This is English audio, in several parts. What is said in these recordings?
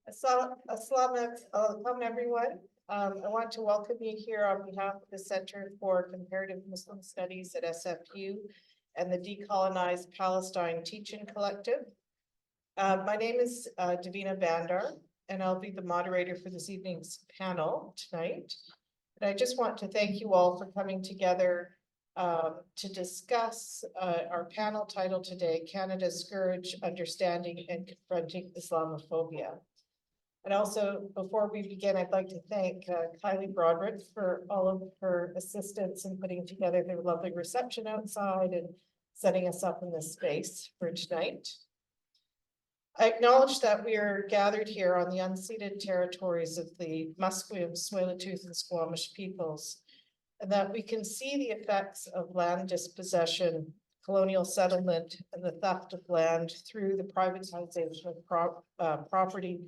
Assalamu everyone. I want to welcome you here on behalf of the Center for Comparative Muslim Studies at SFU and the Decolonized Palestine Teaching Collective. My name is Davina Bandar, and I'll be the moderator for this evening's panel tonight. And I just want to thank you all for coming together to discuss our panel title today, Canada's Scourge, Understanding and Confronting Islamophobia. And also, before we begin, I'd like to thank Kylie Broderick for all of her assistance in putting together the lovely reception outside and setting us up in this space for tonight. I acknowledge that we are gathered here on the unceded territories of the Musqueam, Tsleil-Waututh, and Squamish peoples, and that we can see the effects of land dispossession, colonial settlement, and the theft of land through the privatization of property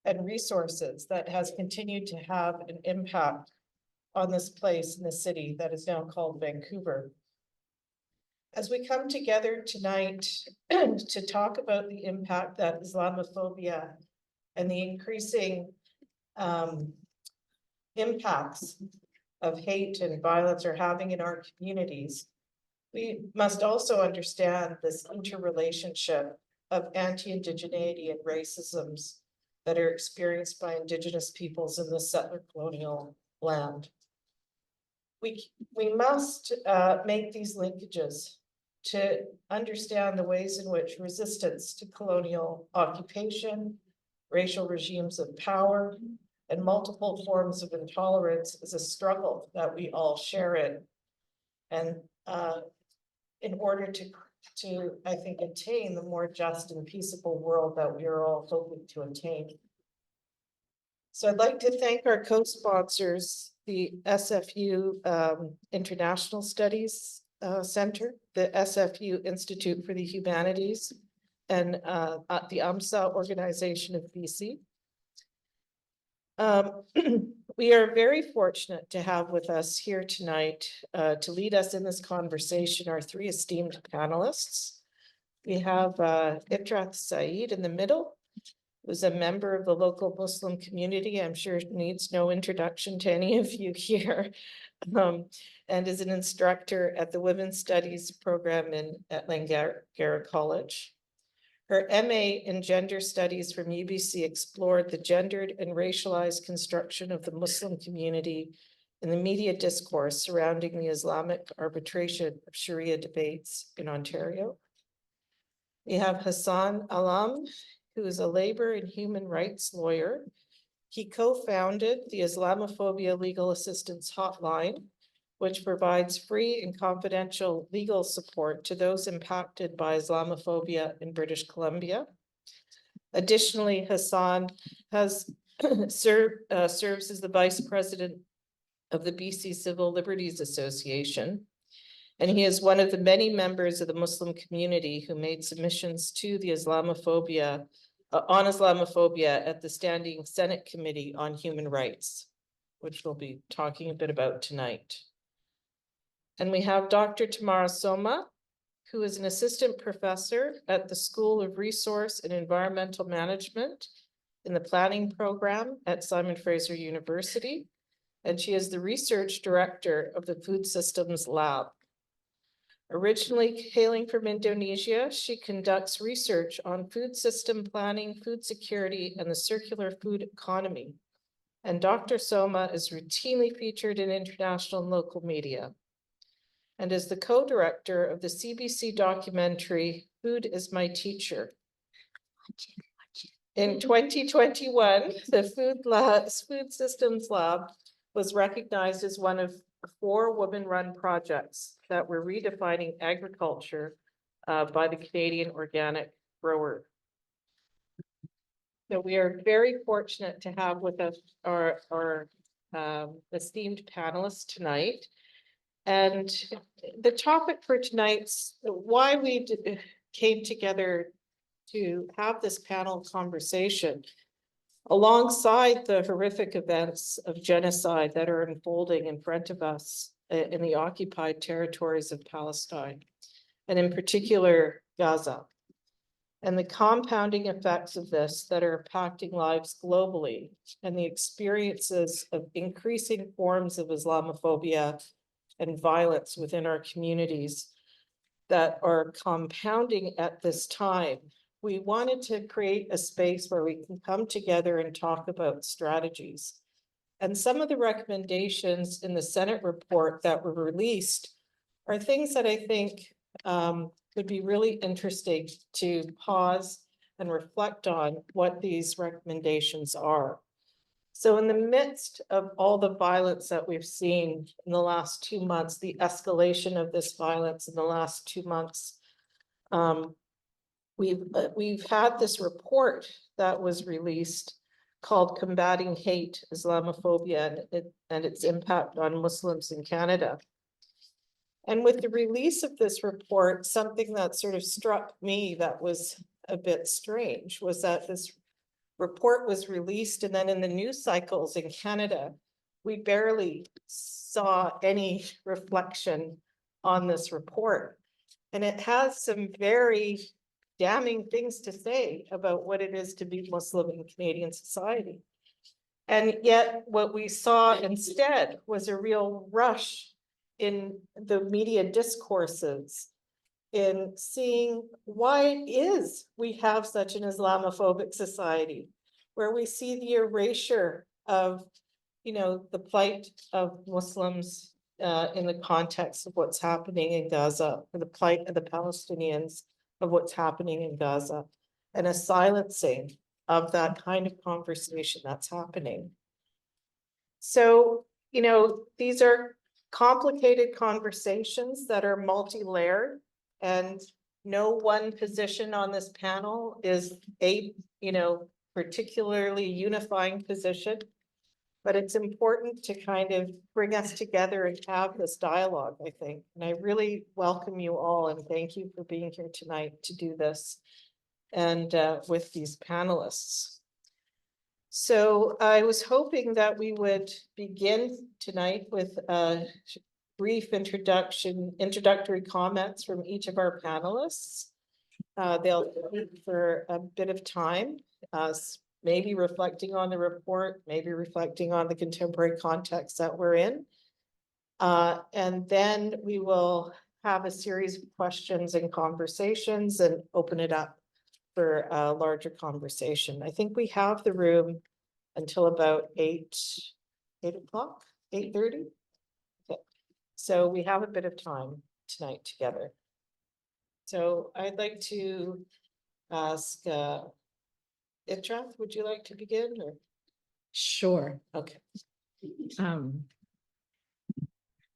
and resources that has continued to have an impact on this place in the city that is now called Vancouver. As we come together tonight to talk about the impact that Islamophobia and the increasing impacts of hate and violence are having in our communities, we must also understand this interrelationship of anti-indigeneity and racisms that are experienced by Indigenous peoples in the settler colonial land. We must make these linkages to understand the ways in which resistance to colonial occupation, racial regimes of power, and multiple forms of intolerance is a struggle that we all share in. And in order to, I think, attain the more just and peaceable world that we are all hoping to attain. So I'd like to thank our co-sponsors, the SFU International Studies Center, the SFU Institute for the Humanities, and the UMSA Organization of BC. We are very fortunate to have with us here tonight to lead us in this conversation our three esteemed panelists. We have Itrath Saeed in the middle, who's a member of the local Muslim community. I'm sure needs no introduction to any of you here, and is an instructor at the Women's Studies program at Langara College. Her MA in Gender Studies from UBC explored the gendered and racialized construction of the Muslim community in the media discourse surrounding the Islamic arbitration of Sharia debates in Ontario. We have Hassan Alam, who is a labor and human rights lawyer. He co-founded the Islamophobia Legal Assistance Hotline, which provides free and confidential legal support to those impacted by Islamophobia in British Columbia. Additionally, Hassan has serves as the vice president of the BC Civil Liberties Association, and he is one of the many members of the Muslim community who made submissions to the Islamophobia at the Standing Senate Committee on Human Rights, which we'll be talking a bit about tonight. And we have Dr. Tamara Soma, who is an assistant professor at the School of Resource and Environmental Management in the planning program at Simon Fraser University, and she is the research director of the Food Systems Lab. Originally hailing from Indonesia, she conducts research on food system planning, food security, and the circular food economy. And Dr. Soma is routinely featured in international and local media, and is the co-director of the CBC documentary, Food is My Teacher. In 2021, the Food Systems Lab was recognized as one of 4 women-run projects that were redefining agriculture by the Canadian Organic Grower. So we are very fortunate to have with us our esteemed panelists tonight. And the topic for tonight's why we came together to have this panel conversation alongside the horrific events of genocide that are unfolding in front of us in the occupied territories of Palestine, and in particular, Gaza. and the compounding effects of this that are impacting lives globally, and the experiences of increasing forms of Islamophobia and violence within our communities that are compounding at this time. We wanted to create a space where we can come together and talk about strategies. And some of the recommendations in the Senate report that were released are things that I think would be really interesting to pause and reflect on what these recommendations are. So in the midst of all the violence that we've seen in the last 2 months, the escalation of this violence in the last 2 months, we've had this report that was released called Combating Hate, Islamophobia and Its Impact on Muslims in Canada. And with the release of this report, something that sort of struck me that was a bit strange was that this report was released, and then in the news cycles in Canada, we barely saw any reflection on this report. And it has some very damning things to say about what it is to be Muslim in Canadian society. And yet what we saw instead was a real rush in the media discourses in seeing why it is we have such an Islamophobic society, where we see the erasure of, the plight of Muslims in the context of what's happening in Gaza, or the plight of the Palestinians of what's happening in Gaza, and a silencing of that kind of conversation that's happening. So, these are complicated conversations that are multi-layered, and no one position on this panel is a, particularly unifying position, but it's important to kind of bring us together and have this dialogue, I think. And I really welcome you all and thank you for being here tonight to do this and with these panelists. So I was hoping that we would begin tonight with a brief introductory comments from each of our panelists. They'll speak for a bit of time, maybe reflecting on the report, maybe reflecting on the contemporary context that we're in. And then we will have a series of questions and conversations and open it up for a larger conversation. I think we have the room until about 8 o'clock, 8:30. Okay. So we have a bit of time tonight together. So I'd like to ask Itrath, would you like to begin? Or? Sure. Okay. Assalamu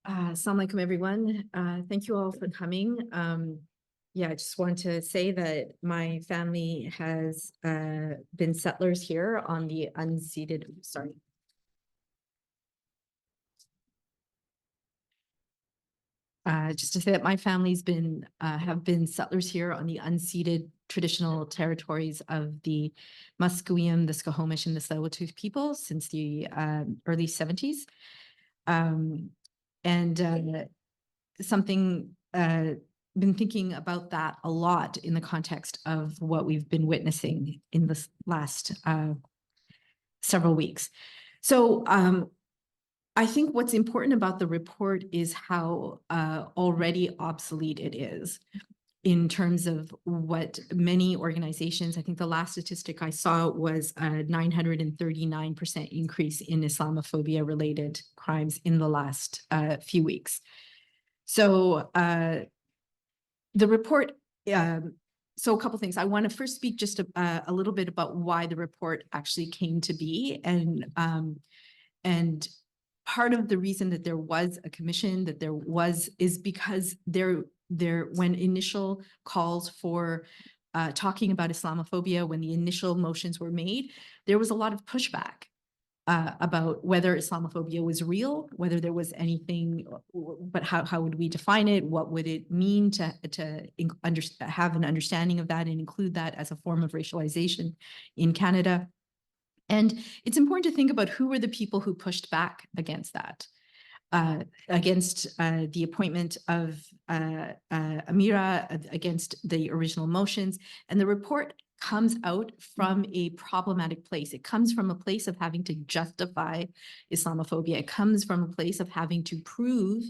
alaikum, everyone. Thank you all for coming. Yeah, I just want to say that my family has been settlers here on the unceded, just to say that my family's been have been settlers here on the unceded traditional territories of the Musqueam, the Scohomish, and the Tsleil-Waututh people since the early 70s. Something been thinking about that a lot in the context of what we've been witnessing in this last several weeks. So I think what's important about the report is how already obsolete it is in terms of what many organizations, I think the last statistic I saw was a 939% increase in Islamophobia related crimes in the last few weeks. So the report, so a couple things. I want to first speak just a little bit about why the report actually came to be, and part of the reason that there was a commission, is because when initial calls for talking about Islamophobia, when the initial motions were made, there was a lot of pushback about whether Islamophobia was real, whether there was anything, but how would we define it? What would it mean to have an understanding of that and include that as a form of racialization in Canada? And it's important to think about who were the people who pushed back against that. against the appointment of Amira, against the original motions. And the report comes out from a problematic place. It comes from a place of having to justify Islamophobia. It comes from a place of having to prove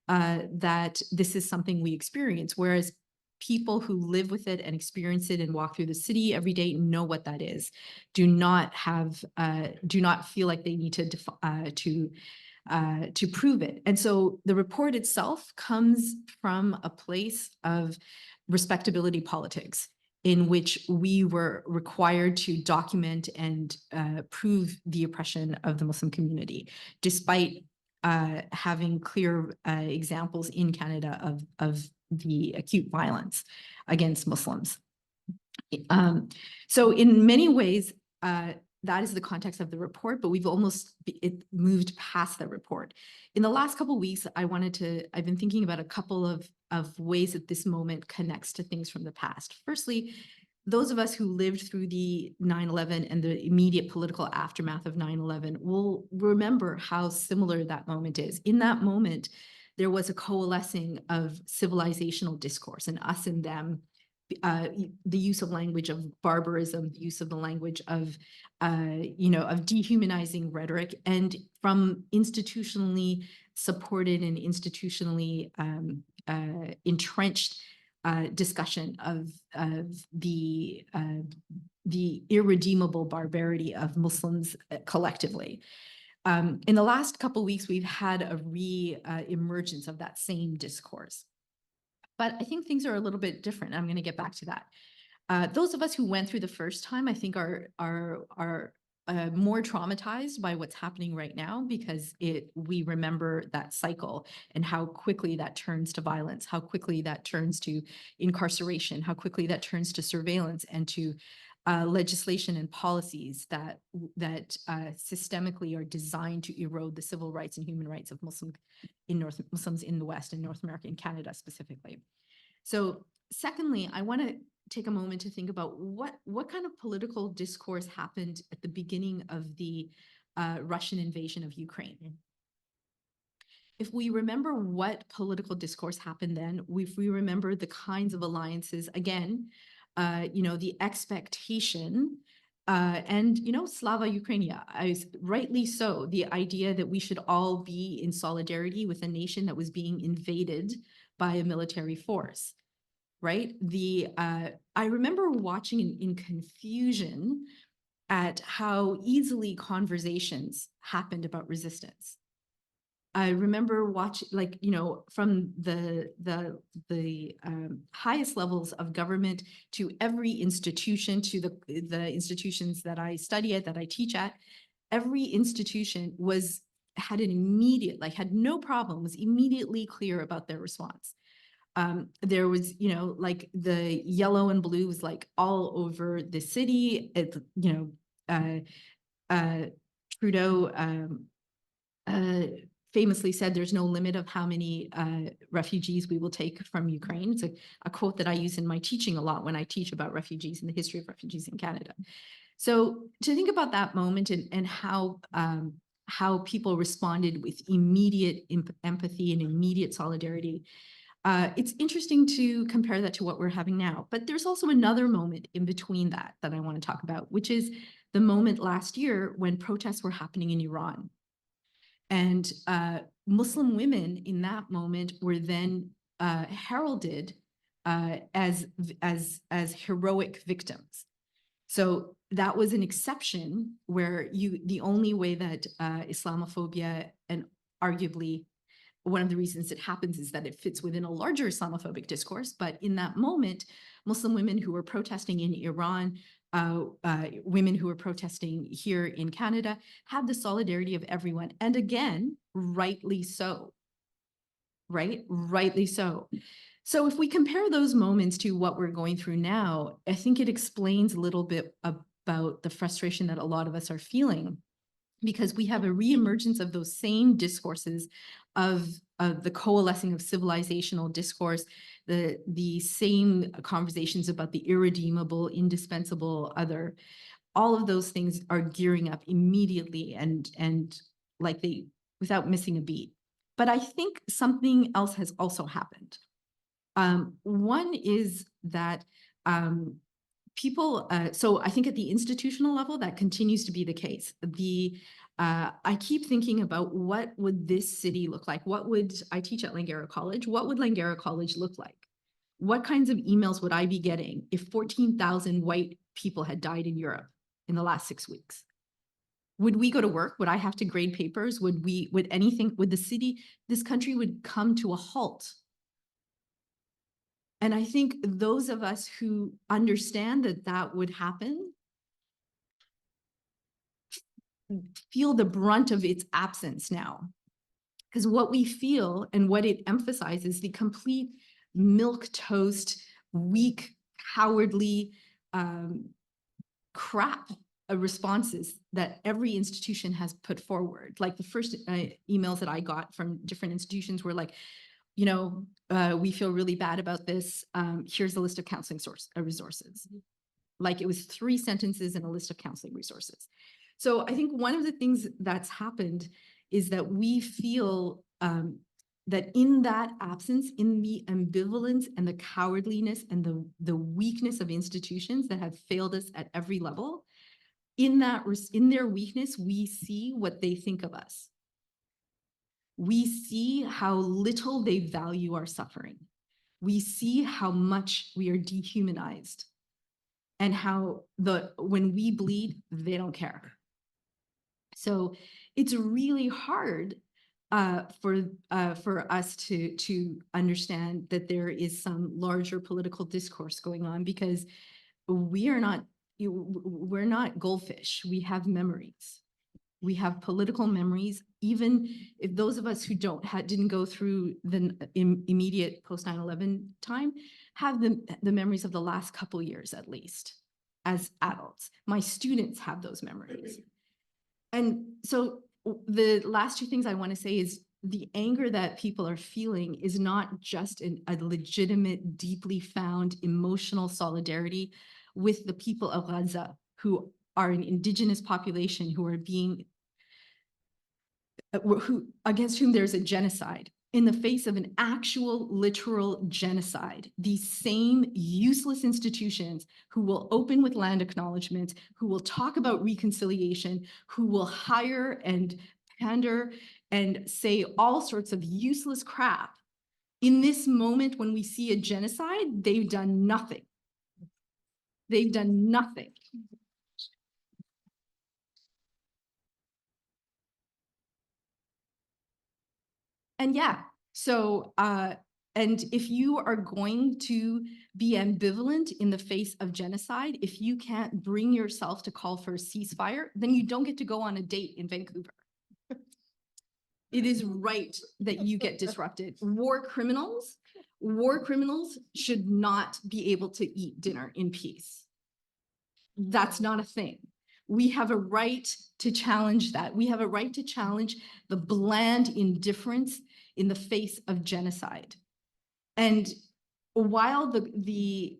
that this is something we experience, whereas people who live with it and experience it and walk through the city every day know what that is, do not feel like they need to prove it. And so the report itself comes from a place of respectability politics, in which we were required to document and prove the oppression of the Muslim community, despite having clear examples in Canada of the acute violence against Muslims. So in many ways, that is the context of the report, but we've it moved past the report. In the last couple of weeks, I've been thinking about a couple of ways that this moment connects to things from the past. Firstly, those of us who lived through the 9/11 and the immediate political aftermath of 9/11 will remember how similar that moment is. In that moment, there was a coalescing of civilizational discourse, and us and them, the use of language of barbarism, the use of the language of dehumanizing rhetoric, and from institutionally supported and institutionally entrenched discussion of the irredeemable barbarity of Muslims collectively. In the last couple of weeks, we've had a re-emergence of that same discourse. But I think things are a little bit different. I'm going to get back to that. Those of us who went through the first time, I think, are more traumatized by what's happening right now, because we remember that cycle and how quickly that turns to violence, how quickly that turns to incarceration, how quickly that turns to surveillance and to legislation and policies that systemically are designed to erode the civil rights and human rights of Muslims in the West, in North America, and Canada specifically. So secondly, I want to take a moment to think about what kind of political discourse happened at the beginning of the Russian invasion of Ukraine. If we remember what political discourse happened then, if we remember the kinds of alliances, again, the expectation and, Slava Ukrainia, rightly so, the idea that we should all be in solidarity with a nation that was being invaded by a military force, right? I remember watching in confusion at how easily conversations happened about resistance. I remember watching, from the highest levels of government to every institution, to the institutions that I study at, that I teach at, every institution had no problem, was immediately clear about their response. There was, the yellow and blue was all over the city. Trudeau famously said there's no limit of how many refugees we will take from Ukraine. It's a quote that I use in my teaching a lot when I teach about refugees and the history of refugees in Canada. So to think about that moment and how people responded with immediate empathy and immediate solidarity, it's interesting to compare that to what we're having now. But there's also another moment in between that I want to talk about, which is the moment last year when protests were happening in Iran. And Muslim women in that moment were then heralded as heroic victims. So that was an exception where the only way that Islamophobia, and arguably one of the reasons it happens is that it fits within a larger Islamophobic discourse. But in that moment, Muslim women who were protesting in Iran, women who were protesting here in Canada, had the solidarity of everyone. And again, rightly so, right? Rightly so. So if we compare those moments to what we're going through now, I think it explains a little bit about the frustration that a lot of us are feeling, because we have a reemergence of those same discourses of the coalescing of civilizational discourse, the same conversations about the irredeemable, indispensable other. All of those things are gearing up immediately and without missing a beat. But I think something else has also happened. One is that people, so I think at the institutional level, that continues to be the case. I keep thinking about what would this city look like? What would, I teach at Langara College, what would Langara College look like? What kinds of emails would I be getting if 14,000 white people had died in Europe in the last 6 weeks? Would we go to work? Would I have to grade papers? Would the city, this country would come to a halt? And I think those of us who understand that that would happen feel the brunt of its absence now. Because what we feel and what it emphasizes, the complete milquetoast, weak, cowardly crap responses that every institution has put forward. Like the first emails that I got from different institutions were like, you know, we feel really bad about this. Here's a list of counseling resources. Like it was 3 sentences and a list of counseling resources. So I think one of the things that's happened is that we feel that in that absence, in the ambivalence and the cowardliness and the weakness of institutions that have failed us at every level, in their weakness, we see what they think of us. We see how little they value our suffering. We see how much we are dehumanized and how when we bleed, they don't care. So it's really hard for us to understand that there is some larger political discourse going on, because we're not goldfish. We have memories. We have political memories. Even if those of us who didn't go through the immediate post 9/11 time have the memories of the last couple years, at least as adults. My students have those memories. And so the last 2 things I want to say is the anger that people are feeling is not just a legitimate, deeply found emotional solidarity with the people of Gaza, who are an indigenous population who are against whom there's a genocide. In the face of an actual literal genocide, these same useless institutions who will open with land acknowledgements, who will talk about reconciliation, who will hire and pander and say all sorts of useless crap, in this moment when we see a genocide, they've done nothing. They've done nothing. And yeah, so, and if you are going to be ambivalent in the face of genocide, if you can't bring yourself to call for a ceasefire, then you don't get to go on a date in Vancouver. It is right that you get disrupted. War criminals should not be able to eat dinner in peace. That's not a thing. We have a right to challenge that. We have a right to challenge the bland indifference in the face of genocide. And while the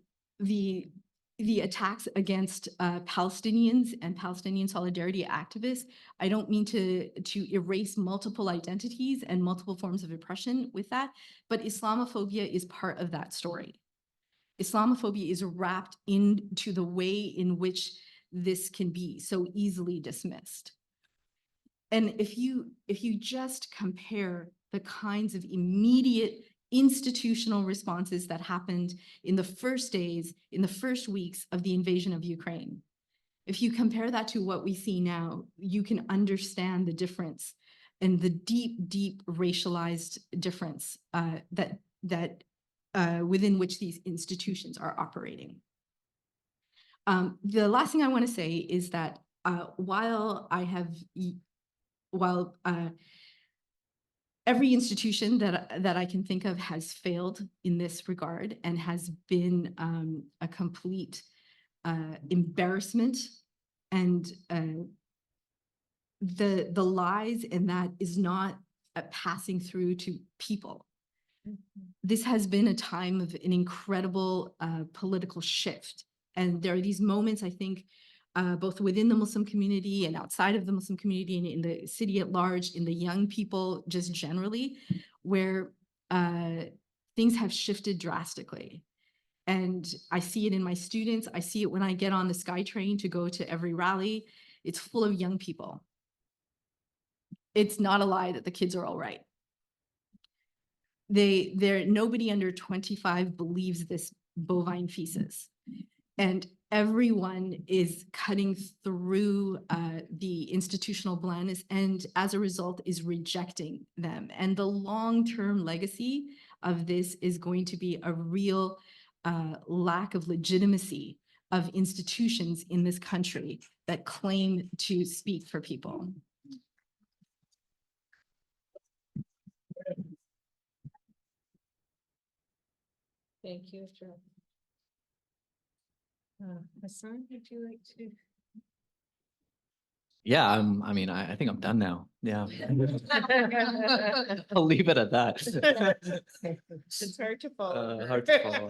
attacks against Palestinians and Palestinian solidarity activists, I don't mean to erase multiple identities and multiple forms of oppression with that, but Islamophobia is part of that story. Islamophobia is wrapped into the way in which this can be so easily dismissed. And if you just compare the kinds of immediate institutional responses that happened in the first days, in the first weeks of the invasion of Ukraine, if you compare that to what we see now, you can understand the difference and the deep, deep racialized difference that within which these institutions are operating. The last thing I want to say is that while every institution that I can think of has failed in this regard and has been a complete embarrassment, and the lies in that is not passing through to people. This has been a time of an incredible political shift. And there are these moments, I think, both within the Muslim community and outside of the Muslim community and in the city at large, in the young people just generally, where things have shifted drastically. And I see it in my students. I see it when I get on the SkyTrain to go to every rally. It's full of young people. It's not a lie that the kids are all right. Nobody under 25 believes this bovine feces. And everyone is cutting through the institutional blindness, and as a result is rejecting them. And the long-term legacy of this is going to be a real lack of legitimacy of institutions in this country that claim to speak for people. Thank you, Joe. Hassan, would you like to? Yeah, I mean, I think I'm done now. Yeah. I'll leave it at that. It's hard to follow. Hard to follow.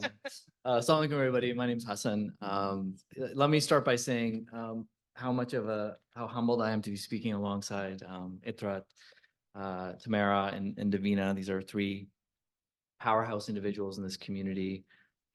Assalamu alaikum, everybody. My name's Hassan. Let me start by saying how humbled I am to be speaking alongside Itrat, Tamara, and Davina. These are three powerhouse individuals in this community,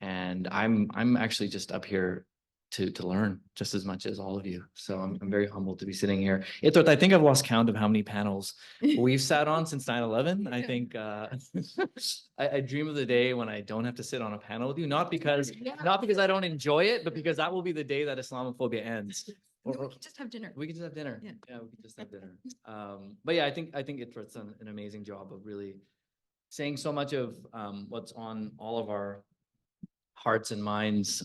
and I'm actually just up here to learn just as much as all of you. So I'm very humbled to be sitting here. Itrat, I think I've lost count of how many panels we've sat on since 9/11. I think I dream of the day when I don't have to sit on a panel with you, not because I don't enjoy it, but because that will be the day that Islamophobia ends. We can just have dinner. We can just have dinner. Yeah. Yeah, we can just have dinner. But yeah, I think Itrat's done an amazing job of really saying so much of what's on all of our hearts and minds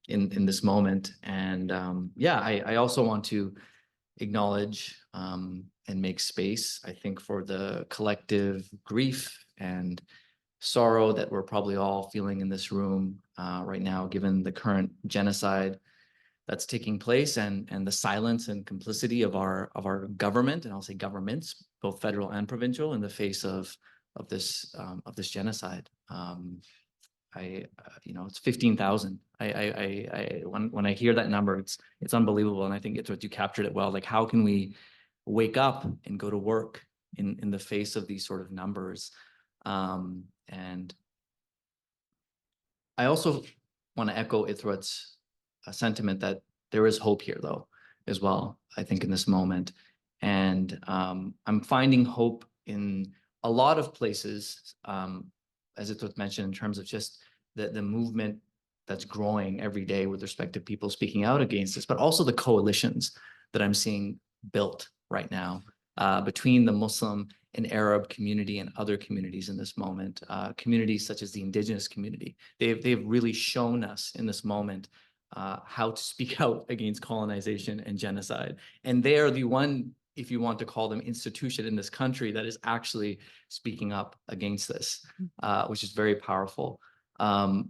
in this moment. And yeah, I also want to acknowledge and make space, I think, for the collective grief and sorrow that we're probably all feeling in this room right now, given the current genocide that's taking place and the silence and complicity of our government, and I'll say governments, both federal and provincial, in the face of this genocide. It's 15,000. When I hear that number, it's unbelievable, and I think it's what you captured it well. Like, how can we wake up and go to work in the face of these sort of numbers? And I also want to echo Ithrat's sentiment that there is hope here, though, as well, I think, in this moment. And I'm finding hope in a lot of places, as Ithrat mentioned, in terms of just the movement that's growing every day with respect to people speaking out against this, but also the coalitions that I'm seeing built right now between the Muslim and Arab community and other communities in this moment, communities such as the Indigenous community. They've really shown us in this moment how to speak out against colonization and genocide. And they are the one, if you want to call them, institution in this country that is actually speaking up against this, which is very powerful.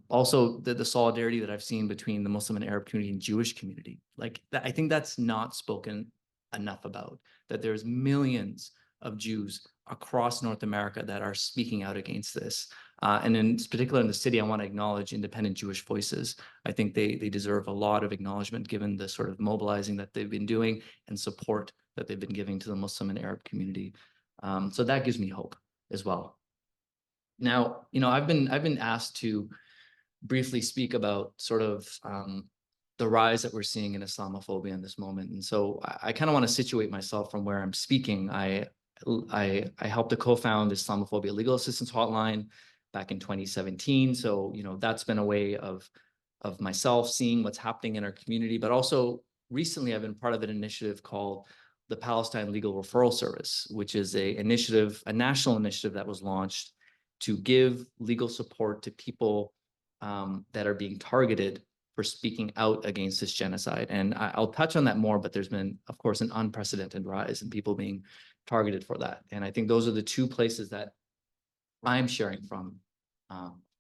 Also, the solidarity that I've seen between the Muslim and Arab community and Jewish community, like I think that's not spoken enough about, that there's millions of Jews across North America that are speaking out against this. And in particular in the city, I want to acknowledge independent Jewish voices. I think they deserve a lot of acknowledgement given the sort of mobilizing that they've been doing and support that they've been giving to the Muslim and Arab community. So that gives me hope as well. Now, I've been asked to briefly speak about sort of the rise that we're seeing in Islamophobia in this moment. And so I kind of want to situate myself from where I'm speaking. I helped to co-found Islamophobia Legal Assistance Hotline back in 2017. So, that's been a way of myself seeing what's happening in our community, but also recently I've been part of an initiative called the Palestine Legal Referral Service, which is a national initiative that was launched to give legal support to people that are being targeted for speaking out against this genocide. And I'll touch on that more, but there's been, of course, an unprecedented rise in people being targeted for that. And I think those are the two places that I'm sharing from.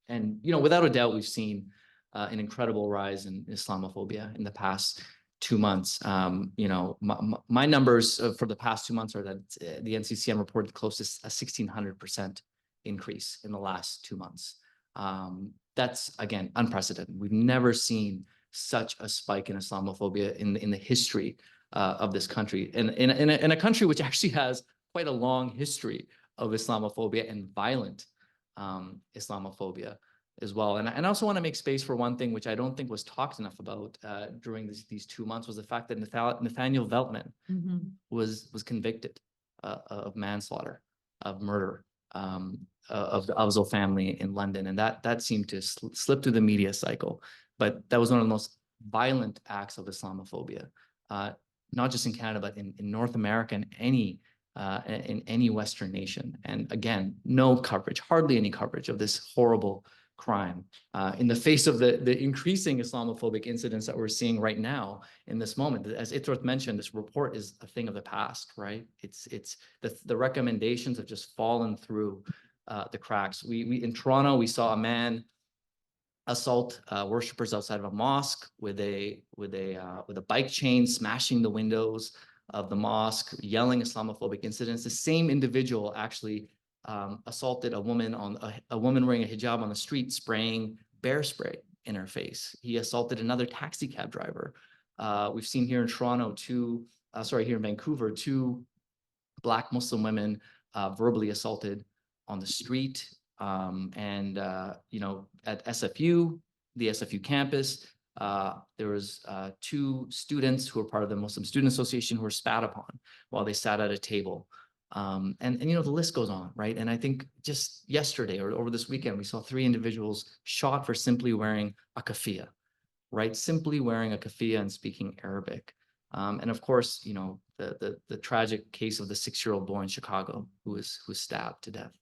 And, without a doubt, we've seen an incredible rise in Islamophobia in the past 2 months. My numbers for the past 2 months are that the NCCM reported close to a 1,600% increase in the last 2 months. That's, again, unprecedented. We've never seen such a spike in Islamophobia in the history of this country, and in a country which actually has quite a long history of Islamophobia and violent Islamophobia as well. And I also want to make space for one thing which I don't think was talked enough about during these 2 months, was the fact that Nathaniel Veltman was convicted of manslaughter, of murder, of the Afzal family in London, and that seemed to slip through the media cycle. But that was one of the most violent acts of Islamophobia, not just in Canada, but in North America and in any Western nation. And again, no coverage, hardly any coverage of this horrible crime in the face of the increasing Islamophobic incidents that we're seeing right now in this moment. As Ithrith mentioned, this report is a thing of the past, right? It's the recommendations have just fallen through the cracks. We in Toronto, we saw a man assault worshippers outside of a mosque with a bike chain, smashing the windows of the mosque, yelling Islamophobic incidents. The same individual actually assaulted a woman wearing a hijab on the street, spraying bear spray in her face. He assaulted another taxi cab driver. We've seen here in Toronto here in Vancouver, 2 Black Muslim women verbally assaulted on the street. You know, at SFU, the SFU campus, there was 2 students who were part of the Muslim Student Association who were spat upon while they sat at a table. And you know, the list goes on, right? And I think just yesterday or over this weekend, we saw 3 individuals shot for simply wearing a keffiyeh, right? Simply wearing a keffiyeh and speaking Arabic. And of course, you know, the tragic case of the 6-year-old boy in Chicago who was stabbed to death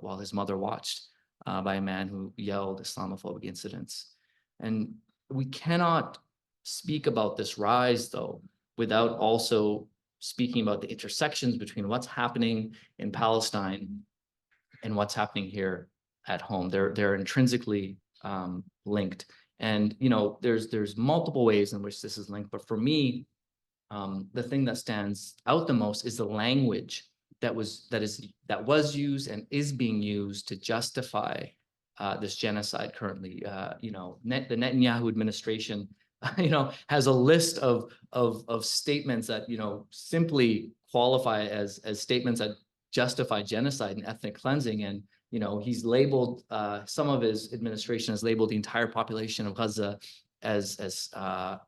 while his mother watched by a man who yelled Islamophobic incidents. And we cannot speak about this rise, though, without also speaking about the intersections between what's happening in Palestine and what's happening here at home. They're intrinsically linked. And you know, there's multiple ways in which this is linked. But for me, the thing that stands out the most is the language that was used and is being used to justify this genocide currently. You know, the Netanyahu administration, you know, has a list of statements that, you know, simply qualify as statements that justify genocide and ethnic cleansing. And you know, he's labeled some of his administration has labeled the entire population of Gaza as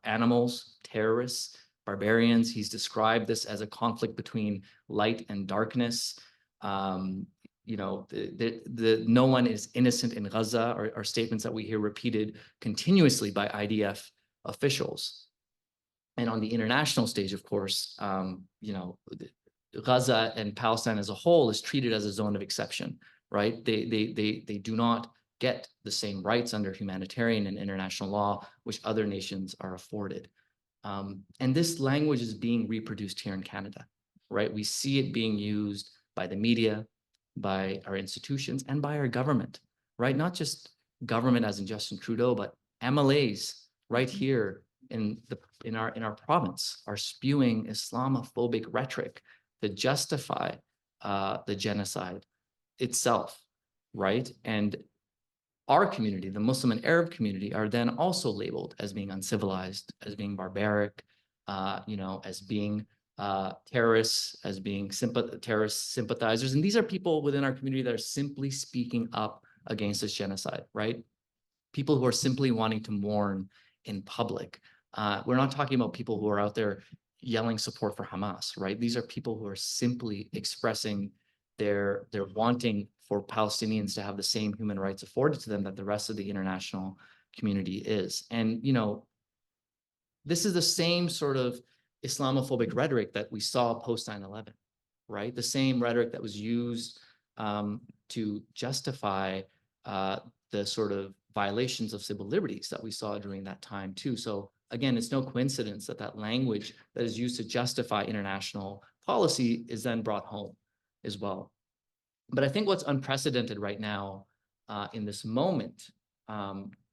animals, terrorists, barbarians. He's described this as a conflict between light and darkness. You know, no one is innocent in Gaza are statements that we hear repeated continuously by IDF officials. And on the international stage, of course, you know, Gaza and Palestine as a whole is treated as a zone of exception, right? They do not get the same rights under humanitarian and international law, which other nations are afforded. And this language is being reproduced here in Canada, right? We see it being used by the media, by our institutions, and by our government, right? Not just government as in Justin Trudeau, but MLAs right here in our province are spewing Islamophobic rhetoric to justify the genocide itself, right? And our community, the Muslim and Arab community, are then also labeled as being uncivilized, as being barbaric, you know, as being terrorists, as being terrorist sympathizers. And these are people within our community that are simply speaking up against this genocide, right? People who are simply wanting to mourn in public. We're not talking about people who are out there yelling support for Hamas, right? These are people who are simply expressing their wanting for Palestinians to have the same human rights afforded to them that the rest of the international community is. And, you know, this is the same sort of Islamophobic rhetoric that we saw post 9/11, right? The same rhetoric that was used to justify the sort of violations of civil liberties that we saw during that time too. So again, it's no coincidence that that language that is used to justify international policy is then brought home as well. But I think what's unprecedented right now in this moment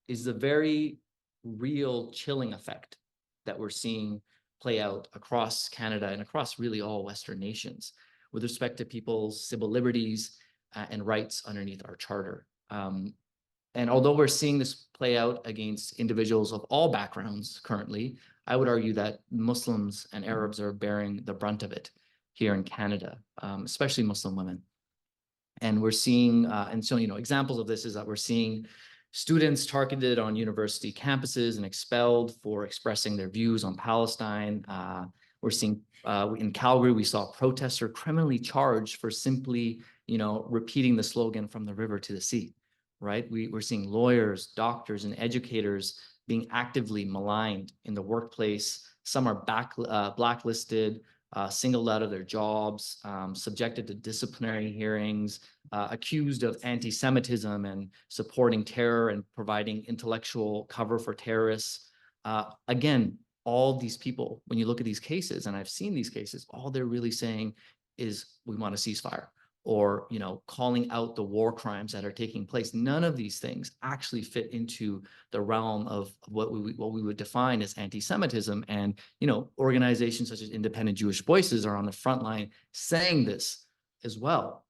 is the very real chilling effect that we're seeing play out across Canada and across really all Western nations with respect to people's civil liberties and rights underneath our charter. And although we're seeing this play out against individuals of all backgrounds currently, I would argue that Muslims and Arabs are bearing the brunt of it here in Canada, especially Muslim women. And we're seeing, and so, examples of this is that we're seeing students targeted on university campuses and expelled for expressing their views on Palestine. We're seeing in Calgary, we saw a protester criminally charged for simply, repeating the slogan "from the river to the sea," right? We're seeing lawyers, doctors, and educators being actively maligned in the workplace. Some are blacklisted, singled out of their jobs, subjected to disciplinary hearings, accused of anti-Semitism and supporting terror and providing intellectual cover for terrorists. Again, all these people, when you look at these cases, and I've seen these cases, all they're really saying is we want a ceasefire, or calling out the war crimes that are taking place. None of these things actually fit into the realm of what we would define as anti-Semitism. And organizations such as Independent Jewish Voices are on the front line saying this as well.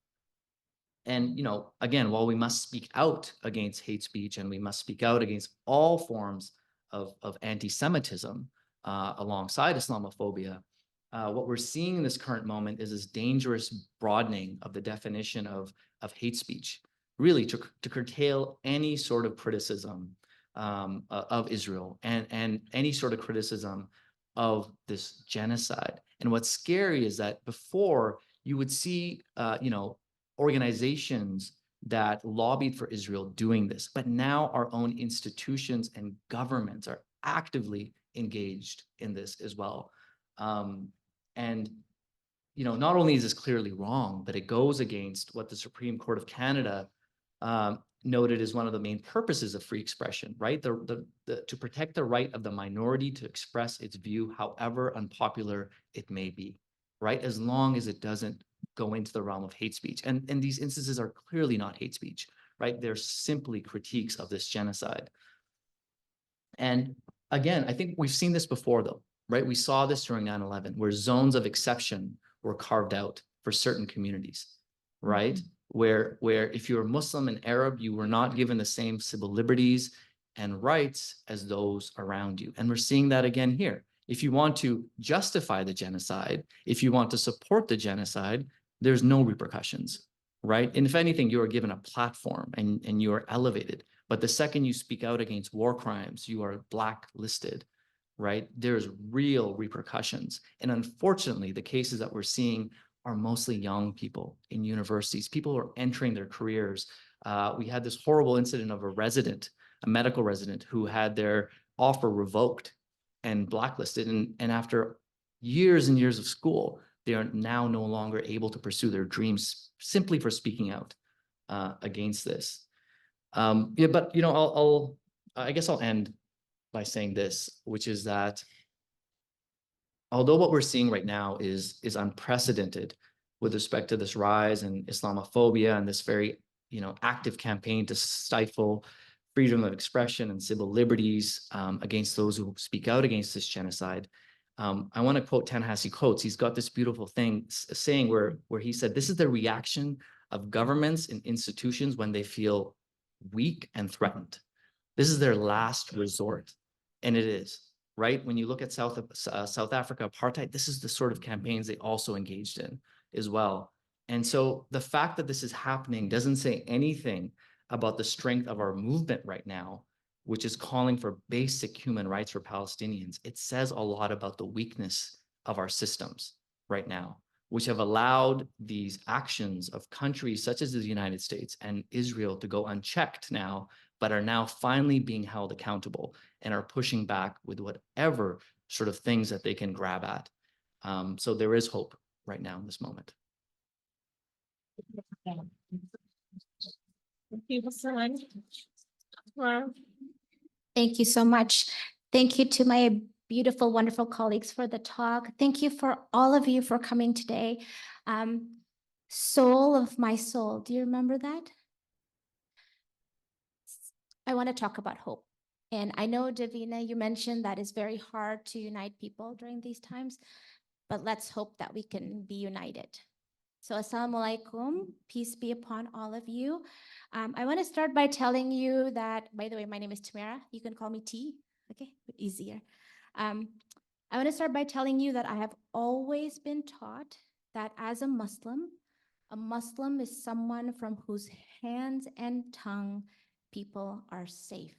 And again, while we must speak out against hate speech and we must speak out against all forms of anti-Semitism alongside Islamophobia, what we're seeing in this current moment is this dangerous broadening of the definition of hate speech, really to curtail any sort of criticism of Israel and any sort of criticism of this genocide. And what's scary is that before you would see, organizations that lobbied for Israel doing this, but now our own institutions and governments are actively engaged in this as well. And not only is this clearly wrong, but it goes against what the Supreme Court of Canada noted as one of the main purposes of free expression, right? To protect the right of the minority to express its view, however unpopular it may be, right? As long as it doesn't go into the realm of hate speech. And these instances are clearly not hate speech, right? They're simply critiques of this genocide. And again, I think we've seen this before though, right? We saw this during 9/11, where zones of exception were carved out for certain communities, right? Mm-hmm. Where if you're Muslim and Arab, you were not given the same civil liberties and rights as those around you. And we're seeing that again here. If you want to justify the genocide, if you want to support the genocide, there's no repercussions, right? And if anything, you are given a platform and you are elevated. But the second you speak out against war crimes, you are blacklisted, right? There's real repercussions. And unfortunately, the cases that we're seeing are mostly young people in universities. People who are entering their careers. We had this horrible incident of a medical resident who had their offer revoked and blacklisted. And after years and years of school, they are now no longer able to pursue their dreams simply for speaking out against this. But I guess I'll end by saying this, which is that although what we're seeing right now is unprecedented with respect to this rise in Islamophobia and this very active campaign to stifle freedom of expression and civil liberties against those who speak out against this genocide, I want to quote Ta-Nehisi Coates. He's got this beautiful saying where he said, "This is the reaction of governments and institutions when they feel weak and threatened. This is their last resort." And it is, right? When you look at South Africa apartheid, this is the sort of campaigns they also engaged in as well. And so the fact that this is happening doesn't say anything about the strength of our movement right now, which is calling for basic human rights for Palestinians. It says a lot about the weakness of our systems right now, which have allowed these actions of countries such as the United States and Israel to go unchecked now, but are now finally being held accountable and are pushing back with whatever sort of things that they can grab at. So there is hope right now in this moment. Thank you so much. Wow. Thank you so much. Thank you to my beautiful, wonderful colleagues for the talk. Thank you for all of you for coming today. Soul of my soul, do you remember that? I want to talk about hope. And I know, Davina, you mentioned that it's very hard to unite people during these times, but let's hope that we can be united. So assalamu alaikum, peace be upon all of you. I want to start by telling you that, by the way, my name is Tamara. You can call me T, okay, easier. I want to start by telling you that I have always been taught that as a Muslim is someone from whose hands and tongue people are safe.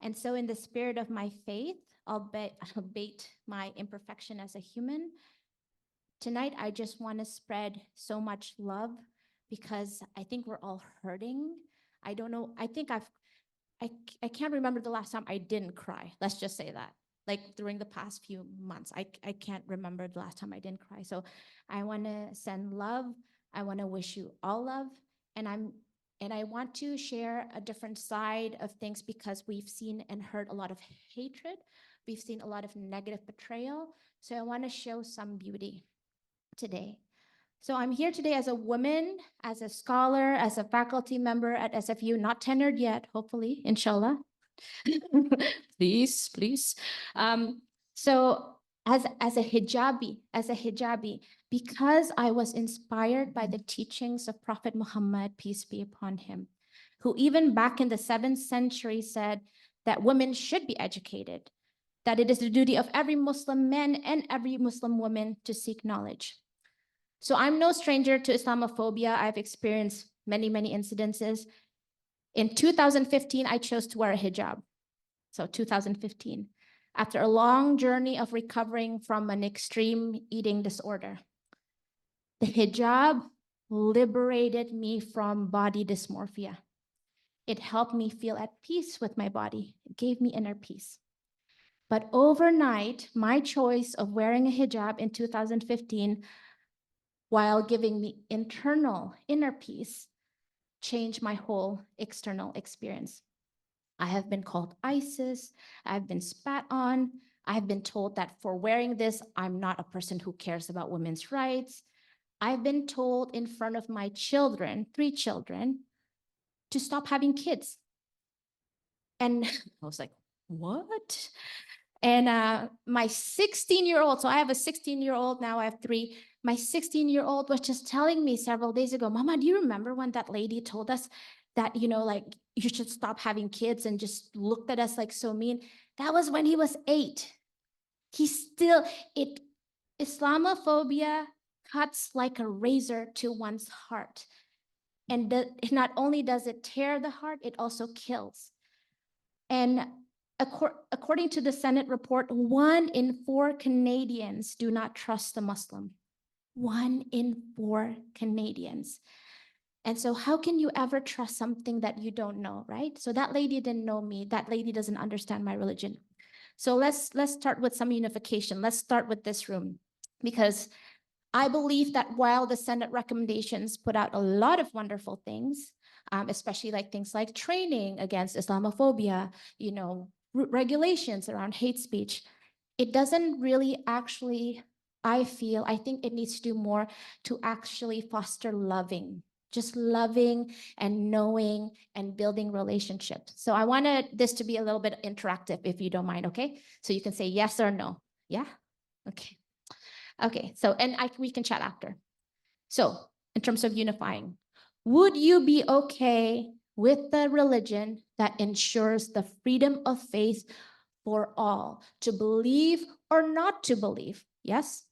And so in the spirit of my faith, albeit my imperfection as a human, tonight, I just want to spread so much love because I think we're all hurting. I don't know. I think I can't remember the last time I didn't cry. Let's just say that. Like during the past few months, I can't remember the last time I didn't cry. So I want to send love. I want to wish you all love. And I want to share a different side of things because we've seen and heard a lot of hatred. We've seen a lot of negative betrayal. So I want to show some beauty today. So I'm here today as a woman, as a scholar, as a faculty member at SFU, not tenured yet, hopefully, inshallah. Please, please. So as a hijabi, because I was inspired by the teachings of Prophet Muhammad, peace be upon him, who even back in the 7th century said that women should be educated, that it is the duty of every Muslim man and every Muslim woman to seek knowledge. So I'm no stranger to Islamophobia. I've experienced many, many incidences. In 2015, I chose to wear a hijab. So 2015, after a long journey of recovering from an extreme eating disorder. The hijab liberated me from body dysmorphia. It helped me feel at peace with my body. It gave me inner peace. But overnight, my choice of wearing a hijab in 2015, while giving me inner peace, changed my whole external experience. I have been called ISIS. I've been spat on. I've been told that for wearing this, I'm not a person who cares about women's rights. I've been told in front of my children, 3 children, to stop having kids. And I was like, what? And my 16-year-old, so I have a 16-year-old, now I have 3. My 16-year-old was just telling me several days ago, Mama, do you remember when that lady told us that, like, you should stop having kids, and just looked at us like so mean? That was when he was 8. Islamophobia cuts like a razor to one's heart. And not only does it tear the heart, it also kills. And according to the Senate report, 1 in 4 Canadians do not trust the Muslim. 1 in 4 Canadians. And so how can you ever trust something that you don't know, right? So that lady didn't know me. That lady doesn't understand my religion. So let's start with some unification. Let's start with this room, because I believe that while the Senate recommendations put out a lot of wonderful things, especially like things like training against Islamophobia, regulations around hate speech, it doesn't really actually, I think it needs to do more to actually foster just loving and knowing and building relationships. So I wanted this to be a little bit interactive, if you don't mind, okay? So you can say yes or no. Yeah? Okay. Okay, so, and we can chat after. So in terms of unifying, would you be okay with the religion that ensures the freedom of faith for all to believe or not to believe? Yes?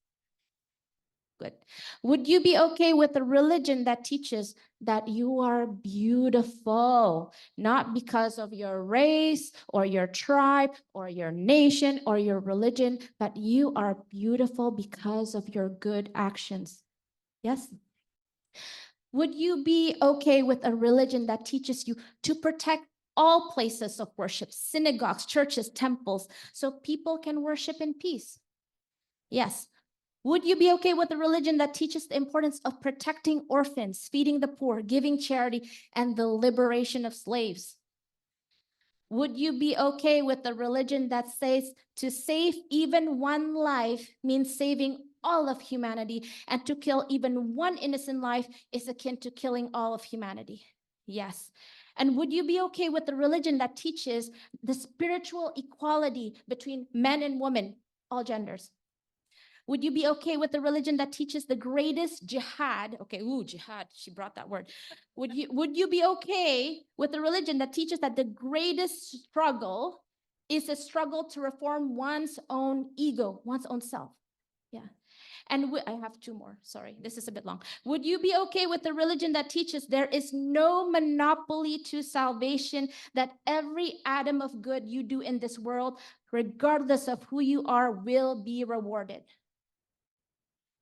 Good. Would you be okay with a religion that teaches that you are beautiful, not because of your race or your tribe or your nation or your religion, but you are beautiful because of your good actions? Yes? Would you be okay with a religion that teaches you to protect all places of worship, synagogues, churches, temples, so people can worship in peace? Yes. Would you be okay with a religion that teaches the importance of protecting orphans, feeding the poor, giving charity, and the liberation of slaves? Would you be okay with a religion that says to save even one life means saving all of humanity, and to kill even one innocent life is akin to killing all of humanity? Yes. And would you be okay with a religion that teaches the spiritual equality between men and women, all genders? Would you be okay with a religion that teaches the greatest jihad? Okay, ooh, jihad, she brought that word. Would you be okay with a religion that teaches that the greatest struggle is a struggle to reform one's own ego, one's own self? Yeah. And I have two more. Sorry, this is a bit long. Would you be okay with a religion that teaches there is no monopoly to salvation, that every atom of good you do in this world, regardless of who you are, will be rewarded?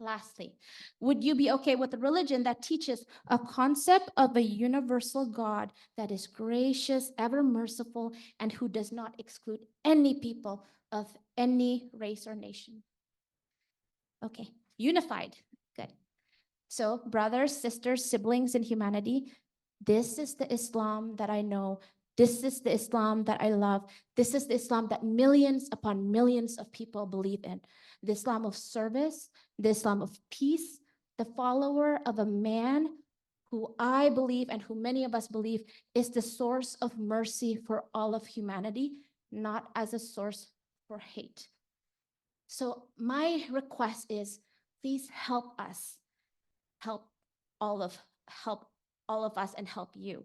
Lastly, would you be okay with a religion that teaches a concept of a universal God that is gracious, ever merciful, and who does not exclude any people of any race or nation? Okay, unified. Good. So, brothers, sisters, siblings in humanity, this is the Islam that I know. This is the Islam that I love. This is the Islam that millions upon millions of people believe in. The Islam of service, the Islam of peace, the follower of a man who I believe and who many of us believe is the source of mercy for all of humanity, not as a source for hate. So my request is, please help us, help all of us and help you.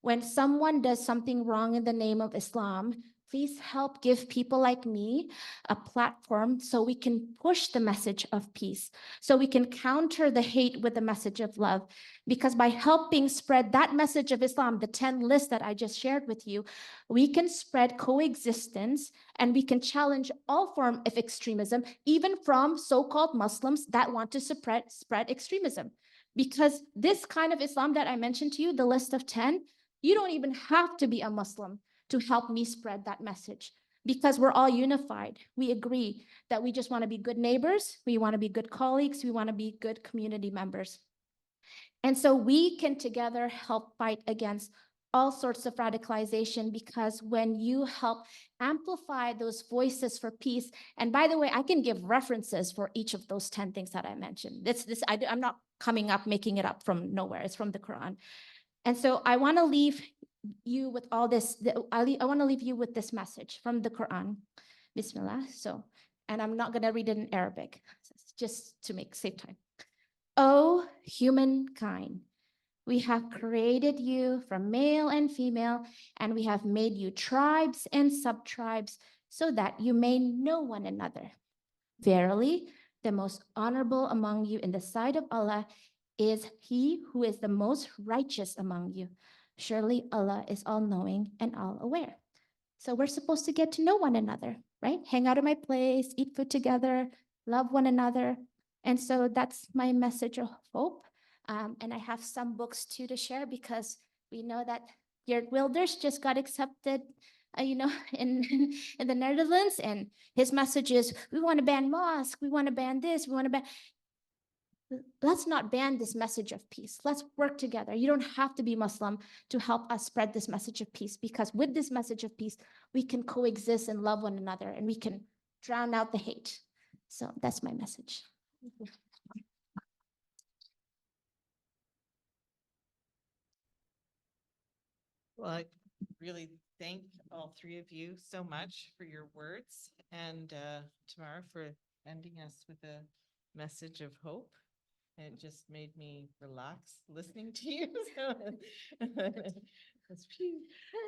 When someone does something wrong in the name of Islam, please help give people like me a platform so we can push the message of peace, so we can counter the hate with the message of love. Because by helping spread that message of Islam, the 10 list that I just shared with you, we can spread coexistence and we can challenge all form of extremism, even from so-called Muslims that want to spread extremism. Because this kind of Islam that I mentioned to you, the list of 10, you don't even have to be a Muslim to help me spread that message, because we're all unified. We agree that we just want to be good neighbors, we want to be good colleagues, we want to be good community members. And so we can together help fight against all sorts of radicalization, because when you help amplify those voices for peace, and by the way, I can give references for each of those 10 things that I mentioned. I'm not coming up, making it up from nowhere, it's from the Quran. And so I want to leave you with all this, I want to leave you with this message from the Quran. Bismillah. So, and I'm not going to read it in Arabic, just to save time. O humankind, we have created you from male and female, and we have made you tribes and sub-tribes so that you may know one another. Verily, the most honorable among you in the sight of Allah is he who is the most righteous among you. Surely Allah is all-knowing and all-aware. So we're supposed to get to know one another, right? Hang out at my place, eat food together, love one another. And so that's my message of hope. And I have some books too to share, because we know that Geert Wilders just got accepted, in the Netherlands, and his message is, we want to ban mosques, we want to ban this, we want to ban. Let's not ban this message of peace. Let's work together. You don't have to be Muslim to help us spread this message of peace, because with this message of peace, we can coexist and love one another, and we can drown out the hate. So that's my message. Well, I really thank all three of you so much for your words, and Tamara for ending us with a message of hope. It just made me relax listening to you.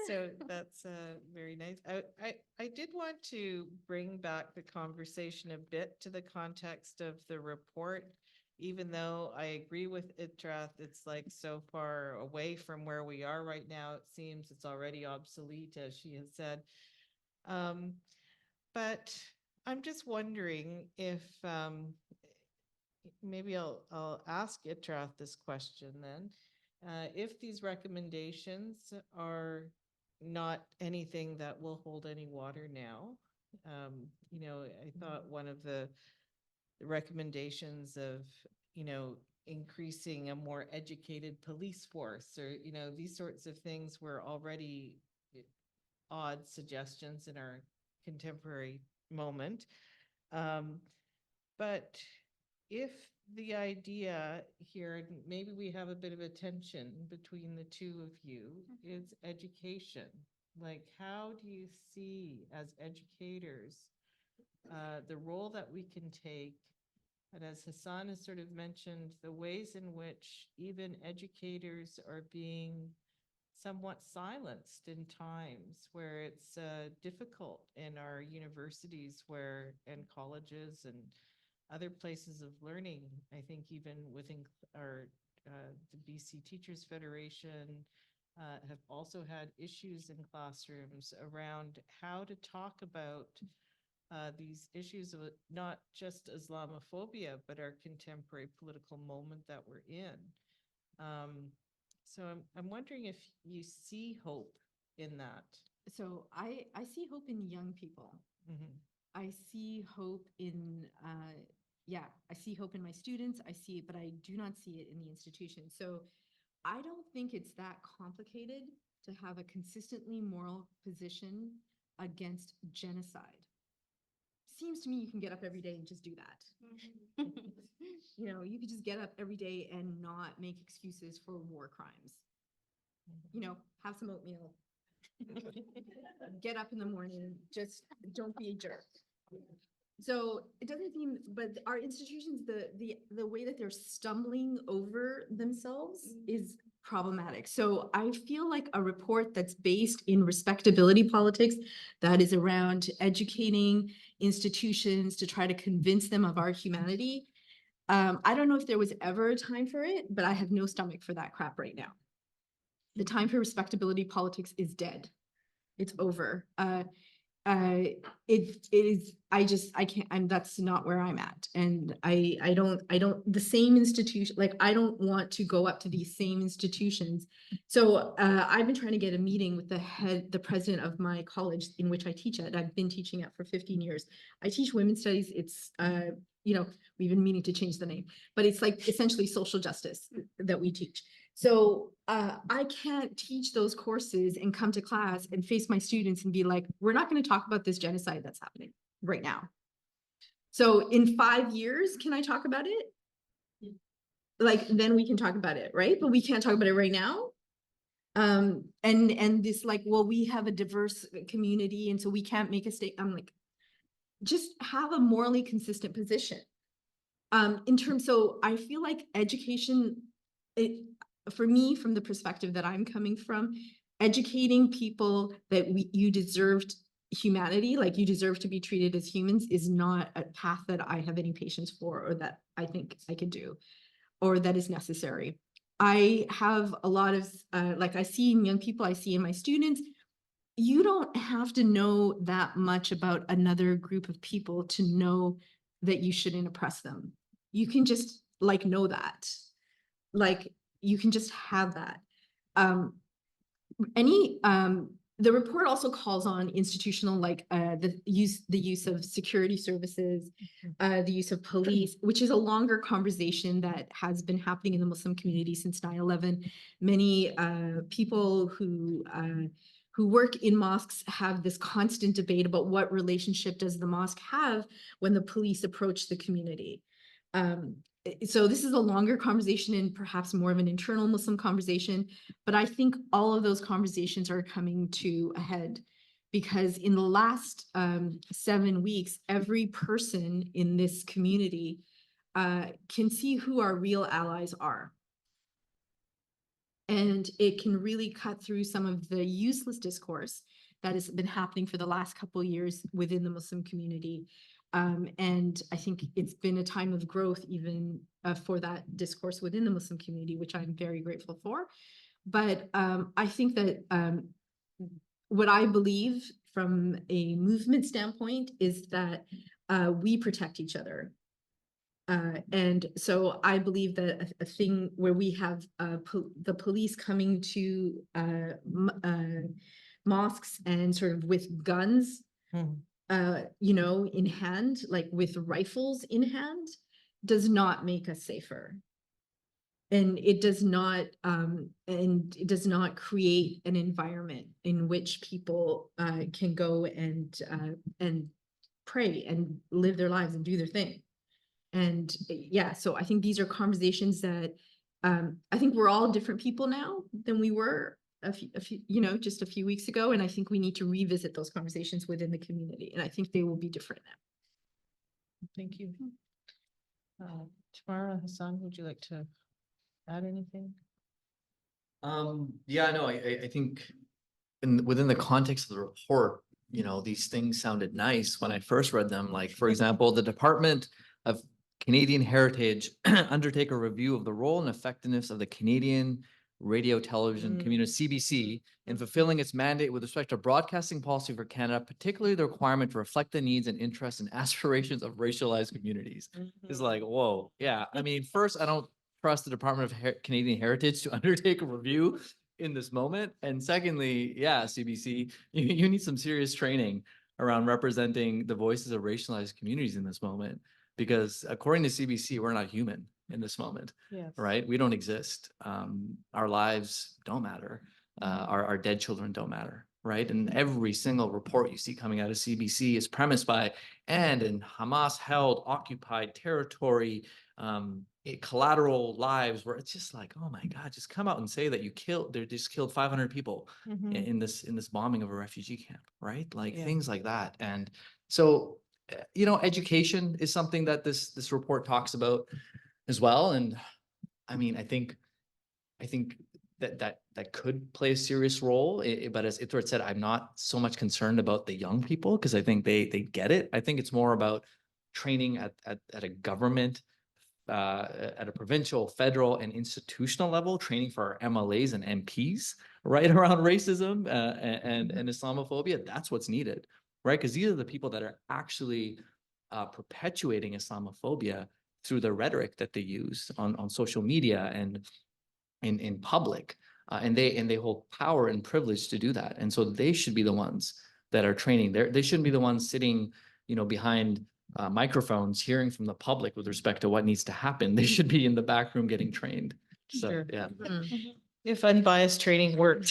So that's very nice. I did want to bring back the conversation a bit to the context of the report. Even though I agree with Itrath, it's like so far away from where we are right now. It seems it's already obsolete, as she has said. But I'm just wondering if maybe I'll ask Itrath this question then. If these recommendations are not anything that will hold any water now, I thought one of the recommendations of, increasing a more educated police force, or, these sorts of things were already odd suggestions in our contemporary moment. But if the idea here, and maybe we have a bit of a tension between the two of you, is education. Like, how do you see, as educators, the role that we can take But as Hassan has sort of mentioned, the ways in which even educators are being somewhat silenced in times where it's difficult in our universities and colleges and other places of learning. I think even within our the BC Teachers Federation have also had issues in classrooms around how to talk about these issues of not just Islamophobia, but our contemporary political moment that we're in. So I'm wondering if you see hope in that. So I see hope in young people. Mhm. I see hope in, I see hope in my students. I see it, but I do not see it in the institution. So I don't think it's that complicated to have a consistently moral position against genocide. Seems to me you can get up every day and just do that. You know, you could just get up every day and not make excuses for war crimes. You know, have some oatmeal. Get up in the morning, just don't be a jerk. So it doesn't seem, but our institutions, the way that they're stumbling over themselves is problematic. So I feel like a report that's based in respectability politics, that is around educating institutions to try to convince them of our humanity. I don't know if there was ever a time for it, but I have no stomach for that crap right now. The time for respectability politics is dead. It's over. It is, I can't, that's not where I'm at. And I don't, the same institution, like, I don't want to go up to these same institutions. So, I've been trying to get a meeting with the president of my college in which I teach at. I've been teaching at for 15 years. I teach women's studies. It's, you know, we've been meaning to change the name, but it's like essentially social justice that we teach. So I can't teach those courses and come to class and face my students and be like, we're not going to talk about this genocide that's happening right now. So in 5 years, can I talk about it? Like, then we can talk about it, right? But we can't talk about it right now. And this, like, well, we have a diverse community, and so we can't make a statement. I'm like, just have a morally consistent position. In terms, so I feel like education, for me, from the perspective that I'm coming from, educating people that you deserved humanity, like you deserve to be treated as humans, is not a path that I have any patience for, or that I think I could do, or that is necessary. I have a lot of, like I see in young people, I see in my students, you don't have to know that much about another group of people to know that you shouldn't oppress them. You can just like know that. Like, you can just have that. The report also calls on institutional, like the use of security services, the use of police, which is a longer conversation that has been happening in the Muslim community since 9/11. Many people who work in mosques have this constant debate about what relationship does the mosque have when the police approach the community. So this is a longer conversation and perhaps more of an internal Muslim conversation, but I think all of those conversations are coming to a head, because in the last 7 weeks, every person in this community can see who our real allies are. And it can really cut through some of the useless discourse that has been happening for the last couple of years within the Muslim community. And I think it's been a time of growth even for that discourse within the Muslim community, which I'm very grateful for. But I think that what I believe from a movement standpoint is that we protect each other. And so I believe that a thing where we have the police coming to mosques and sort of with guns, you know, in hand, like with rifles in hand, does not make us safer. And it does not create an environment in which people can go and pray and live their lives and do their thing. And yeah, so I think these are conversations that I think we're all different people now than we were a few, you know, just a few weeks ago. And I think we need to revisit those conversations within the community. And I think they will be different now. Thank you. Tamara, Hassan, would you like to add anything? Yeah, no, I think within the context of the report, you know, these things sounded nice when I first read them. Like, for example, the Department of Canadian Heritage undertake a review of the role and effectiveness of the Canadian radio television community, CBC, in fulfilling its mandate with respect to broadcasting policy for Canada, particularly the requirement to reflect the needs and interests and aspirations of racialized communities. It's like, whoa, yeah. I mean, first, I don't trust the Department of Canadian Heritage to undertake a review in this moment. And secondly, yeah, CBC, you need some serious training around representing the voices of racialized communities in this moment, because according to CBC, we're not human in this moment, Yes. right? We don't exist. Our lives don't matter. Our dead children don't matter, right? And every single report you see coming out of CBC is premised by, and in Hamas held occupied territory, collateral lives, where it's just like, oh my God, just come out and say that they just killed 500 people in this bombing of a refugee camp, right? Like things like that. And so, you know, education is something that this report talks about as well. And I mean, I think that could play a serious role. But as Ithrat said, I'm not so much concerned about the young people, because I think they get it. I think it's more about training at a government, at a provincial, federal, and institutional level, training for our MLAs and MPs, right, around racism and Islamophobia. That's what's needed, right? Because these are the people that are actually perpetuating Islamophobia through the rhetoric that they use on social media and in public, and they hold power and privilege to do that. And so they should be the ones that are training. They shouldn't be the ones sitting, you know, behind microphones hearing from the public with respect to what needs to happen. They should be in the back room getting trained. So Sure. yeah. If unbiased training worked.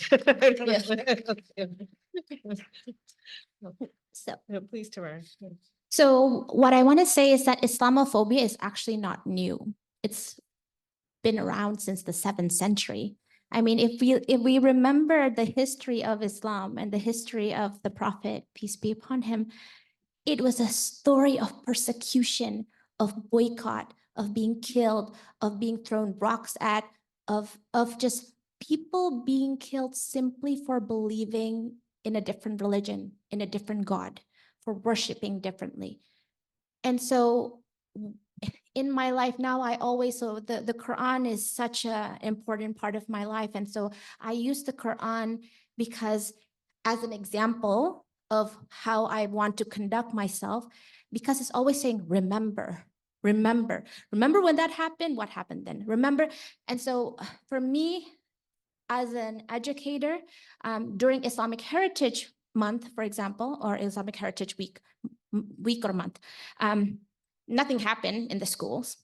So, No, please, Tamara. so what I want to say is that Islamophobia is actually not new. It's been around since the 7th century. I mean, if we remember the history of Islam and the history of the Prophet, peace be upon him, it was a story of persecution, of boycott, of being killed, of being thrown rocks at, of just people being killed simply for believing in a different religion, in a different God, for worshiping differently. And so in my life now, so the Quran is such an important part of my life. And so I use the Quran because as an example of how I want to conduct myself, because it's always saying, remember when that happened, what happened then, remember. And so for me, as an educator, during Islamic Heritage Month, for example, or Islamic Heritage Week or month, nothing happened in the schools.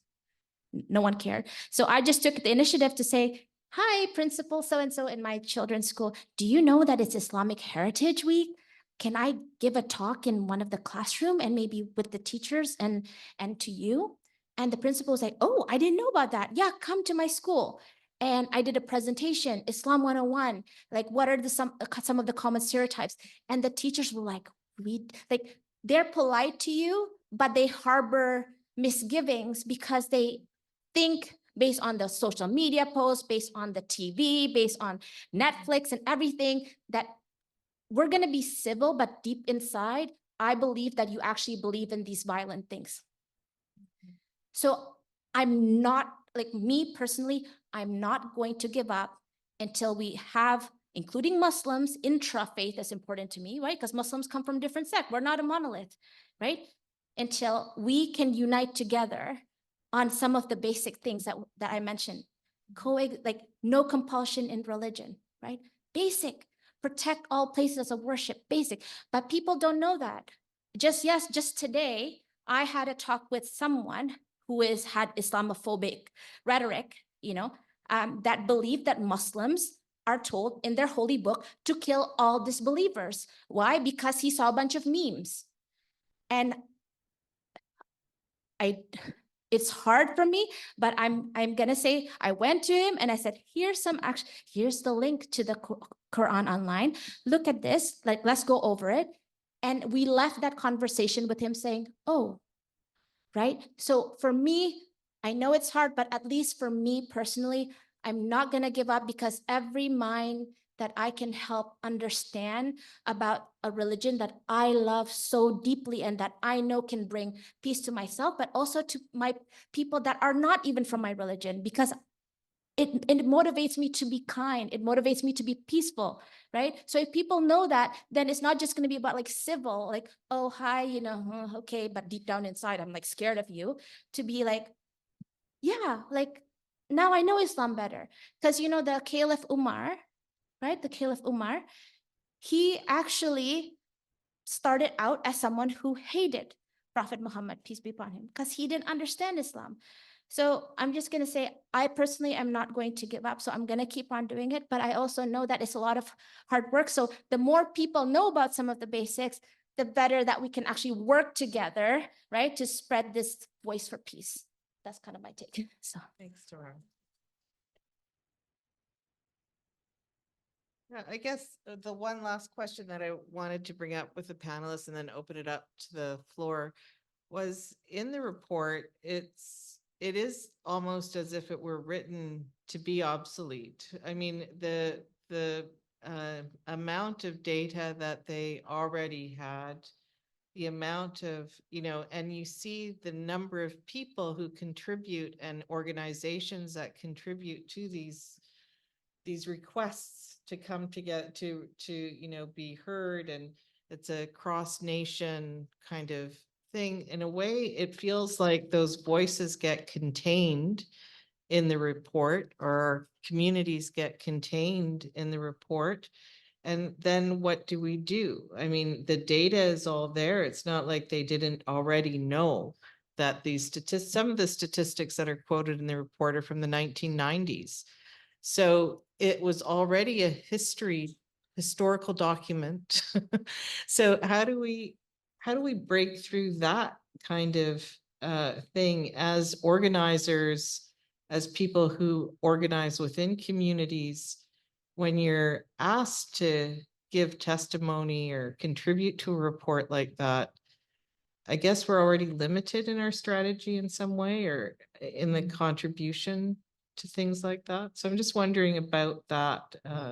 No one cared. So I just took the initiative to say, hi, principal so-and-so in my children's school. Do you know that it's Islamic Heritage Week? Can I give a talk in one of the classroom and maybe with the teachers and to you? And the principal was like, oh, I didn't know about that. Yeah, come to my school. And I did a presentation, Islam 101, like what are some of the common stereotypes? And the teachers were like, they're polite to you, but they harbor misgivings because they think based on the social media posts, based on the TV, based on Netflix and everything, that we're going to be civil, but deep inside, I believe that you actually believe in these violent things. So I'm not, like me personally, I'm not going to give up until we have, including Muslims, intra-faith is important to me, right? Because Muslims come from different sects. We're not a monolith, right? Until we can unite together on some of the basic things that I mentioned. Like no compulsion in religion, right? Basic. Protect all places of worship, basic. But people don't know that. Just today, I had a talk with someone who had Islamophobic rhetoric, that believed that Muslims are told in their holy book to kill all disbelievers. Why? Because he saw a bunch of memes. And it's hard for me, but I'm gonna say, I went to him and I said, here's the link to the Quran online. Look at this, like, let's go over it. And we left that conversation with him saying, oh, right? So for me, I know it's hard, but at least for me personally, I'm not going to give up, because every mind that I can help understand about a religion that I love so deeply and that I know can bring peace to myself, but also to my people that are not even from my religion, because it motivates me to be kind. It motivates me to be peaceful, right? So if people know that, then it's not just going to be about like civil, like, oh, hi, you know, okay, but deep down inside, I'm like scared of you. To be like, yeah, like now I know Islam better. Because, you know, the Caliph Umar, right? The Caliph Umar, he actually started out as someone who hated Prophet Muhammad, peace be upon him, because he didn't understand Islam. So I'm just going to say, I personally am not going to give up. So I'm going to keep on doing it. But I also know that it's a lot of hard work. So the more people know about some of the basics, the better that we can actually work together, right? To spread this voice for peace. That's kind of my take. So Thanks, Dora. Yeah, I guess the one last question that I wanted to bring up with the panelists and then open it up to the floor was, in the report, it is almost as if it were written to be obsolete. I mean, the amount of data that they already had, the amount of, you know, and you see the number of people who contribute and organizations that contribute to these requests to come together to you know, be heard, and it's a cross nation kind of thing. In a way, it feels like those voices get contained in the report, or communities get contained in the report. And then what do we do? I mean, the data is all there. It's not like they didn't already know that these statistics, some of the statistics that are quoted in the report are from the 1990s. So it was already a historical document. So how do we break through that kind of thing as organizers, as people who organize within communities, when you're asked to give testimony or contribute to a report like that? I guess we're already limited in our strategy in some way, or in the contribution to things like that. So I'm just wondering about that.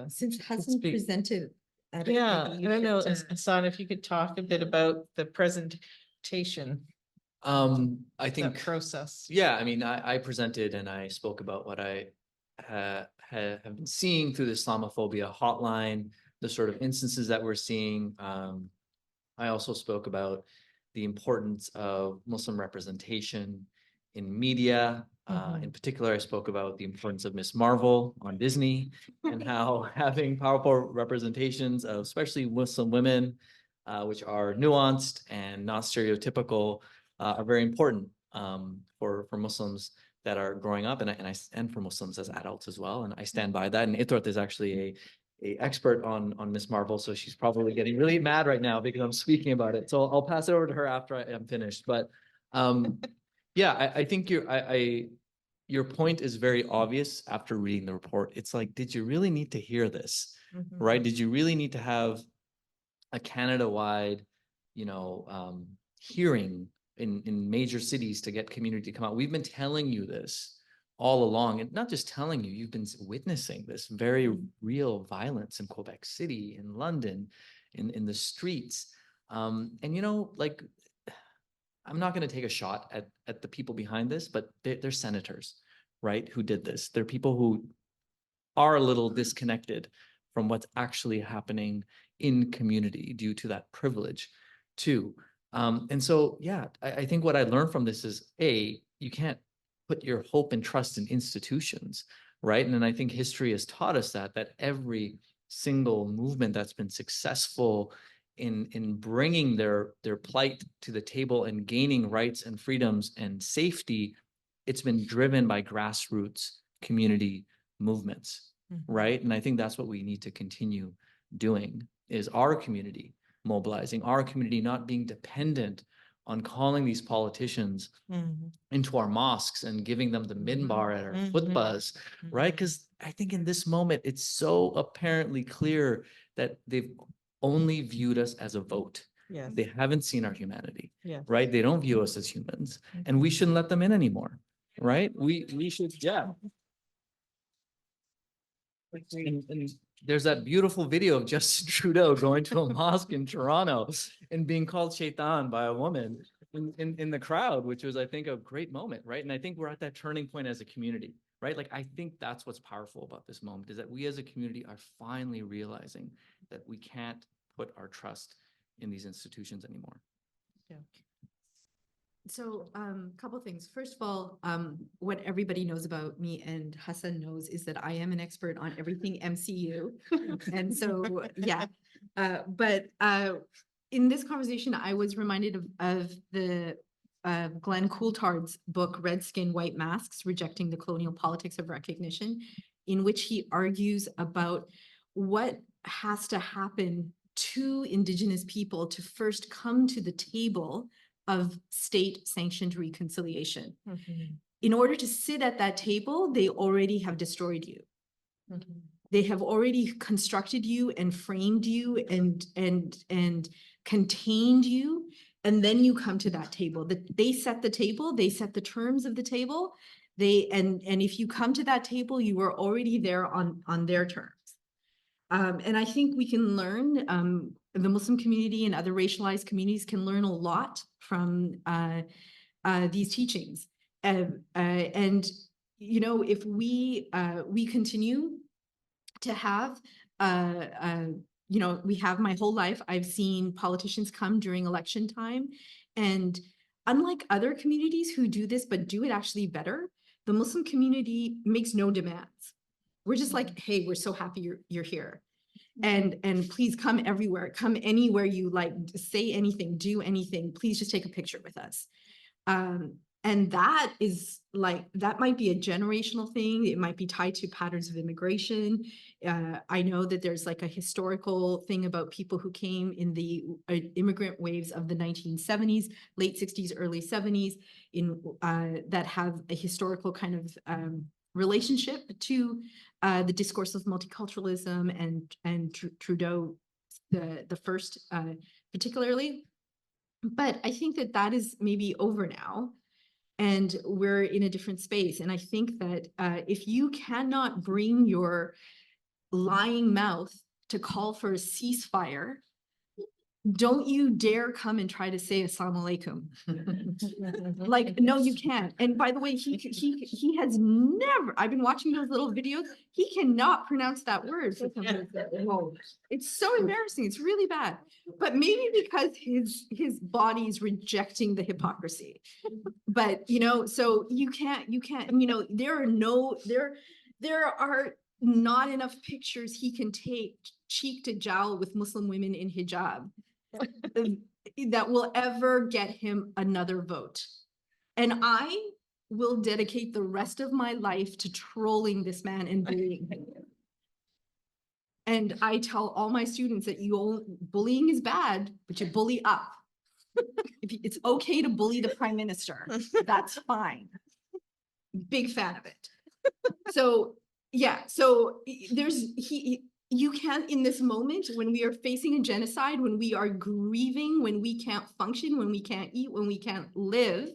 Since it to hasn't speak. presented at it, Yeah, maybe I you don't know, should, Hassan, if you could talk a bit about the presentation, I that think, process. yeah, I mean, I presented and I spoke about what I have been seeing through the Islamophobia hotline, the sort of instances that we're seeing. I also spoke about the importance of Muslim representation in media. In particular, I spoke about the importance of Miss Marvel on Disney and how having powerful representations of especially Muslim women, which are nuanced and not stereotypical, are very important for Muslims that are growing up, and for Muslims as adults as well. And I stand by that. And Itrat is actually a expert on Miss Marvel, so she's probably getting really mad right now because I'm speaking about it. So I'll pass it over to her after I am finished. But yeah, I think your point is very obvious after reading the report. It's like, did you really need to hear this? Right? Did you really need to have a Canada-wide, you know, hearing in major cities to get community to come out? We've been telling you this all along, and not just telling you, you've been witnessing this very real violence in Quebec City, in London, in the streets. And, you know, like, I'm not going to take a shot at the people behind this, but they're senators, right, who did this. They're people who are a little disconnected from what's actually happening in community due to that privilege too. And so, yeah, I think what I learned from this is, you can't put your hope and trust in institutions, right? And I think history has taught us that every single movement that's been successful in bringing their plight to the table and gaining rights and freedoms and safety, it's been driven by grassroots community movements, right? And I think that's what we need to continue doing, is our community mobilizing, our community not being dependent on calling these politicians into our mosques and giving them the minbar at our khutbahs, right? Because I think in this moment, it's so apparently clear that they've only viewed us as a vote. Yes. They haven't seen our humanity, Yes. right? They don't view us as humans, and we shouldn't let them in anymore, right? We should, yeah. And there's that beautiful video of Justin Trudeau going to a mosque in Toronto and being called shaitan by a woman in the crowd, which was, I think, a great moment, right? And I think we're at that turning point as a community, right? Like, I think that's what's powerful about this moment, is that we as a community are finally realizing that we can't put our trust in these institutions anymore. So, couple things. First of all, what everybody knows about me and Hassan knows is that I am an expert on everything MCU. And so, yeah, but in this conversation, I was reminded of the Glenn Coulthard's book, Red Skin, White Masks, Rejecting the Colonial Politics of Recognition, in which he argues about what has to happen to Indigenous people to first come to the table of state-sanctioned reconciliation. In order to sit at that table, they already have destroyed you. They have already constructed you and framed you and contained you, and then you come to that table. They set the table, they set the terms of the table. And if you come to that table, you are already there on their terms. And I think we can learn, the Muslim community and other racialized communities can learn a lot from these teachings. And you know, if we continue to have, you know, we have my whole life, I've seen politicians come during election time, and unlike other communities who do this, but do it actually better, the Muslim community makes no demands. We're just like, hey, we're so happy you're here. And please come everywhere, come anywhere you like, say anything, do anything, please just take a picture with us. And that is like, that might be a generational thing. It might be tied to patterns of immigration. I know that there's like a historical thing about people who came in the immigrant waves of the 1970s, late 60s, early 70s, that have a historical kind of relationship to the discourse of multiculturalism and Trudeau, the first particularly. But I think that is maybe over now, and we're in a different space. And I think that if you cannot bring your lying mouth to call for a ceasefire, don't you dare come and try to say Assalamu alaikum. Like, no, you can't. And by the way, he has never, I've been watching those little videos, he cannot pronounce that word. It's so embarrassing. It's really bad. But maybe because his body is rejecting the hypocrisy. But, you know, so you can't, you know, there are not enough pictures he can take cheek to jowl with Muslim women in hijab that will ever get him another vote. And I will dedicate the rest of my life to trolling this man and bullying him. And I tell all my students that bullying is bad, but you bully up. It's okay to bully the prime minister. That's fine. Big fan of it. So yeah, so you can't, in this moment, when we are facing a genocide, when we are grieving, when we can't function, when we can't eat, when we can't live,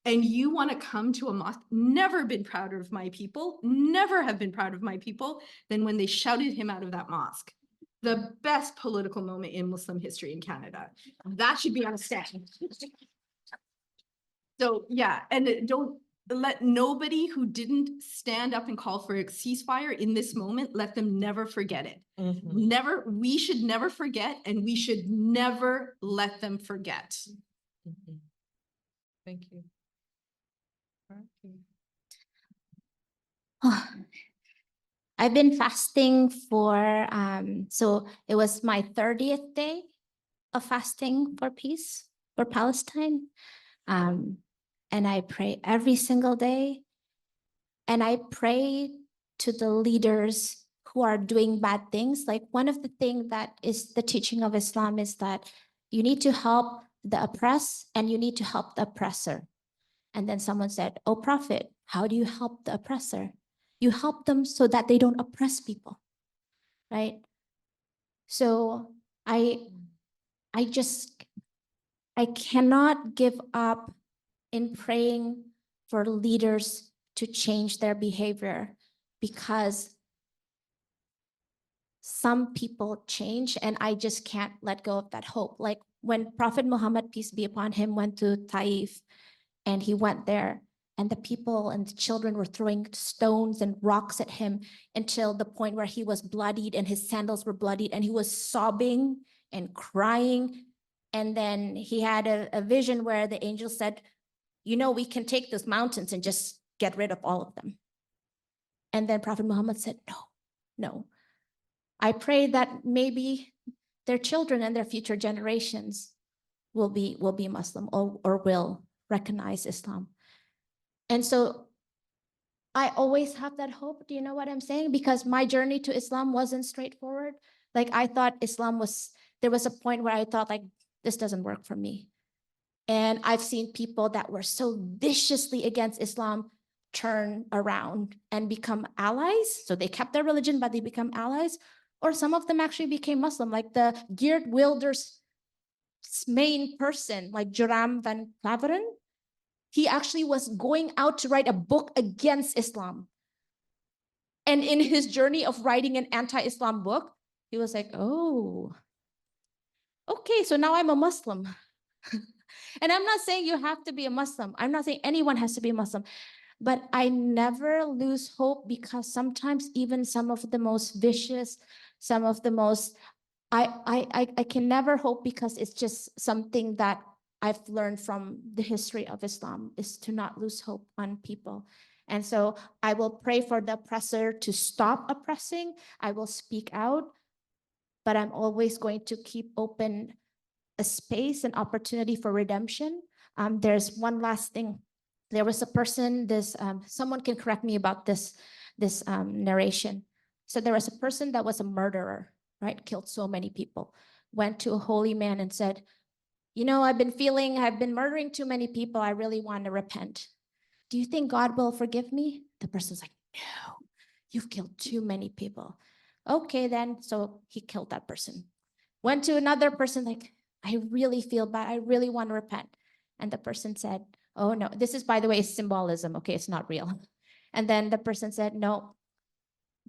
and you want to come to a mosque, never been prouder of my people, never have been proud of my people than when they shouted him out of that mosque. The best political moment in Muslim history in Canada. That should be on a stand. So yeah, and don't let nobody who didn't stand up and call for a ceasefire in this moment, let them never forget it. Never, we should never forget, and we should never let them forget. Thank you. I've been fasting for, so it was my 30th day of fasting for peace, for Palestine. And I pray every single day. And I pray to the leaders who are doing bad things. Like, one of the things that is the teaching of Islam is that you need to help the oppressed and you need to help the oppressor. And then someone said, "Oh, Prophet, how do you help the oppressor?" You help them so that they don't oppress people, right? So I cannot give up in praying for leaders to change their behavior, because some people change, and I just can't let go of that hope. Like when Prophet Muhammad, peace be upon him, went to Taif, and he went there, and the people and the children were throwing stones and rocks at him until the point where he was bloodied and his sandals were bloodied and he was sobbing and crying. And then he had a vision where the angel said, you know, we can take those mountains and just get rid of all of them. And then Prophet Muhammad said, no, no. I pray that maybe their children and their future generations will be Muslim or will recognize Islam. And so I always have that hope. Do you know what I'm saying? Because my journey to Islam wasn't straightforward. Like I thought there was a point where I thought like, this doesn't work for me. And I've seen people that were so viciously against Islam turn around and become allies. So they kept their religion, but they become allies. Or some of them actually became Muslim, like the Geert Wilders' main person, like Joram van Klaveren. He actually was going out to write a book against Islam. And in his journey of writing an anti-Islam book, he was like, oh, okay, so now I'm a Muslim. And I'm not saying you have to be a Muslim. I'm not saying anyone has to be a Muslim. But I never lose hope, because sometimes even some of the most vicious, some of the most, I can never hope, because it's just something that I've learned from the history of Islam, is to not lose hope on people. And so I will pray for the oppressor to stop oppressing. I will speak out, but I'm always going to keep open a space and opportunity for redemption. There's one last thing. There was a person, someone can correct me about this narration. So there was a person that was a murderer, right? Killed so many people, went to a holy man and said, you know, I've been murdering too many people. I really want to repent. Do you think God will forgive me? The person's like, no, you've killed too many people. Okay, then. So he killed that person. Went to another person, like, I really feel bad. I really want to repent. And the person said, oh no, this is, by the way, symbolism. Okay, it's not real. And then the person said, no,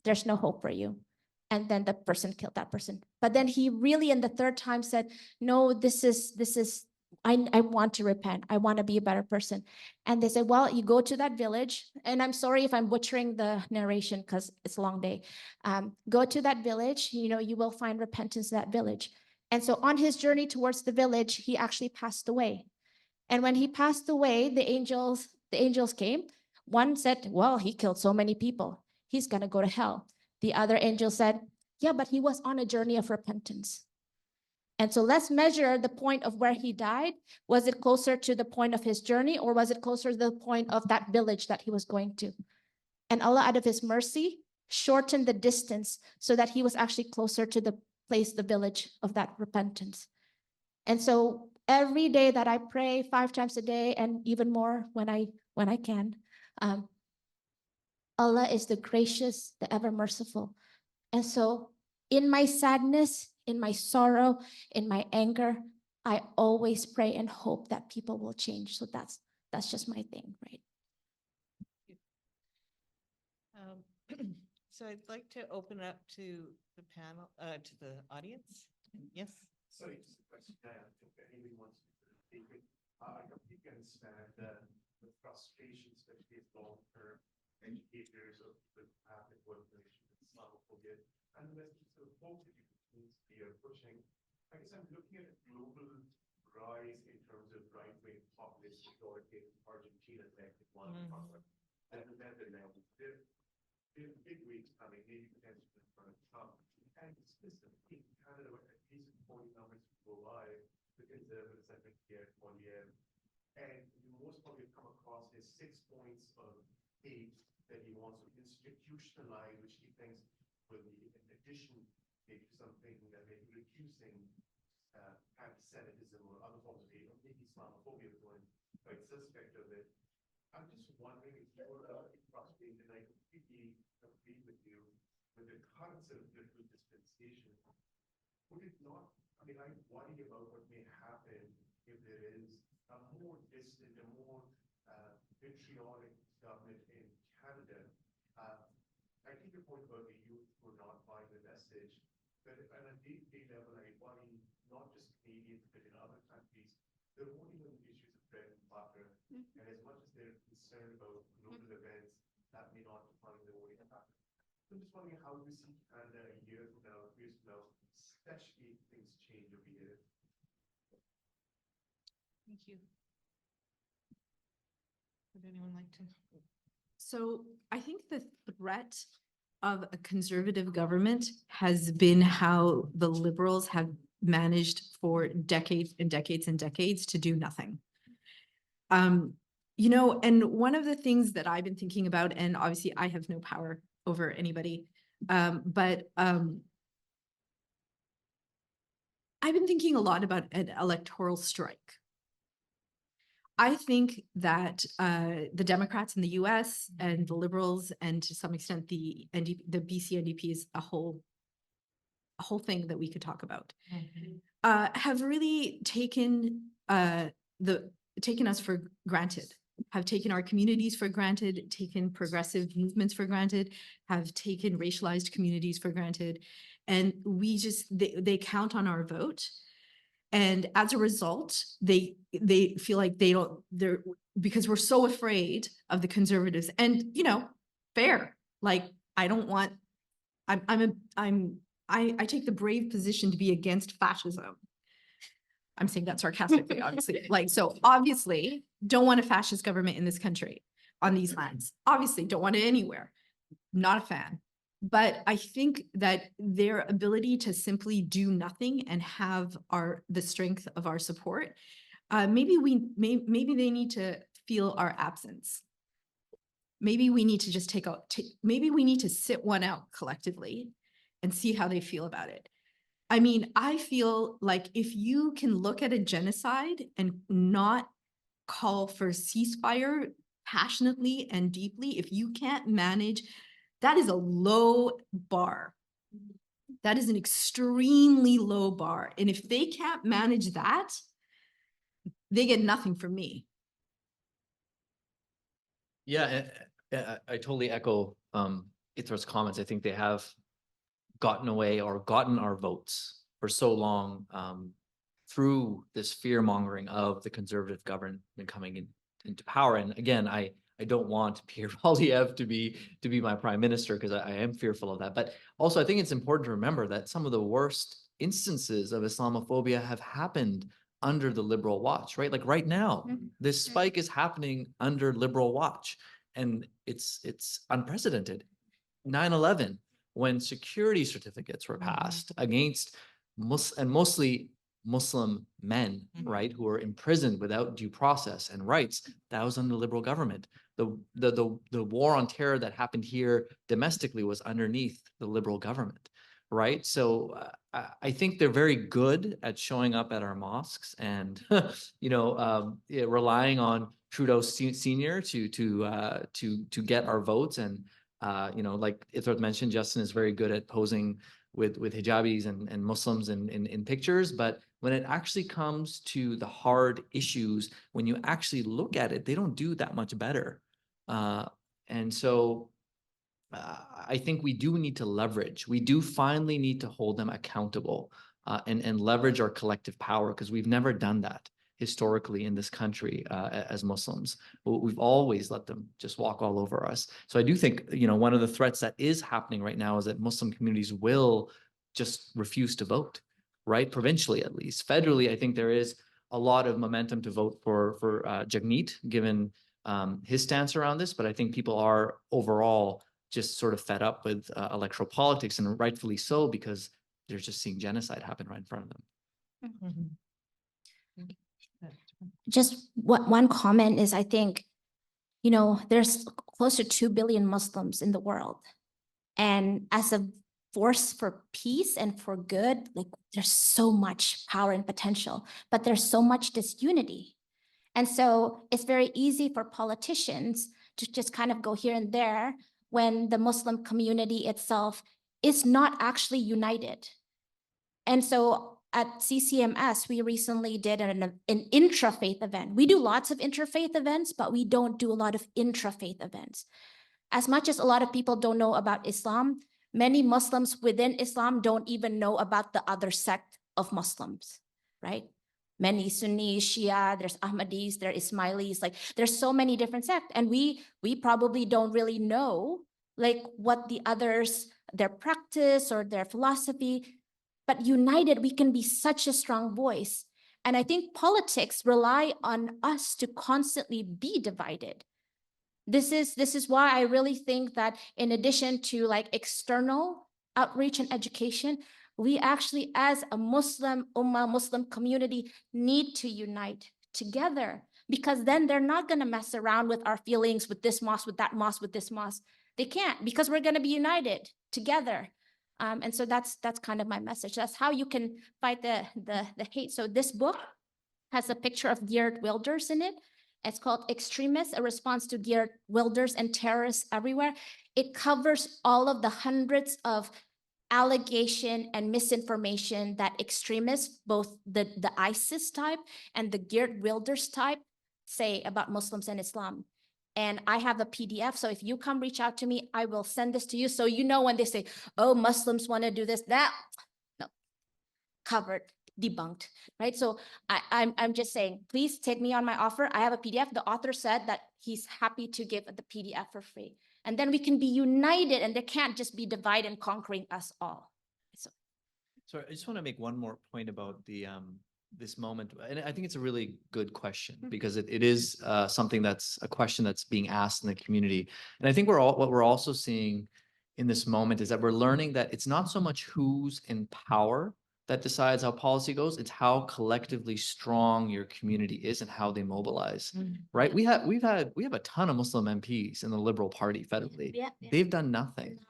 there's no hope for you. And then the person killed that person. But then he really, in the third time, said, no, I want to repent. I want to be a better person. And they said, well, you go to that village. And I'm sorry if I'm butchering the narration because it's a long day. Go to that village, you know, you will find repentance in that village. And so on his journey towards the village, he actually passed away. And when he passed away, the angels came. One said, well, he killed so many people. He's going to go to hell. The other angel said, yeah, but he was on a journey of repentance. And so let's measure the point of where he died. Was it closer to the point of his journey, or was it closer to the point of that village that he was going to? And Allah, out of his mercy, shortened the distance so that he was actually closer to the place, the village of that repentance. And so every day that I pray 5 times a day, and even more when I can, Allah is the gracious, the ever merciful. And so in my sadness, in my sorrow, in my anger, I always pray and hope that people will change. So that's just my thing, right? So I'd like to open up to the panel, to the audience. Yes. Sorry, just a question. I think anyone wants to take it. I completely understand the frustration, especially as long-term educators or people who have the coordination with Islamophobia and the messages of hope that they are pushing. I guess I'm looking at a global rise in terms of right-wing populist authoritative Argentina next one and the Netherlands. There are big weeks coming, maybe potentially in front of Trump. And specifically in Canada, at least 40 numbers go live, the conservatives have been here for years. And you most probably come across his 6 points of hate that he wants to institutionalize, which he thinks will be in addition to something that may be reducing anti-Semitism or other forms of hate, or maybe Islamophobia is one quite suspect of it. I'm just wondering if you're frustrated, and I completely agree with you with the current sort of political dispensation. Would it not, I mean, I worry about what may happen if there is a more distant, a more vitriol economic government in Canada, I think your point about the youth who are not buying the message, but at a day-to-day level, I worry not just Canadians, but in other countries, they're voting on issues of bread and butter. And as much as they're concerned about global events, that may not define the voting pattern. I'm just wondering how you see Canada a year from now, 2 years from now, especially if things change over here. Thank you. Would anyone like to? So I think the threat of a conservative government has been how the Liberals have managed for decades and decades and decades to do nothing. You know, and one of the things that I've been thinking about, and obviously I have no power over anybody, but I've been thinking a lot about an electoral strike. I think that the Democrats in the US and the Liberals, and to some extent the BC NDP is a whole thing that we could talk about, have really taken us for granted, have taken our communities for granted, taken progressive movements for granted, have taken racialized communities for granted, and they count on our vote. And as a result, they feel like they're because we're so afraid of the conservatives. And, you know, fair, like, I take the brave position to be against fascism. I'm saying that sarcastically, obviously. Like, so obviously don't want a fascist government in this country on these lands. Obviously don't want it anywhere. Not a fan. But I think that their ability to simply do nothing and have the strength of our support, maybe they need to feel our absence. Maybe we need to just maybe we need to sit one out collectively and see how they feel about it. I mean, I feel like if you can look at a genocide and not call for ceasefire passionately and deeply, if you can't manage, that is a low bar. That is an extremely low bar. And if they can't manage that, they get nothing from me. Yeah, I totally echo Ithra's comments. I think they have gotten away or gotten our votes for so long through this fear mongering of the conservative government coming into power. And again, I don't want Pierre Poilievre to be my prime minister because I am fearful of that. But also, I think it's important to remember that some of the worst instances of Islamophobia have happened under the Liberal watch, right? Like right now, this spike is happening under Liberal watch, and it's unprecedented. 9/11, when security certificates were passed against mostly Muslim men, right, who were imprisoned without due process and rights, that was under the Liberal government. The war on terror that happened here domestically was underneath the Liberal government, right? So I think they're very good at showing up at our mosques and relying on Trudeau Senior to get our votes. And like Ithra mentioned, Justin is very good at posing with hijabis and Muslims in pictures, but when it actually comes to the hard issues, when you actually look at it, they don't do that much better. And so I think we do need to leverage. We do finally need to hold them accountable and leverage our collective power, because we've never done that historically in this country as Muslims. We've always let them just walk all over us. So I do think, one of the threats that is happening right now is that Muslim communities will just refuse to vote, right? Provincially, at least. Federally, I think there is a lot of momentum to vote for Jagmeet, given his stance around this. But I think people are overall just sort of fed up with electoral politics, and rightfully so, because they're just seeing genocide happen right in front of them. Just one comment is, I think, there's close to 2 billion Muslims in the world. And as a force for peace and for good, like, there's so much power and potential, but there's so much disunity. And so it's very easy for politicians to just kind of go here and there when the Muslim community itself is not actually united. And so at CCMS, we recently did an intra-faith event. We do lots of interfaith events, but we don't do a lot of intra-faith events. As much as a lot of people don't know about Islam, many Muslims within Islam don't even know about the other sect of Muslims, right? Many Sunni, Shia, there's Ahmadis, there's Ismailis, like there's so many different sects. And we probably don't really know like what the others, their practice or their philosophy, but united, we can be such a strong voice. And I think politics rely on us to constantly be divided. This is why I really think that in addition to like external outreach and education, we actually as a Muslim Ummah, Muslim community need to unite together, because then they're not going to mess around with our feelings with this mosque, with that mosque, with this mosque. They can't, because we're going to be united together. And so that's kind of my message. That's how you can fight the hate. So this book has a picture of Geert Wilders in it. It's called Extremists, a response to Geert Wilders and terrorists everywhere. It covers all of the hundreds of allegation and misinformation that extremists, both the ISIS type and the Geert Wilders type, say about Muslims and Islam. And I have a PDF. So if you come reach out to me, I will send this to you. So you know when they say, oh, Muslims want to do this, that, no, covered, debunked, right? So I'm just saying, please take me on my offer. I have a PDF. The author said that he's happy to give the PDF for free. And then we can be united, and there can't just be divide and conquering us all. So I just want to make one more point about the this moment, and I think it's a really good question, because it is something that's a question that's being asked in the community. And I think what we're also seeing in this moment is that we're learning that it's not so much who's in power that decides how policy goes, it's how collectively strong your community is and how they mobilize, right? We have a ton of Muslim MPs in the Liberal Party federally. Yeah. They've done nothing,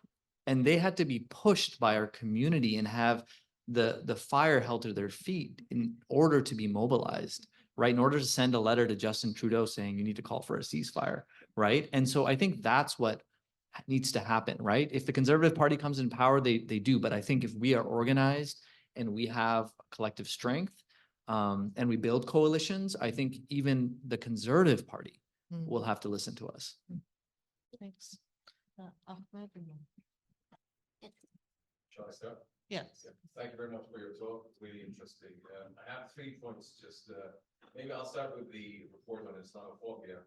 and they had to be pushed by our community and have the fire held to their feet in order to be mobilized, right? In order to send a letter to Justin Trudeau saying you need to call for a ceasefire, right? And so I think that's what needs to happen, right? If the Conservative Party comes in power, they do. But I think if we are organized and we have collective strength, and we build coalitions, I think even the Conservative Party will have to listen to us. Thanks. Ahmed? Shall I start? Yes. Thank you very much for your talk. It's really interesting. I have 3 points. Just maybe I'll start with the report on Islamophobia.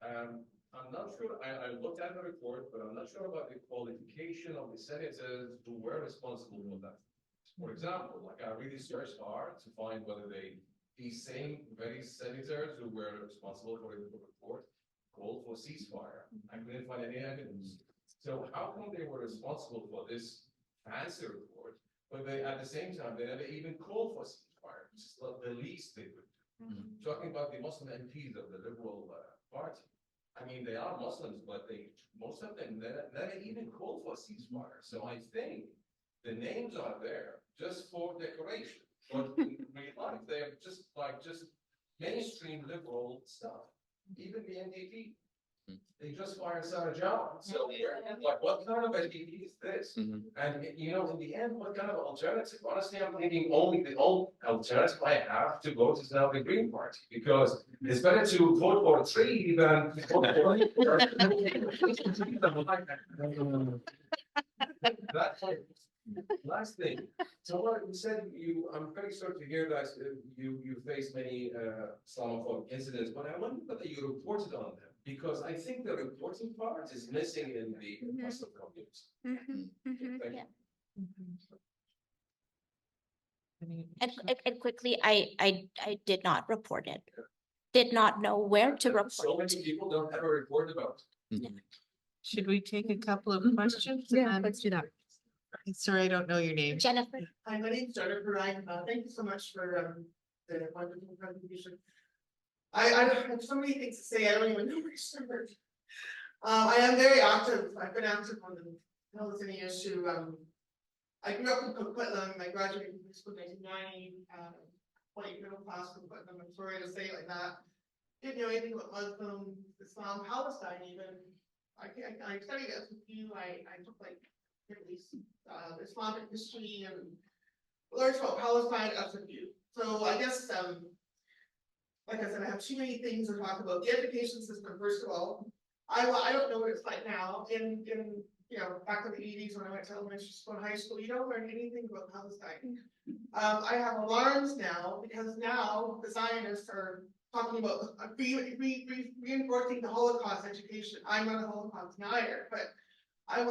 I'm not sure. I looked at the report, but I'm not sure about the qualification of the senators who were responsible for that. For example, like I really searched hard to find whether these same very senators who were responsible for the report called for ceasefire. I couldn't find any evidence. So how come they were responsible for this fancy report, but they at the same time they never even called for ceasefire, which is the least they could do. Talking about the Muslim MPs of the Liberal Party, I mean they are Muslims, but most of them never even called for ceasefire. So I think the names are there just for decoration, but in real life they're just mainstream liberal stuff. Even the NDP. They just fired Sarah Jowell. So like, what kind of NDP is this? And in the end, what kind of alternative? Honestly, I'm thinking only the only alternative I have to vote is now the Green Party, because it's better to vote for a tree than vote for last thing. So what you said, I'm very sorry to hear that you faced many Islamophobic incidents, but I wonder whether you reported on them, because I think the reporting part is missing in the Muslim community. Thank you. And quickly, I did not report it. Did not know where to report. So many people don't ever report about it. Should we take a couple of questions? Yeah, and- let's do that. Sorry, I don't know your name. Jennifer. Hi, my name's Jennifer. Thank you so much for the wonderful presentation. I have so many things to say. I don't even know where to start. I am very active. I've been active on the Palestinian issue. I grew up in Coquitlam. I graduated from school in 1990. White middle class Coquitlam. I'm sorry to say it like that. Didn't know anything about Muslim, Islam, Palestine even. I studied SFU. I took like at least Islamic history and learned about Palestine as a view. So I guess, like I said, I have too many things to talk about. The education system, first of all, I don't know what it's like now. In you know, back in the 80s when I went to elementary school and high school, you don't learn anything about Palestine. I have alarms now because now the Zionists are talking about reinforcing the Holocaust education. I'm not a Holocaust denier, but I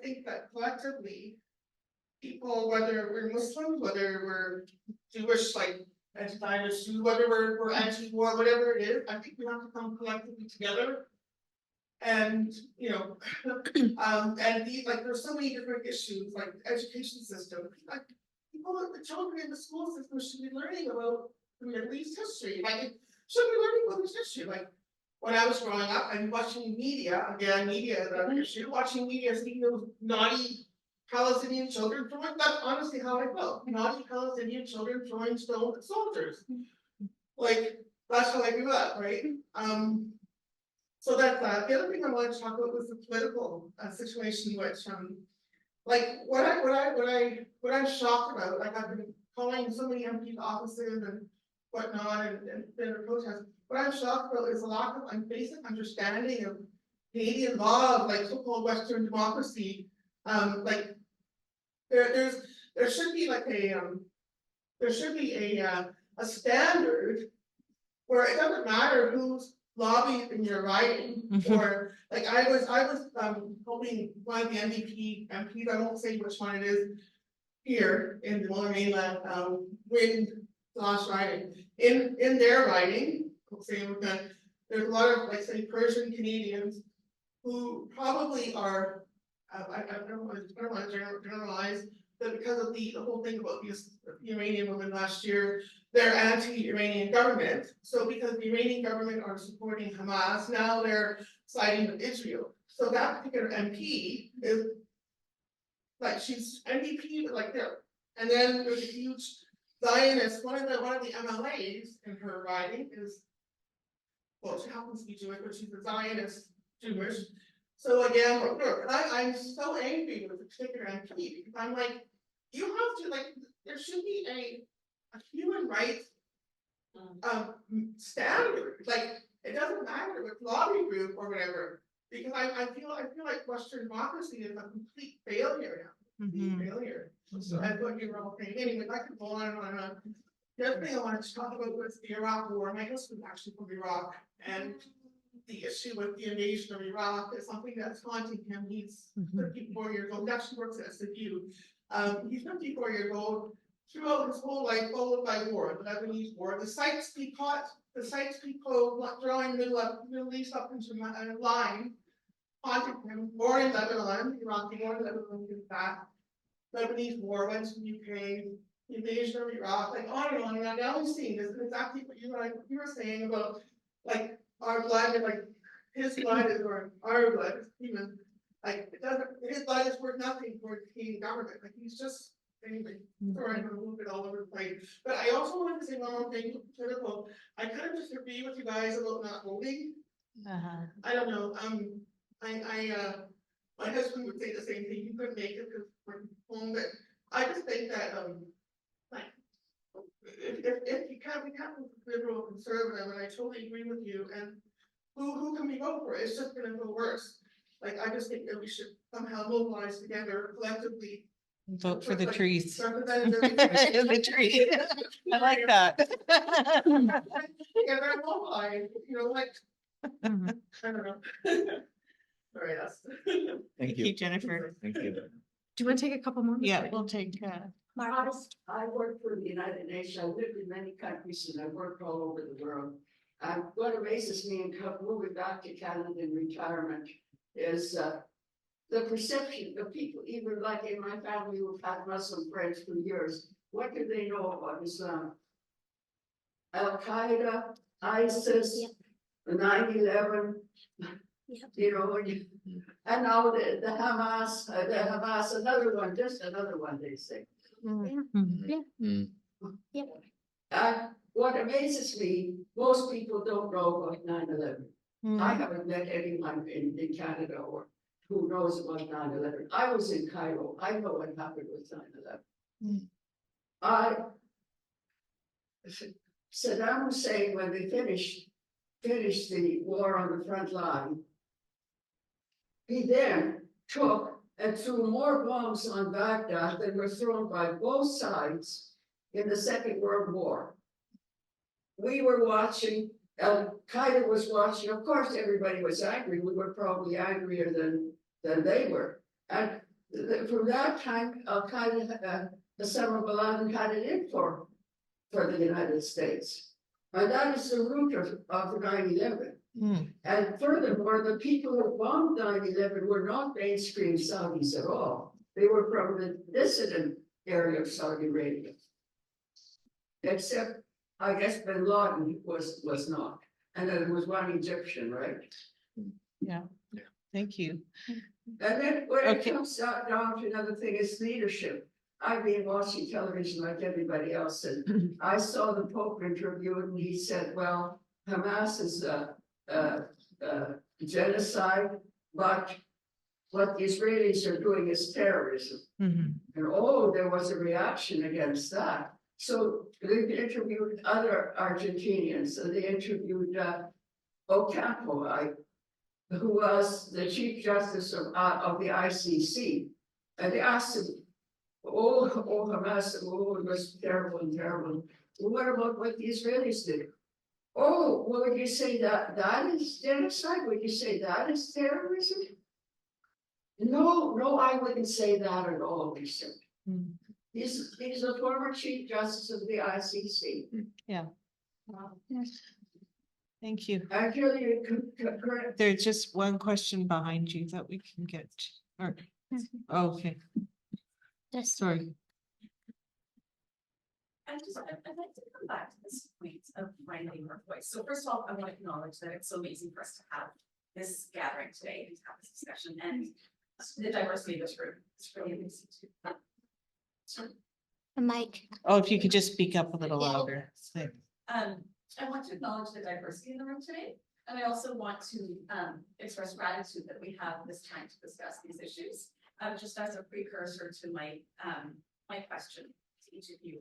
think that collectively, people, whether we're Muslims, whether we're Jewish, like anti-Zionist, whether we're anti-war, whatever it is, I think we have to come collectively together. And, you know, and these, like, there's so many different issues, like the education system, like people, the children in the school system should be learning about the Middle East history, like, it should be learning about this history, like, when I was growing up and watching media, again, media is another issue, watching media, seeing those naughty Palestinian children throwing, that's honestly how I felt, naughty Palestinian children throwing stones at soldiers. Like, that's how I grew up, right? So that's that. The other thing I wanted to talk about was the political situation, which like what I'm shocked about, like I've been calling so many MPs offices and whatnot and the protests. What I'm shocked about is a lack of basic understanding of Canadian law, of like so-called Western democracy. Like there should be like a standard where it doesn't matter who's lobbying in your writing, or like I was hoping one of the NDP MPs, I won't say which one it is, here in the Lower Mainland, win the last writing. In their writing, there's a lot of, like, say, Persian Canadians who probably are, I don't want to generalize, but because of the whole thing about the Iranian women last year, they're anti-Iranian government. So because the Iranian government are supporting Hamas, now they're siding with Israel. So that particular MP is like, she's NDP, but like there. And then there's a huge Zionist, one of the MLAs in her riding is, well, she happens to be Jewish, but she's a Zionist Jewish. So again, I'm so angry with the particular MP because I'm like, you have to, like, there should be a human rights standard. Like, it doesn't matter with lobby group or whatever, because I feel like Western democracy is a complete failure now. Failure. So that's what you were all saying. Anyway, I could go on and on and on. The other thing I wanted to talk about was the Iraq War. My husband's actually from Iraq, and the issue with the invasion of Iraq is something that's haunting him. He's 54 years old. He actually works at SAU. He's 54 years old. Throughout his whole life, followed by war, the Lebanese war. The Sykes-Picot drawing Middle East up into a line, haunted him. Born in Lebanon, Iraqi, born in Lebanon, in fact. Lebanese war, went to the UK, invasion of Iraq, like on and on and on. Now we've seen this, exactly what you were saying about, like, our blood, and like his blood is, or our blood is human. Like, it doesn't, his blood is worth nothing for the Canadian government. Like, he's just, anyway, sorry, I'm gonna move it all over the place. But I also wanted to say one more thing, political. I kind of disagree with you guys about not voting. I don't know. My husband would say the same thing. He couldn't make it because we're home, but I just think that like, if you can't, we can't move liberal conservative, and I totally agree with you. And who can we vote for? It's just gonna go worse. Like, I just think that we should somehow mobilize together collectively. Vote for the trees. Representatives. The tree. I like that. Together mobilize, you know, like, I don't know. Sorry, that's. Thank Thank you. you, Jennifer. Thank you. Do you want to take a couple more? Yeah, we'll take, I work for the United Nations. I lived in many countries and I worked all over the world. What amazes me in moving back to Canada in retirement is the perception of people, even like in my family who've had Muslim friends for years. What do they know about Islam? Al Qaeda, ISIS, 9/11. You know, and now the Hamas, another one, just another one, they say. What amazes me, most people don't know about 9/11. I haven't met anyone in Canada or who knows about 9/11. I was in Cairo. I know what happened with 9/11. Saddam Hussein, when they finished the war on the front line, he then took and threw more bombs on Baghdad than were thrown by both sides in the Second World War. We were watching, Al Qaeda was watching. Of course, everybody was angry. We were probably angrier than they were. And from that time, Al Qaeda, Osama bin Laden had it in for the United States. And that is the root of 9/11. And furthermore, the people who bombed 9/11 were not mainstream Saudis at all. They were from the dissident area of Saudi Arabia. Except, I guess, bin Laden was not. And then there was one Egyptian, right? Yeah. Thank you. And then when it Okay. comes down to another thing, is leadership. I've been watching television like everybody else, and I saw the Pope interview, and he said, well, Hamas is genocide, but what the Israelis are doing is terrorism. And there was a reaction against that. So they interviewed other Argentinians, and they interviewed Ocampo, who was the Chief Justice of the ICC. And they asked him, oh, Hamas, oh, it was terrible and terrible. Well, what about what the Israelis did? Oh, well, would you say that is genocide? Would you say that is terrorism? No, I wouldn't say that at all, he said. He's a former Chief Justice of the ICC. Yeah. Thank you. Actually, There's just one question behind you that we can get. Or, okay, Just sorry. I'd like to come back to this point of finding our voice. So first of all, I want to acknowledge that it's so amazing for us to have this gathering today and to have this discussion, and the diversity of this room. It's really amazing too. Mike. Oh, if you could just speak up a little Yeah. louder. Thanks. I want to acknowledge the diversity in the room today. And I also want to express gratitude that we have this time to discuss these issues. Just as a precursor to my question to each of you,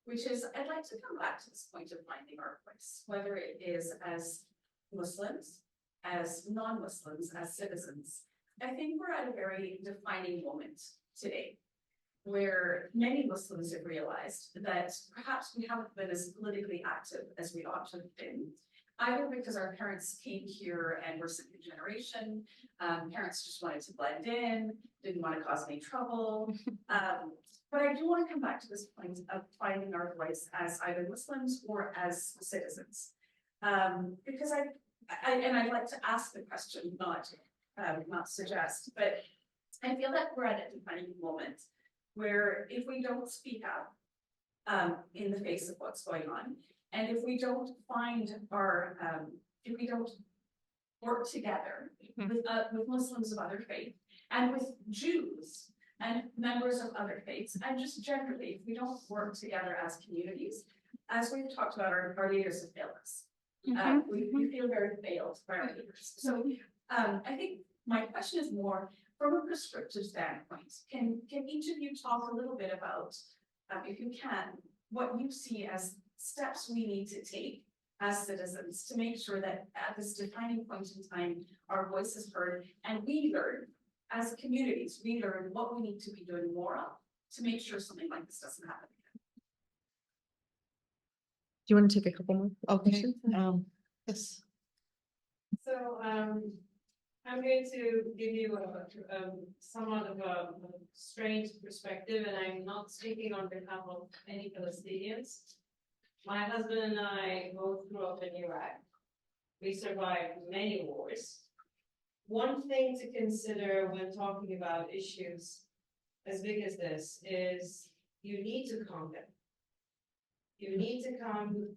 which is I'd like to come back to this point of finding our voice, whether it is as Muslims, as non-Muslims, as citizens. I think we're at a very defining moment today, where many Muslims have realized that perhaps we haven't been as politically active as we ought to have been, either because our parents came here and were second generation, parents just wanted to blend in, didn't want to cause any trouble. But I do want to come back to this point of finding our voice as either Muslims or as citizens. Because I'd like to ask the question, not suggest, but I feel that we're at a defining moment where if we don't speak up in the face of what's going on, and if we don't find our, if we don't work together with Muslims of other faith and with Jews and members of other faiths, and just generally, if we don't work together as communities, as we've talked about, our leaders have failed us. We feel very failed by our leaders. So I think my question is more from a prescriptive standpoint. Can each of you talk a little bit about, if you can, what you see as steps we need to take as citizens to make sure that at this defining point in time, our voice is heard and we learn as communities, we learn what we need to be doing more of to make sure something like this doesn't happen again. Do you want to take a couple more? Okay, yes. So, I'm going to give you somewhat of a strange perspective, and I'm not speaking on behalf of any Palestinians. My husband and I both grew up in Iraq. We survived many wars. One thing to consider when talking about issues as big as this is you need to calm down. You need to come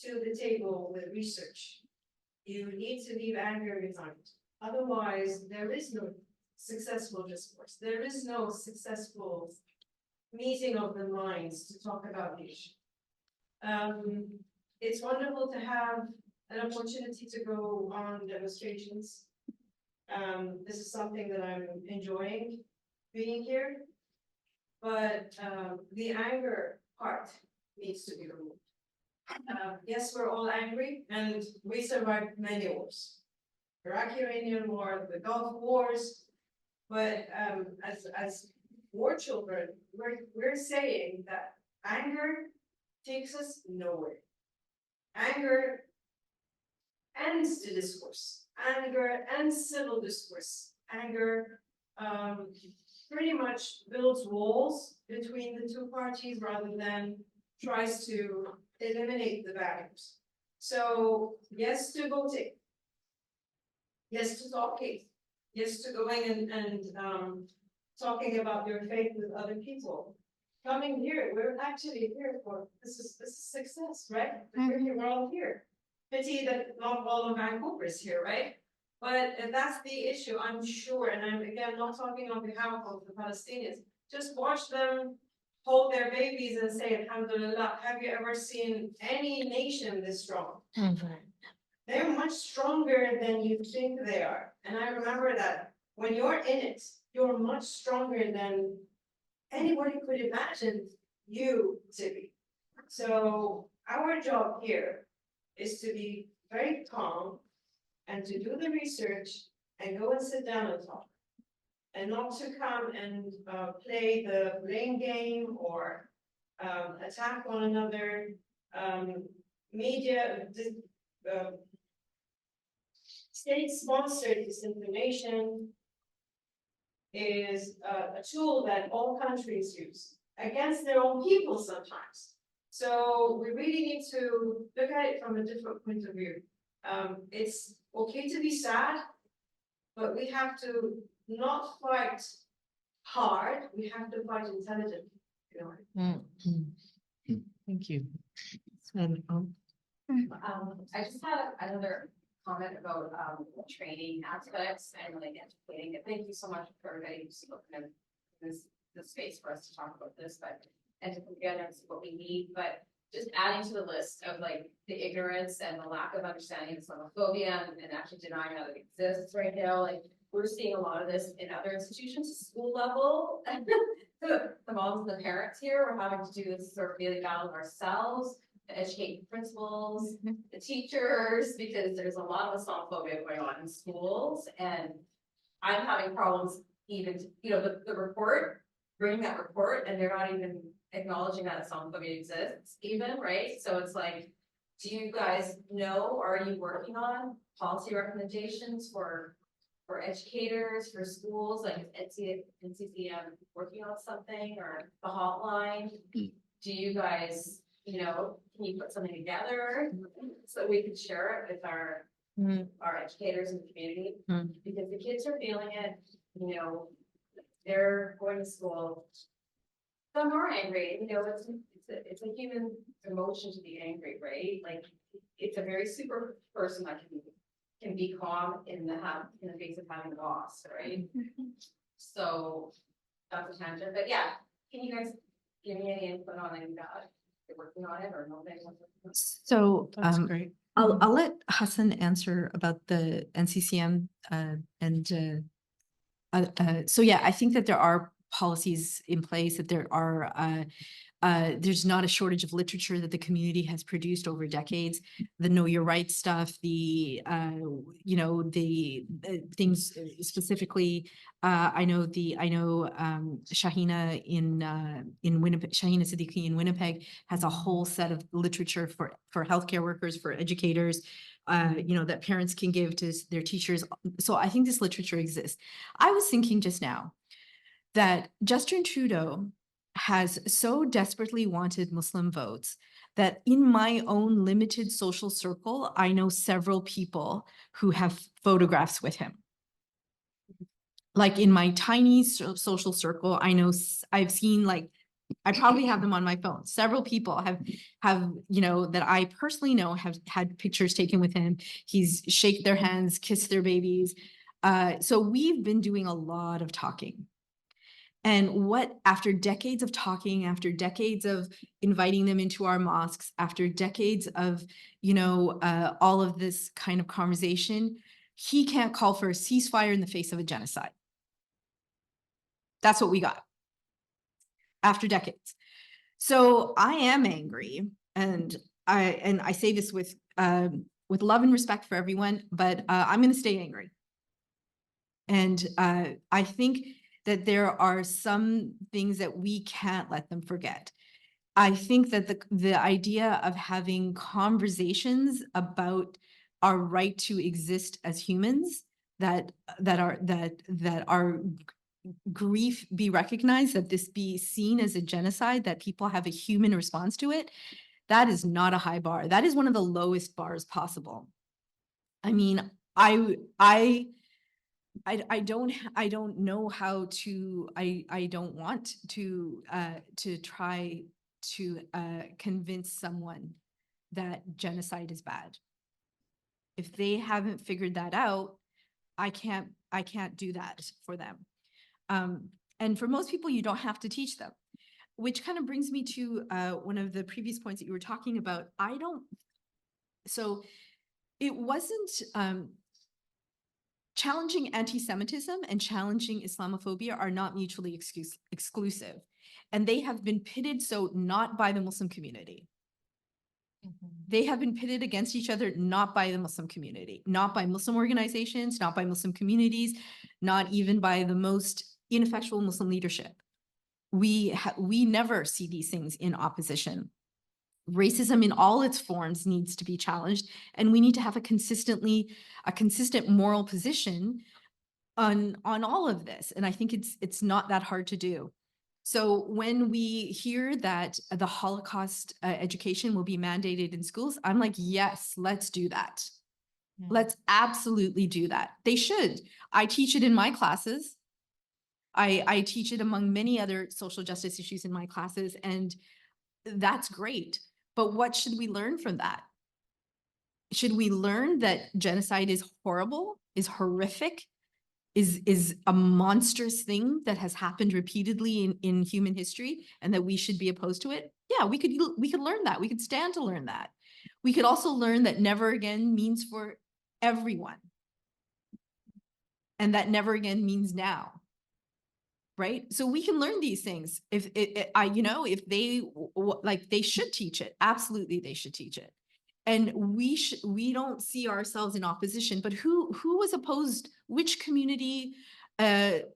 to the table with research. You need to leave anger behind. Otherwise, there is no successful discourse. There is no successful meeting of the minds to talk about the issue. It's wonderful to have an opportunity to go on demonstrations. This is something that I'm enjoying being here. But the anger heart needs to be removed. Yes, we're all angry, and we survived many wars. Iraq-Iranian War, the Gulf Wars, but as war children, we're saying that anger takes us nowhere. Anger ends the discourse. Anger ends civil discourse. Anger pretty much builds walls between the two parties rather than tries to eliminate the barriers. So yes to voting. Yes to talking. Yes to going and talking about your faith with other people. Coming here, we're actually here for this is success, right? We're all here. Pity that not all of Vancouver is here, right? But that's the issue, I'm sure, and I'm again not talking on behalf of the Palestinians. Just watch them hold their babies and say, Alhamdulillah. Have you ever seen any nation this strong? They're much stronger than you think they are. And I remember that when you're in it, you're much stronger than anybody could imagine you to be. So our job here is to be very calm and to do the research and go and sit down and talk. And not to come and play the blame game or attack one another. Media, state-sponsored disinformation is a tool that all countries use against their own people sometimes. So we really need to look at it from a different point of view. It's okay to be sad, but we have to not fight hard, we have to fight intelligently. You know? Thank you. I just had another comment about training aspects and like educating. Thank you so much for everybody who's spoken in this space for us to talk about this, but and to put together and see what we need. But just adding to the list of like the ignorance and the lack of understanding of Islamophobia and actually denying that it exists right now. Like we're seeing a lot of this in other institutions, school level. The moms and the parents here, we're having to do this sort of daily battle ourselves. To educate the principals, the teachers, because there's a lot of Islamophobia going on in schools, and I'm having problems even, the report, bringing that report, and they're not even acknowledging that Islamophobia exists even, right? So it's like, do you guys know, are you working on policy recommendations for educators, for schools, like NCCM working on something, or the hotline? Do you guys, can you put something together so that we can share it with our educators in the community? Because the kids are feeling it, they're going to school. Some are angry, it's a human emotion to be angry, right? Like it's a very super person that can be calm in the face of having a boss, right? So that's a tangent, but yeah, can you guys give me any input on any of that? You're working on it or no? So That's great. I'll let Hassan answer about the NCCM so yeah, I think that there are policies in place, that there are there's not a shortage of literature that the community has produced over decades. The Know Your Rights stuff, the things specifically. I know Shahina in Winnipeg, Shahina Siddiqui in Winnipeg has a whole set of literature for healthcare workers, for educators. That parents can give to their teachers. So I think this literature exists. I was thinking just now that Justin Trudeau has so desperately wanted Muslim votes that in my own limited social circle, I know several people who have photographs with him. Like in my tiny social circle, I've seen I probably have them on my phone. Several people have that I personally know have had pictures taken with him. He's shake their hands, kiss their babies. So we've been doing a lot of talking. And after decades of talking, after decades of inviting them into our mosques, after decades of, all of this kind of conversation, he can't call for a ceasefire in the face of a genocide. That's what we got after decades. So I am angry, and I say this with love and respect for everyone, but I'm going to stay angry. And I think that there are some things that we can't let them forget. I think that the idea of having conversations about our right to exist as humans, that our grief be recognized, that this be seen as a genocide, that people have a human response to it, that is not a high bar. That is one of the lowest bars possible. I mean, I don't know how to, I don't want to try to convince someone that genocide is bad. If they haven't figured that out, I can't do that for them. And for most people, you don't have to teach them, which kind of brings me to one of the previous points that you were talking about. So it wasn't, challenging anti-Semitism and challenging Islamophobia are not mutually exclusive. And they have been pitted so not by the Muslim community. They have been pitted against each other, not by the Muslim community, not by Muslim organizations, not by Muslim communities, not even by the most ineffectual Muslim leadership. We never see these things in opposition. Racism in all its forms needs to be challenged, and we need to have a consistent moral position on all of this. And I think it's not that hard to do. So when we hear that the Holocaust education will be mandated in schools, I'm like, yes, let's do that. Yeah. Let's absolutely do that. They should. I teach it in my classes. I teach it among many other social justice issues in my classes, and that's great. But what should we learn from that? Should we learn that genocide is horrible, is horrific, is a monstrous thing that has happened repeatedly in human history, and that we should be opposed to it? Yeah, we could learn that. We could stand to learn that. We could also learn that never again means for everyone. And that never again means now. Right? So we can learn these things. If they should teach it. Absolutely, they should teach it. And we don't see ourselves in opposition, but who was opposed? Which community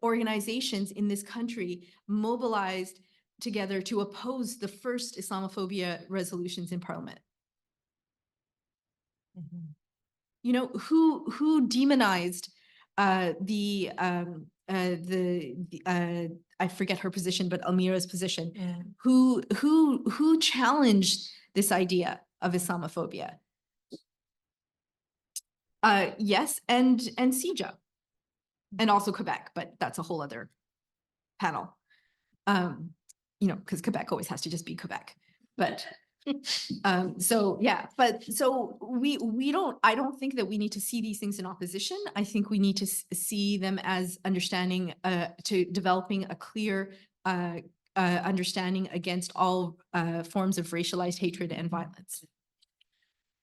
organizations in this country mobilized together to oppose the first Islamophobia resolutions in Parliament? You know, who demonized I forget her position, but Almira's position. Yeah. Who challenged this idea of Islamophobia? Yes, and CIJA, and also Quebec, but that's a whole other panel. Because Quebec always has to just be Quebec. But so yeah, but so I don't think that we need to see these things in opposition. I think we need to see them as understanding, to developing a clear understanding against all forms of racialized hatred and violence.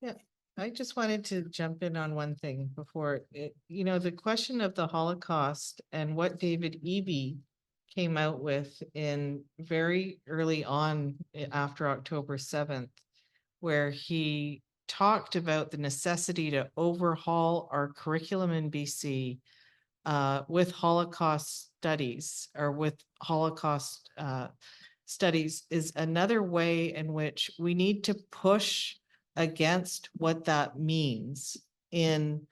Yeah, I just wanted to jump in on one thing before the question of the Holocaust and what David Eby came out with in very early on after October 7th, where he talked about the necessity to overhaul our curriculum in BC with Holocaust studies, or with Holocaust studies, is another way in which we need to push against what that means in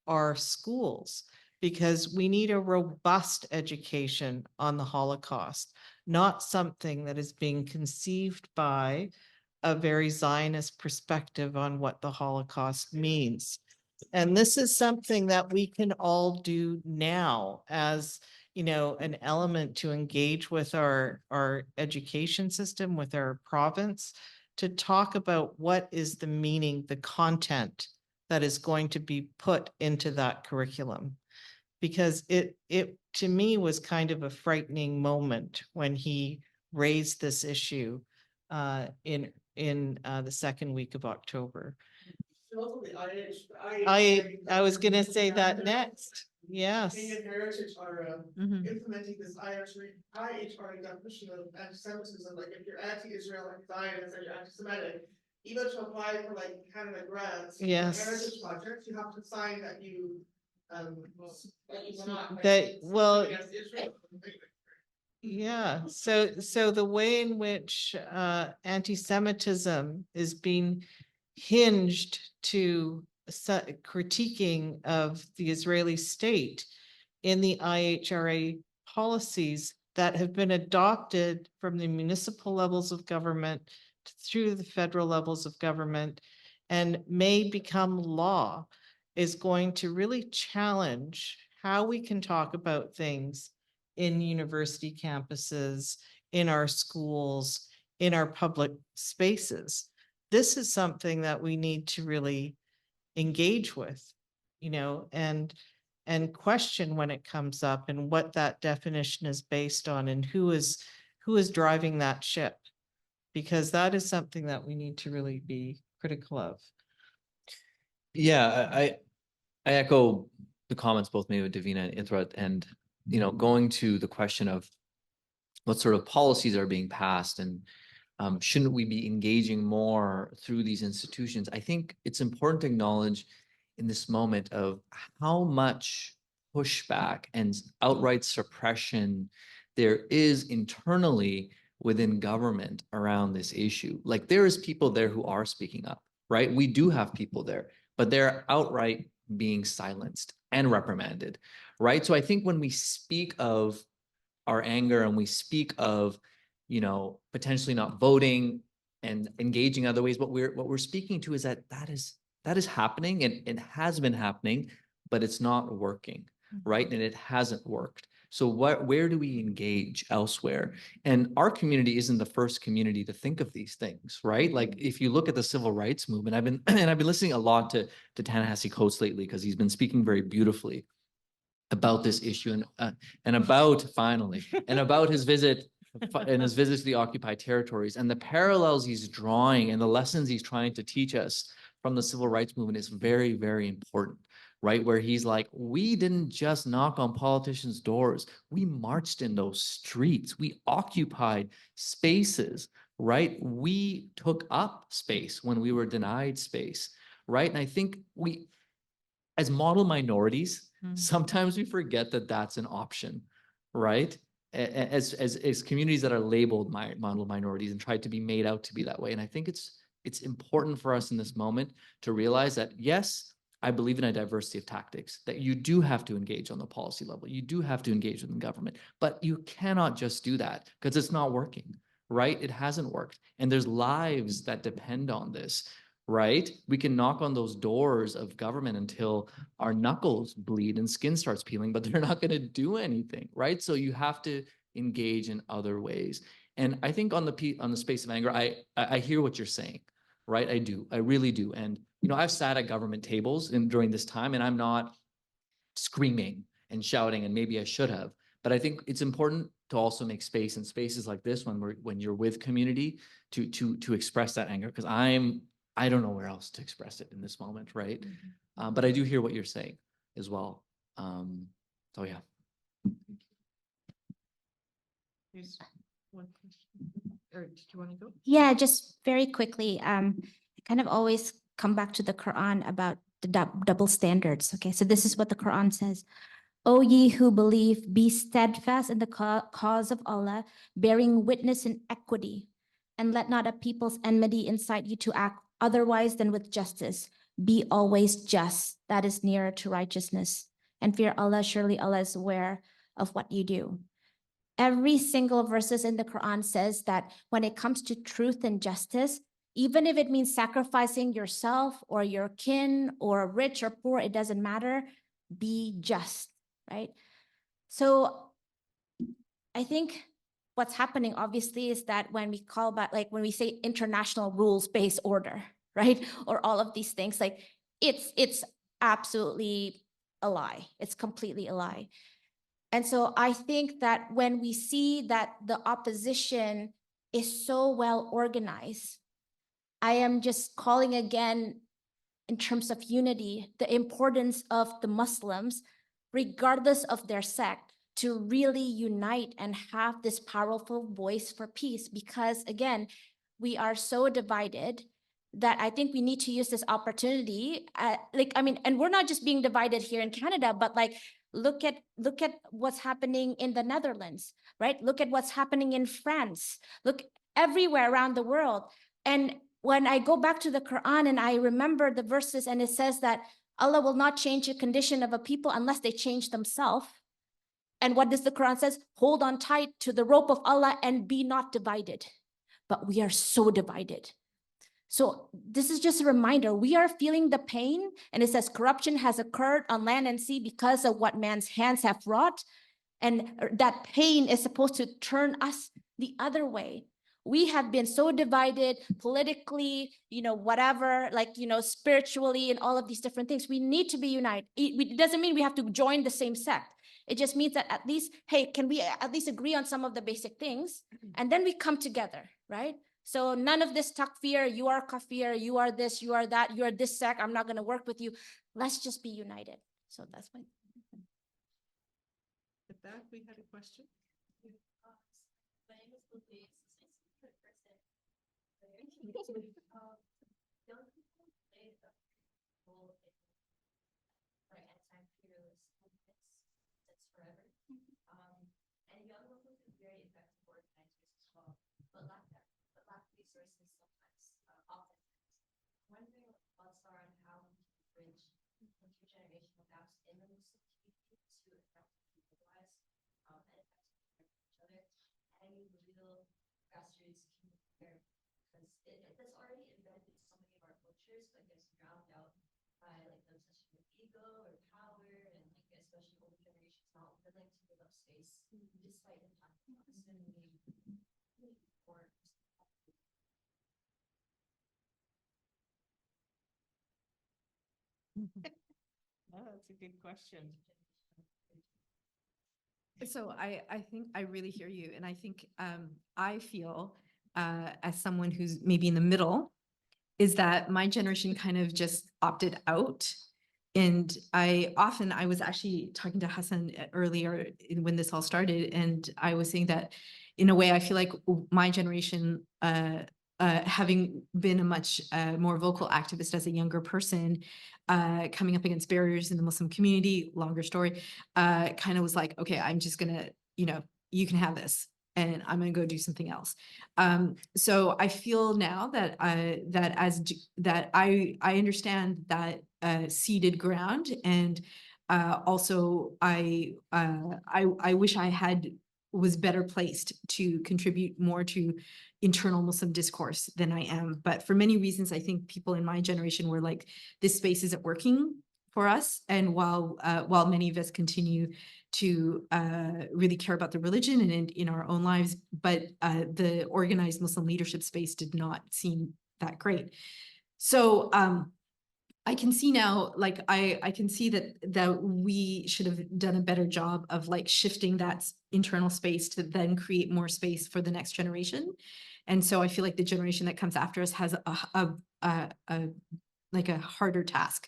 our schools, because we need a robust education on the Holocaust, not something that is being conceived by a very Zionist perspective on what the Holocaust means. And this is something that we can all do now as, an element to engage with our education system, with our province, to talk about what is the meaning, the content that is going to be put into that curriculum. Because it to me was kind of a frightening moment when he raised this issue in the second week of October. I was gonna say that next. Yes. Canadian Heritage are Mhm. implementing this IHRA definition of anti-Semitism, like if you're anti-Israel, anti-Zionist, and you're anti-Semitic, even to apply for like Canada grants. for Yes. Heritage projects, you have to sign that you, that you will not. That- well- against Israel. Yeah, so the way in which anti-Semitism is being hinged to critiquing of the Israeli state in the IHRA policies that have been adopted from the municipal levels of government through the federal levels of government and may become law is going to really challenge how we can talk about things in university campuses, in our schools, in our public spaces. This is something that we need to really engage with, and question when it comes up and what that definition is based on and who is driving that ship. Because that is something that we need to really be critical of. Yeah, I echo the comments both made with Davina and Ithrat, and going to the question of what sort of policies are being passed and shouldn't we be engaging more through these institutions? I think it's important to acknowledge in this moment of how much pushback and outright suppression there is internally within government around this issue. Like there is people there who are speaking up, right? We do have people there, but they're outright being silenced and reprimanded, right? So I think when we speak of our anger and we speak of, potentially not voting and engaging other ways, what we're speaking to is that is happening and it has been happening, but it's not working, right? And it hasn't worked. So where do we engage elsewhere? And our community isn't the first community to think of these things, right? Like if you look at the civil rights movement, I've been listening a lot to Ta-Nehisi Coates lately because he's been speaking very beautifully about this issue and about his visit to the occupied territories and the parallels he's drawing and the lessons he's trying to teach us from the civil rights movement is very, very important, right? Where he's like, we didn't just knock on politicians' doors, we marched in those streets, we occupied spaces, right? We took up space when we were denied space, right? And I think we, as model minorities, sometimes we forget that that's an option, right? As communities that are labeled model minorities and tried to be made out to be that way. And I think it's important for us in this moment to realize that, yes, I believe in a diversity of tactics, that you do have to engage on the policy level. You do have to engage with the government, but you cannot just do that because it's not working, right? It hasn't worked. And there's lives that depend on this, right? We can knock on those doors of government until our knuckles bleed and skin starts peeling, but they're not going to do anything, right? So you have to engage in other ways. And I think on the space of anger, I hear what you're saying, right? I do, I really do. And I've sat at government tables during this time, and I'm not screaming and shouting, and maybe I should have. But I think it's important to also make space in spaces like this when you're with community to express that anger, because I don't know where else to express it in this moment, right? But I do hear what you're saying as well. So yeah. Here's one question. Or did you want to go? Yeah, just very quickly, I kind of always come back to the Quran about the double standards. Okay, so this is what the Quran says. O ye who believe, be steadfast in the cause of Allah, bearing witness in equity, and let not a people's enmity incite you to act otherwise than with justice. Be always just, that is nearer to righteousness. And fear Allah, surely Allah is aware of what you do. Every single verses in the Quran says that when it comes to truth and justice, even if it means sacrificing yourself or your kin or rich or poor, it doesn't matter, be just, right? So I think what's happening obviously is that when we call back, like when we say international rules-based order, right? Or all of these things, like it's absolutely a lie. It's completely a lie. And so I think that when we see that the opposition is so well organized, I am just calling again in terms of unity, the importance of the Muslims regardless of their sect, to really unite and have this powerful voice for peace. Because again, we are so divided that I think we need to use this opportunity. And we're not just being divided here in Canada, but like, look at what's happening in the Netherlands, right? Look at what's happening in France. Look everywhere around the world. And when I go back to the Quran and I remember the verses, and it says that Allah will not change the condition of a people unless they change themselves. And what does the Quran says? Hold on tight to the rope of Allah and be not divided. But we are so divided. So this is just a reminder, we are feeling the pain, and it says corruption has occurred on land and sea because of what man's hands have wrought. And that pain is supposed to turn us the other way. We have been so divided politically, whatever, spiritually, and all of these different things. We need to be united. It doesn't mean we have to join the same sect. It just means that at least, hey, can we at least agree on some of the basic things? And then we come together, right? So none of this takfir, you are kafir, you are this, you are that, you are this sect, I'm not going to work with you. Let's just be united. So that's my. At that, we had a question. My name is Lucy. Young people play a role in anti-imperialist movements that's forever. And young Muslims is very effective organizers as well, but lack resources sometimes, often. I'm wondering what thoughts are on how we can bridge intergenerational gaps in the Muslim community to effectively mobilize and effectively each other, and real grassroots community care, because that's already embedded in so many of our cultures, but gets drowned out by like the obsession with ego or power, and like especially older generations not willing to give up space despite impacting us and being really important. Oh, that's a good question. So I think I really hear you. And I think I feel as someone who's maybe in the middle, is that my generation kind of just opted out. And I was actually talking to Hassan earlier when this all started, and I was saying that in a way, I feel like my generation, having been a much more vocal activist as a younger person, coming up against barriers in the Muslim community, longer story, kind of was like, okay, I'm just gonna, you can have this, and I'm gonna go do something else. So I feel now that I understand that ceded ground, and also I wish I was better placed to contribute more to internal Muslim discourse than I am. But for many reasons, I think people in my generation were like, this space isn't working for us. And while many of us continue to really care about the religion and in our own lives, but the organized Muslim leadership space did not seem that great. So I can see now, like, I can see that we should have done a better job of like shifting that internal space to then create more space for the next generation. And so I feel like the generation that comes after us has a harder task.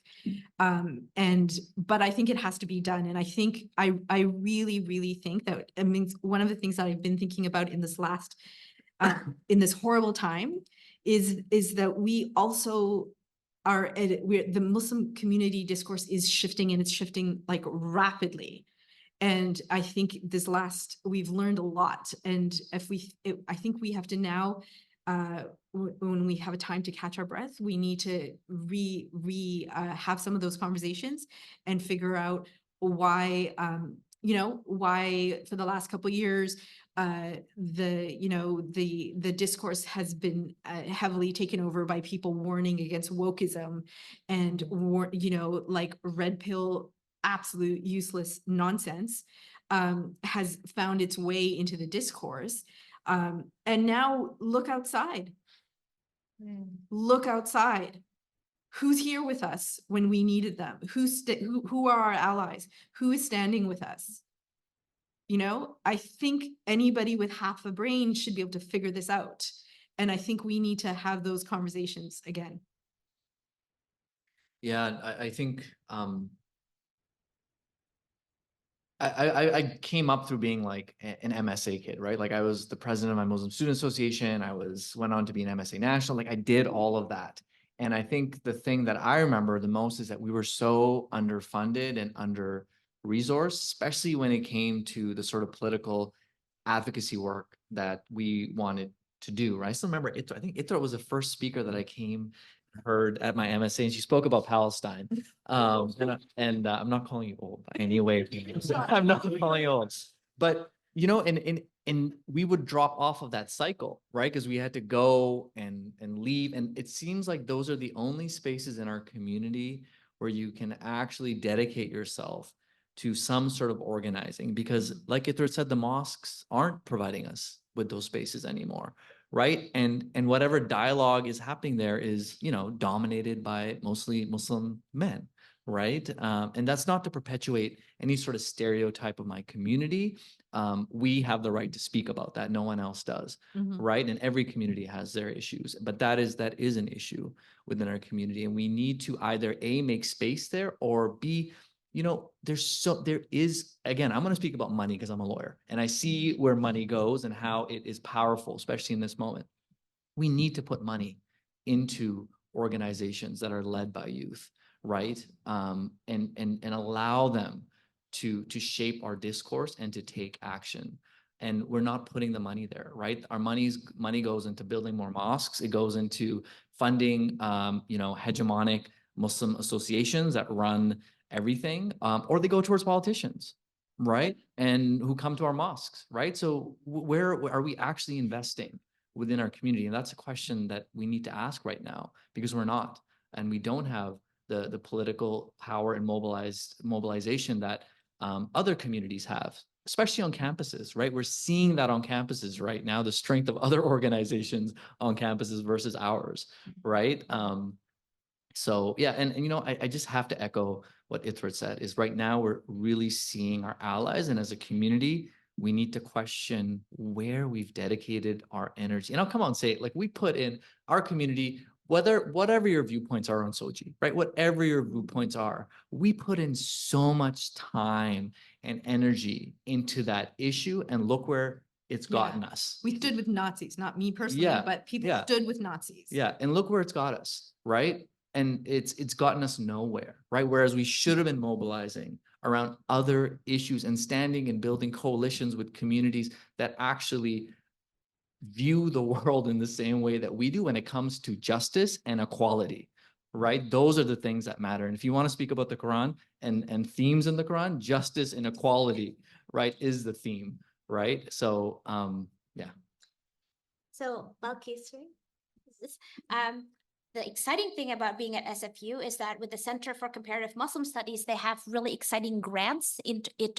But I think it has to be done. And I think I really, really think that, I mean, one of the things that I've been thinking about in this last, in this horrible time is that we also the Muslim community discourse is shifting, and it's shifting like rapidly. And I think we've learned a lot. And I think we have to now, when we have a time to catch our breath, we need to have some of those conversations and figure out why, why for the last couple of years, the discourse has been heavily taken over by people warning against wokeism and like red pill, absolute useless nonsense, has found its way into the discourse. And now look outside. Look outside. Who's here with us when we needed them? Who are our allies? Who is standing with us? I think anybody with half a brain should be able to figure this out. And I think we need to have those conversations again. Yeah, I think I came up through being like an MSA kid, right? Like I was the president of my Muslim Student Association. Went on to be an MSA national. Like I did all of that. And I think the thing that I remember the most is that we were so underfunded and under resourced, especially when it came to the sort of political advocacy work that we wanted to do, right? I still remember Itra. I think Itra was the first speaker that I heard at my MSA, and she spoke about Palestine. I'm not calling you old by any way. I'm not calling you old, but you know, and we would drop off of that cycle, right? Because we had to go and leave, and it seems like those are the only spaces in our community where you can actually dedicate yourself to some sort of organizing, because like Ithra said, the mosques aren't providing us with those spaces anymore, right? And whatever dialogue is happening there is, you know, dominated by mostly Muslim men, right? And that's not to perpetuate any sort of stereotype of my community. We have the right to speak about that. No one else does, right? And every community has their issues, but that is an issue within our community, and we need to either A, make space there, or B, you know, there is, again, I'm going to speak about money because I'm a lawyer and I see where money goes and how it is powerful, especially in this moment. We need to put money into organizations that are led by youth, right? And allow them to shape our discourse and to take action. And we're not putting the money there, right? Our money goes into building more mosques. It goes into funding, you know, hegemonic Muslim associations that run everything, or they go towards politicians, right? And who come to our mosques, right? So where are we actually investing within our community? And that's a question that we need to ask right now, because we're not, and we don't have the political power and mobilization that other communities have, especially on campuses, right? We're seeing that on campuses right now, the strength of other organizations on campuses versus ours, right? So yeah, and you know, I just have to echo what Ithrit said, is right now we're really seeing our allies, and as a community, we need to question where we've dedicated our energy. And I'll come out and say it, like we put in our community, whatever your viewpoints are on Soji, right? Whatever your viewpoints are, we put in so much time and energy into that issue, and look where it's gotten us. We stood with Nazis, not me personally, Yeah, but people yeah. stood with Nazis. Yeah, and look where it's got us, right? And it's gotten us nowhere, right? Whereas we should have been mobilizing around other issues and standing and building coalitions with communities that actually view the world in the same way that we do when it comes to justice and equality, right? Those are the things that matter. And if you want to speak about the Quran and themes in the Quran, justice and equality, right, is the theme, right? So, yeah. So, Balkisri, the exciting thing about being at SFU is that with the Center for Comparative Muslim Studies, they have really exciting grants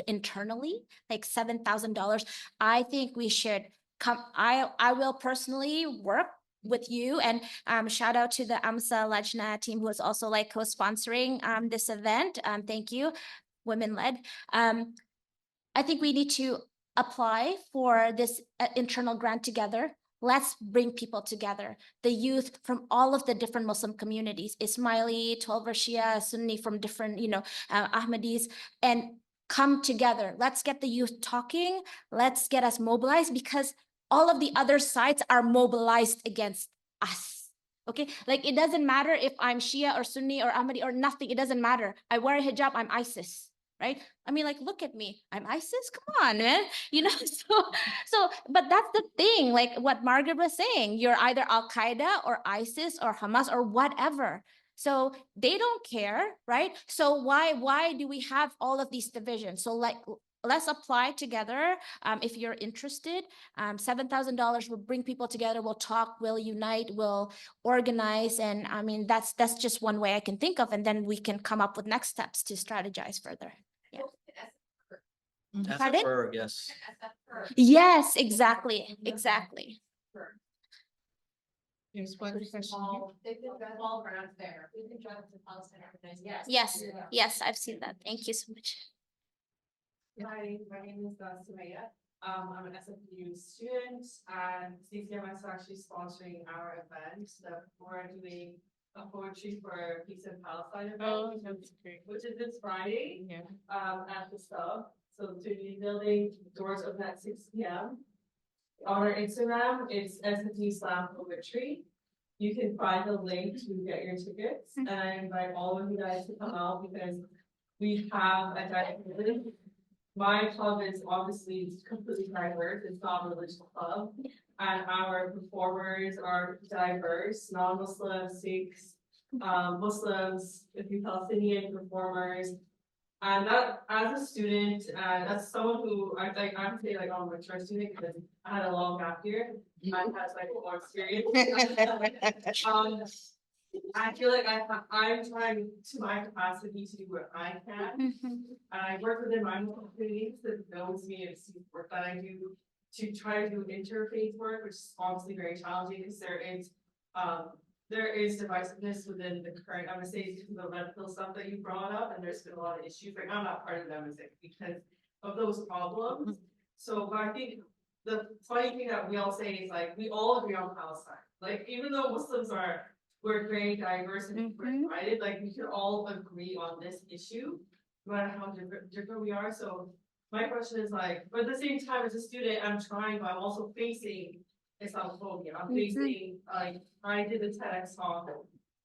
internally, like $7,000. I think we should come. I will personally work with you, and shout out to the AMSA Lajna team who is also like co-sponsoring this event. Thank you, women led. I think we need to apply for this internal grant together. Let's bring people together, the youth from all of the different Muslim communities, Ismaili, 12 Shia, Sunni, from different, you know, Ahmadis, and come together. Let's get the youth talking. Let's get us mobilized, because all of the other sides are mobilized against us. Okay, like it doesn't matter if I'm Shia or Sunni or Ahmadi or nothing. It doesn't matter. I wear a hijab, I'm ISIS. Right? I mean, like, look at me. I'm ISIS. Come on, man. You know, but that's the thing. Like what Margaret was saying, you're either Al Qaeda or ISIS or Hamas or whatever. So they don't care, right? So why do we have all of these divisions? So like, let's apply together. If you're interested, $7,000 will bring people together. We'll talk, we'll unite, we'll organize. And I mean, that's just one way I can think of. And then we can come up with next steps to strategize further. Yeah. Pardon? Yes. Yes, exactly. Exactly. There's one question. They've been all around there. We can drive to Palestine organize. Yes, yes, I've seen that. Thank you so much. Hi, my name is Sumaya. I'm an SFU student, and CCMS is actually sponsoring our event that we're doing a poetry for peace in Palestine event, which is this Friday. Yeah. At the Sub. So community building, doors open at 6 p.m. On our Instagram, it's SFU/poetry. You can find the link to get your tickets, and I invite all of you guys to come out because we have a diverse. My club is obviously completely diverse. It's not a religious club, and our performers are diverse: non-Muslims, Sikhs, Muslims, a few Palestinian performers. And that, as a student, and as someone who I would say like I'm a mature student because I had a long gap year, I had like more experience. I feel like I'm trying to my capacity to do what I can. I work within my community that knows me and sees work that I do to try to do interfaith work, which is obviously very challenging because there is divisiveness within the current, I'm gonna say because of the red pill stuff that you brought up, and there's been a lot of issues, like I'm not part of them as because of those problems. So, but I think the funny thing that we all say is like, we all agree on Palestine. Like, even though we're very diverse and we're divided, like we can all agree on this issue, no matter how different we are. So my question is like, but at the same time as a student, I'm trying, but I'm also facing Islamophobia. I'm facing, like, I did a TEDx talk,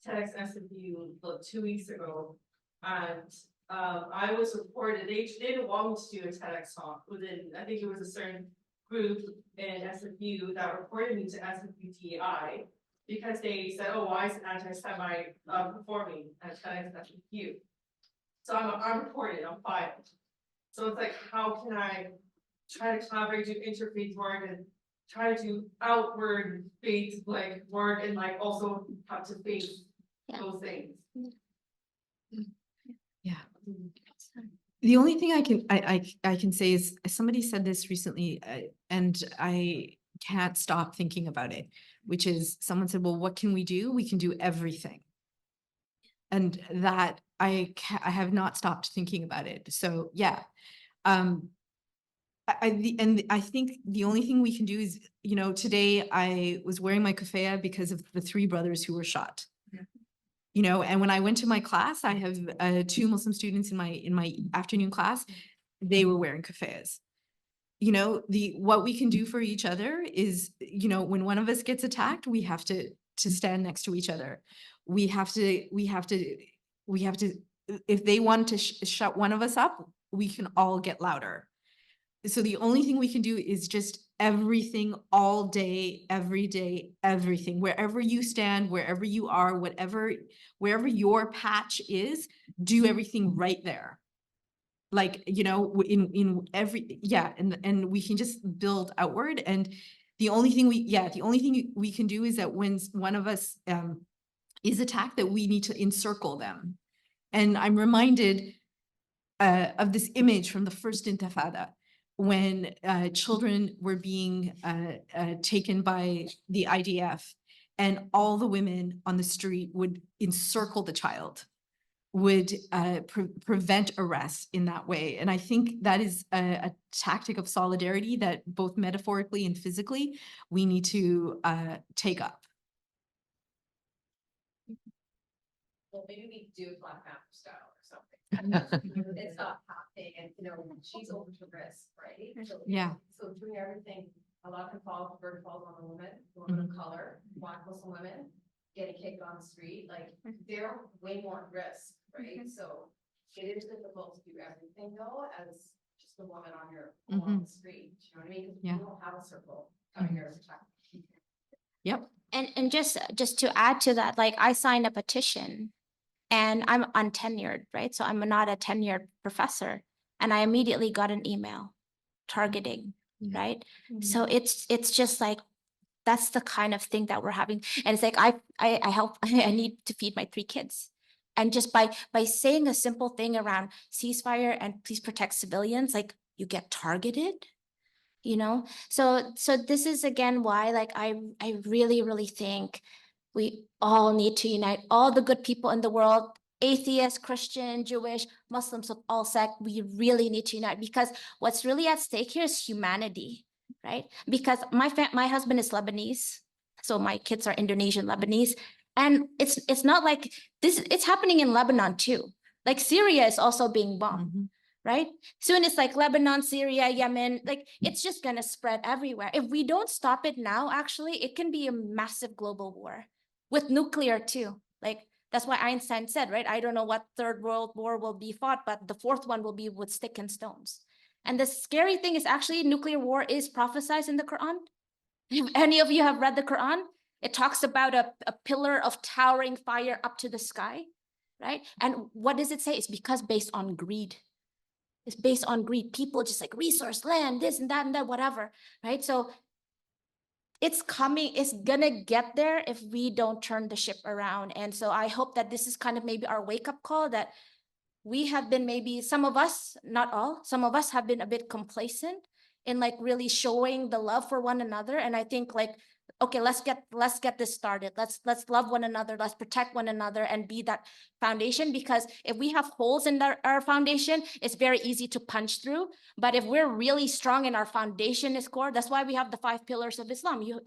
TEDx SFU 2 weeks ago, and I was reported, they didn't want me to do a TEDx talk within, I think it was a certain group in SFU that reported me to SFU-TI because they said, oh, why is an anti-Semite performing at TEDx SFU? So I'm reported, I'm filed. So it's like, how can I try to collaborate, do interfaith work, and try to do outward faith like work, and like also have to face those things. Yeah. The only thing I can say is somebody said this recently, and I can't stop thinking about it, which is someone said, well, what can we do? We can do everything. And that I have not stopped thinking about it. So yeah. I think the only thing we can do is, you know, today I was wearing my keffiyeh because of the 3 brothers who were shot. You know, and when I went to my class, I have 2 Muslim students in my afternoon class. They were wearing keffiyehs. You know, what we can do for each other is, you know, when one of us gets attacked, we have to stand next to each other. We have to, if they want to shut one of us up, we can all get louder. So the only thing we can do is just everything all day, every day, everything, wherever you stand, wherever you are, wherever your patch is, do everything right there. Like, you know, in every, yeah. And we can just build outward. And the only thing we can do is that when one of us is attacked, that we need to encircle them. And I'm reminded of this image from the first Intifada, when children were being taken by the IDF, and all the women on the street would encircle the child, would prevent arrest in that way. And I think that is a tactic of solidarity that both metaphorically and physically we need to take up. Well, maybe we do Black Panther style or something. It's not happening, and you know, she's open to risk, right? So, Yeah. So doing everything, a lot can fall, burden falls on the woman of color, Black Muslim women, getting kicked on the street, like they're way more at risk, right? So it is difficult to do everything though, as just a woman on the street. You know what I mean? Because you don't have a circle coming here to protect. Yep. And just to add to that, like I signed a petition and I'm untenured, right? So I'm not a tenured professor. And I immediately got an email targeting, right? So it's just like, that's the kind of thing that we're having. And it's like, I help, I need to feed my 3 kids. And just by saying a simple thing around ceasefire and please protect civilians, like you get targeted, you know? So this is again why, like, I really, really think we all need to unite, all the good people in the world, atheist, Christian, Jewish, Muslims of all sects. We really need to unite because what's really at stake here is humanity, right? Because my husband is Lebanese, so my kids are Indonesian Lebanese, and it's not like this. It's happening in Lebanon too. Like Syria is also being bombed. right? Soon it's like Lebanon, Syria, Yemen, like it's just gonna spread everywhere. If we don't stop it now, actually, it can be a massive global war with nuclear too. Like that's why Einstein said, right? I don't know what third world war will be fought, but the fourth one will be with stick and stones. And the scary thing is actually nuclear war is prophesied in the Quran. If any of you have read the Quran, it talks about a pillar of towering fire up to the sky, right? And what does it say? It's because based on greed. It's based on greed. People just like resource, land, this and that, whatever, right? So it's coming, it's gonna get there if we don't turn the ship around. And so I hope that this is kind of maybe our wake-up call, that we have been, maybe some of us, not all, some of us have been a bit complacent in like really showing the love for one another. And I think like, okay, let's get this started. Let's love one another. Let's protect one another and be that foundation, because if we have holes in our foundation, it's very easy to punch through. But if we're really strong in our foundation is core, that's why we have the 5 pillars of Islam. You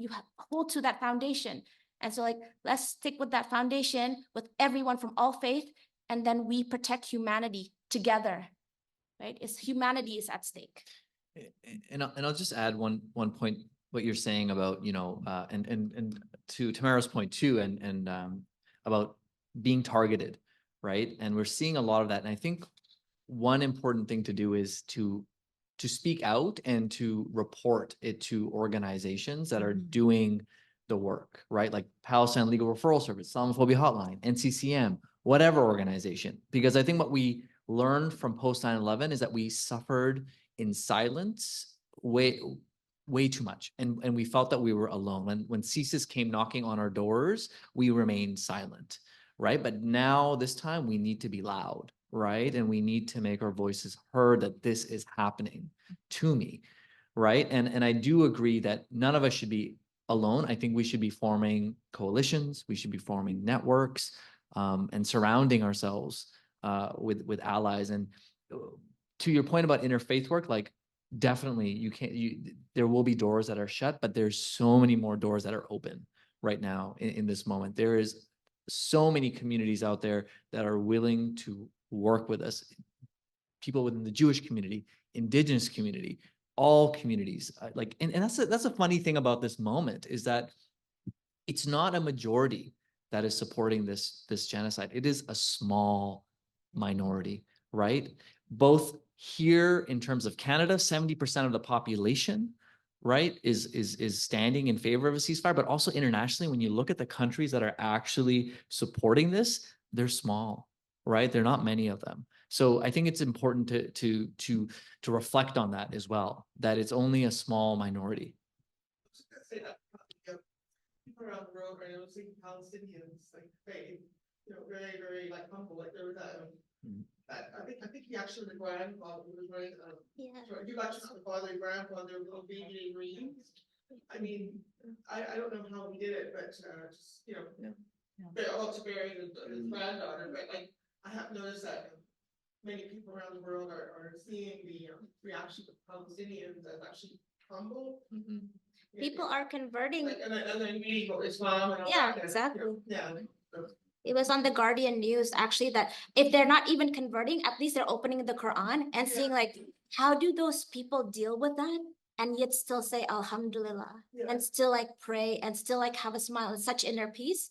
hold to that foundation. And so like, let's stick with that foundation with everyone from all faith, and then we protect humanity together, right? It's humanity is at stake. And I'll just add one point, what you're saying about, you know, and to Tamara's point too, and about being targeted, right? And we're seeing a lot of that. And I think one important thing to do is to speak out and to report it to organizations that are doing the work, right? Like Palestine Legal Referral Service, Islamophobia Hotline, NCCM, whatever organization. Because I think what we learned from post 9/11 is that we suffered in silence way too much, and we felt that we were alone. When CSIS came knocking on our doors, we remained silent, right? But now this time we need to be loud, right? And we need to make our voices heard, that this is happening to me, right? And I do agree that none of us should be alone. I think we should be forming coalitions, we should be forming networks, and surrounding ourselves with allies. And to your point about interfaith work, like definitely there will be doors that are shut, but there's so many more doors that are open right now in this moment. There is so many communities out there that are willing to work with us. People within the Jewish community, Indigenous community, all communities. Like, and that's a funny thing about this moment, is that it's not a majority that is supporting this genocide. It is a small minority, right? Both here in terms of Canada, 70% of the population, right, is standing in favor of a ceasefire, but also internationally, when you look at the countries that are actually supporting this, they're small, right? There are not many of them. So I think it's important to reflect on that as well, that it's only a small minority. People around the world, right? I was thinking Palestinians, like very, very, very like humble. Like there was that. I think he actually, the grandfather was wearing you got just the father and grandfather, little baby Marines. I mean, I don't know how we did it, but just they're all to bury his granddaughter. But like I have noticed that many people around the world are seeing the reaction of Palestinians as actually humble. People are converting. Like, and then we go Islam and all Yeah, that. exactly. Yeah. It was on the Guardian News actually, that if they're not even converting, at least they're opening the Quran and seeing like, how do those people deal with that? And yet still say Alhamdulillah, and still like pray and still like have a smile and such inner peace.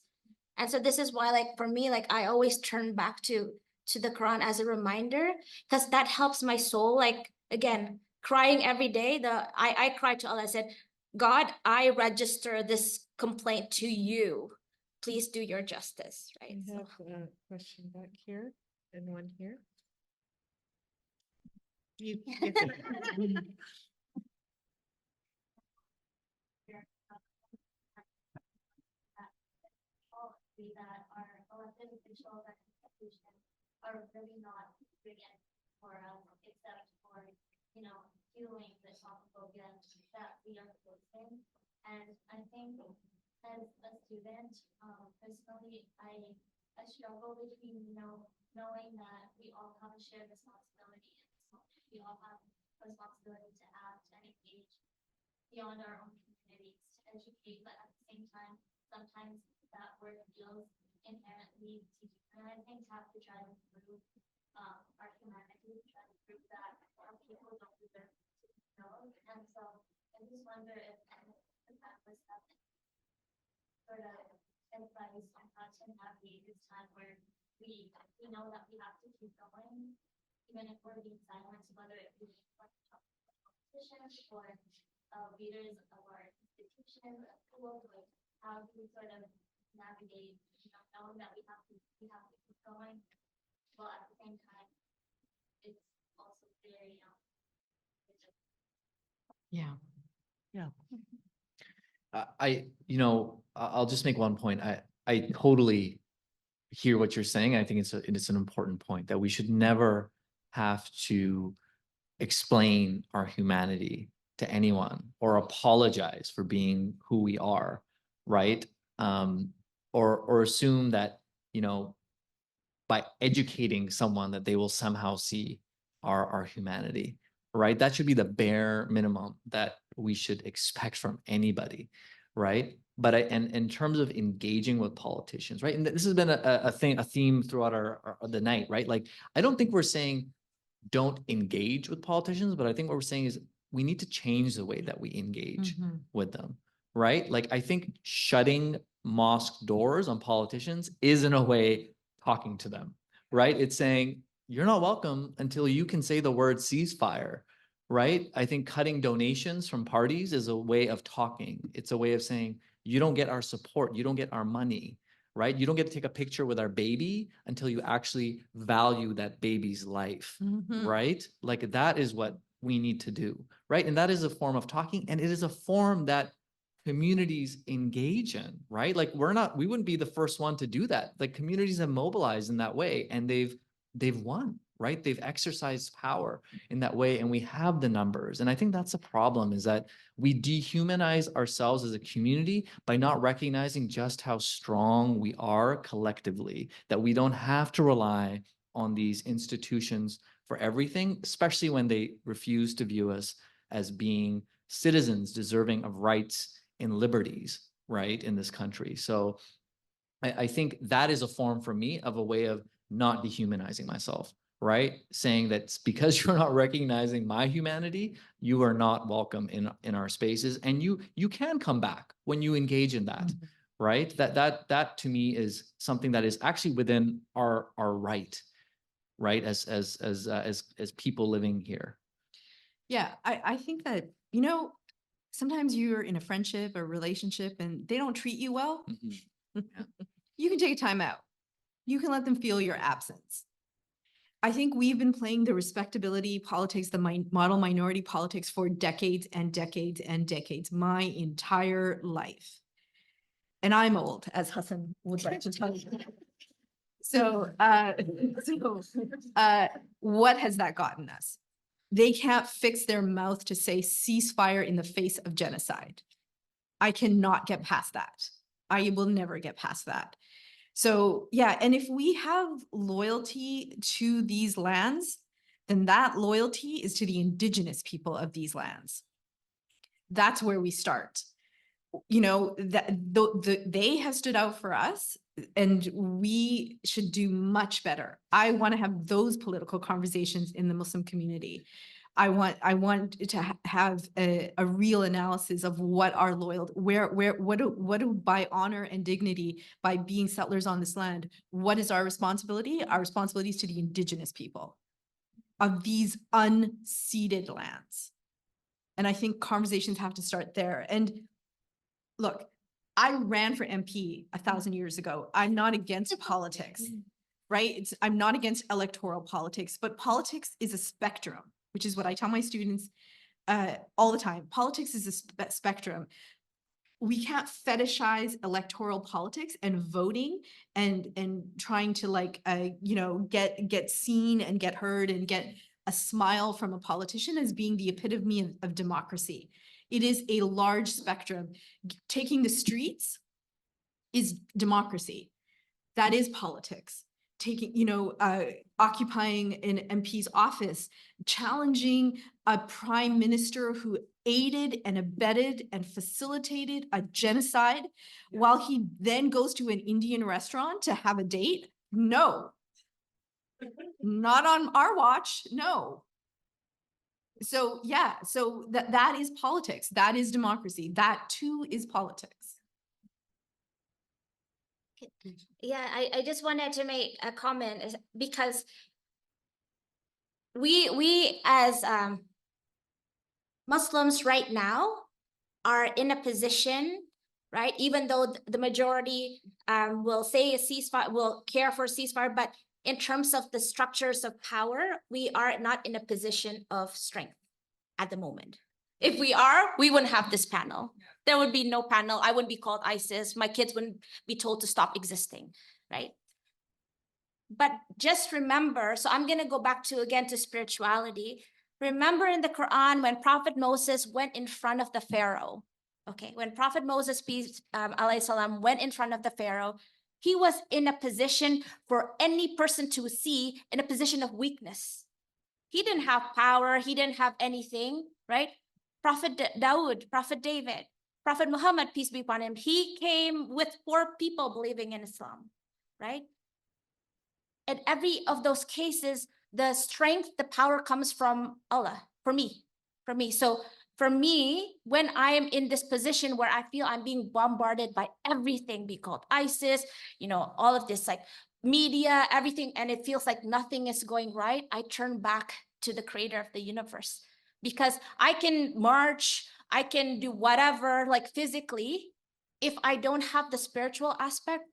And so this is why, like, for me, like I always turn back to the Quran as a reminder, because that helps my soul. Like, again, crying every day, I cried to Allah. I said, God, I register this complaint to you. Please do your justice, right? We have a question back here and one here. That our elected officials and institutions are really not brilliant for us, except for, doing the Islamophobia that we are facing. And I think as a student, personally, I struggle between, knowing that we all have a shared responsibility, and we all have a responsibility to act and engage beyond our own communities to educate, but at the same time, sometimes that word feels inherently deep, and I think have to try to improve our humanity, try to group that people don't deserve to know. And so I just wonder if that was sort of advice on how to navigate this time where we know that we have to keep going, even if we're being silenced, whether it be politicians or leaders of our institutions, schools, like how do we sort of navigate, knowing that we have to keep going, while at the same time, it's also very Yeah. I'll just make one point. I totally hear what you're saying. I think it's an important point that we should never have to explain our humanity to anyone or apologize for being who we are, right? Or assume that, by educating someone that they will somehow see our humanity, right? That should be the bare minimum that we should expect from anybody, right? But and in terms of engaging with politicians, right? And this has been a theme throughout the night, right? Like, I don't think we're saying don't engage with politicians, but I think what we're saying is we need to change the way that we engage with them, right? Like, I think shutting mosque doors on politicians is in a way talking to them, right? It's saying, you're not welcome until you can say the word ceasefire, right? I think cutting donations from parties is a way of talking. It's a way of saying, you don't get our support, you don't get our money, right? You don't get to take a picture with our baby until you actually value that baby's life, right? Like, that is what we need to do, right? And that is a form of talking, and it is a form that communities engage in, right? Like, we wouldn't be the first one to do that. Like, communities have mobilized in that way, and they've won, right? They've exercised power in that way, and we have the numbers. And I think that's a problem, is that we dehumanize ourselves as a community by not recognizing just how strong we are collectively, that we don't have to rely on these institutions for everything, especially when they refuse to view us as being citizens deserving of rights and liberties, right, in this country. So I think that is a form for me of a way of not dehumanizing myself, right? Saying that because you're not recognizing my humanity, you are not welcome in our spaces, and you can come back when you engage in that, right? That to me is something that is actually within our right, as people living here. Yeah, I think that, sometimes you're in a friendship or relationship and they don't treat you well. You can take a time out. You can let them feel your absence. I think we've been playing the respectability politics, the model minority politics for decades and decades and decades, my entire life. And I'm old, as Hassan would like to tell you. So what has that gotten us? They can't fix their mouth to say ceasefire in the face of genocide. I cannot get past that. I will never get past that. So yeah, and if we have loyalty to these lands, then that loyalty is to the indigenous people of these lands. That's where we start. They have stood out for us, and we should do much better. I want to have those political conversations in the Muslim community. I want to have a real analysis of what our loyalty, what do by honor and dignity, by being settlers on this land, what is our responsibility? Our responsibility is to the indigenous people of these unceded lands. And I think conversations have to start there. And look, I ran for MP 1,000 years ago. I'm not against politics, right? I'm not against electoral politics, but politics is a spectrum, which is what I tell my students all the time. Politics is a spectrum. We can't fetishize electoral politics and voting and trying to get seen and get heard and get a smile from a politician as being the epitome of democracy. It is a large spectrum. Taking the streets is democracy. That is politics. Occupying an MP's office, challenging a prime minister who aided and abetted and facilitated a genocide while he then goes to an Indian restaurant to have a date? No. Not on our watch, no. So, yeah, so that is politics. That is democracy. That too is politics. Yeah, I just wanted to make a comment because we as Muslims right now are in a position, right? Even though the majority will say a ceasefire, will care for ceasefire, but in terms of the structures of power, we are not in a position of strength at the moment. If we are, we wouldn't have this panel. There would be no panel. I wouldn't be called ISIS. My kids wouldn't be told to stop existing, right? But just remember, so I'm going to go back to again to spirituality. Remember in the Quran when Prophet Moses went in front of the Pharaoh. Okay, when Prophet Moses, peace alayhi salam, went in front of the Pharaoh, he was in a position for any person to see, in a position of weakness. He didn't have power. He didn't have anything, right? Prophet Dawood, Prophet David, Prophet Muhammad, peace be upon him. He came with 4 people believing in Islam, right? In every of those cases, the strength, the power comes from Allah, for me. So for me, when I am in this position where I feel I'm being bombarded by everything, be called ISIS, you know, all of this like media, everything, and it feels like nothing is going right, I turn back to the creator of the universe. Because I can march, I can do whatever, like physically. If I don't have the spiritual aspect,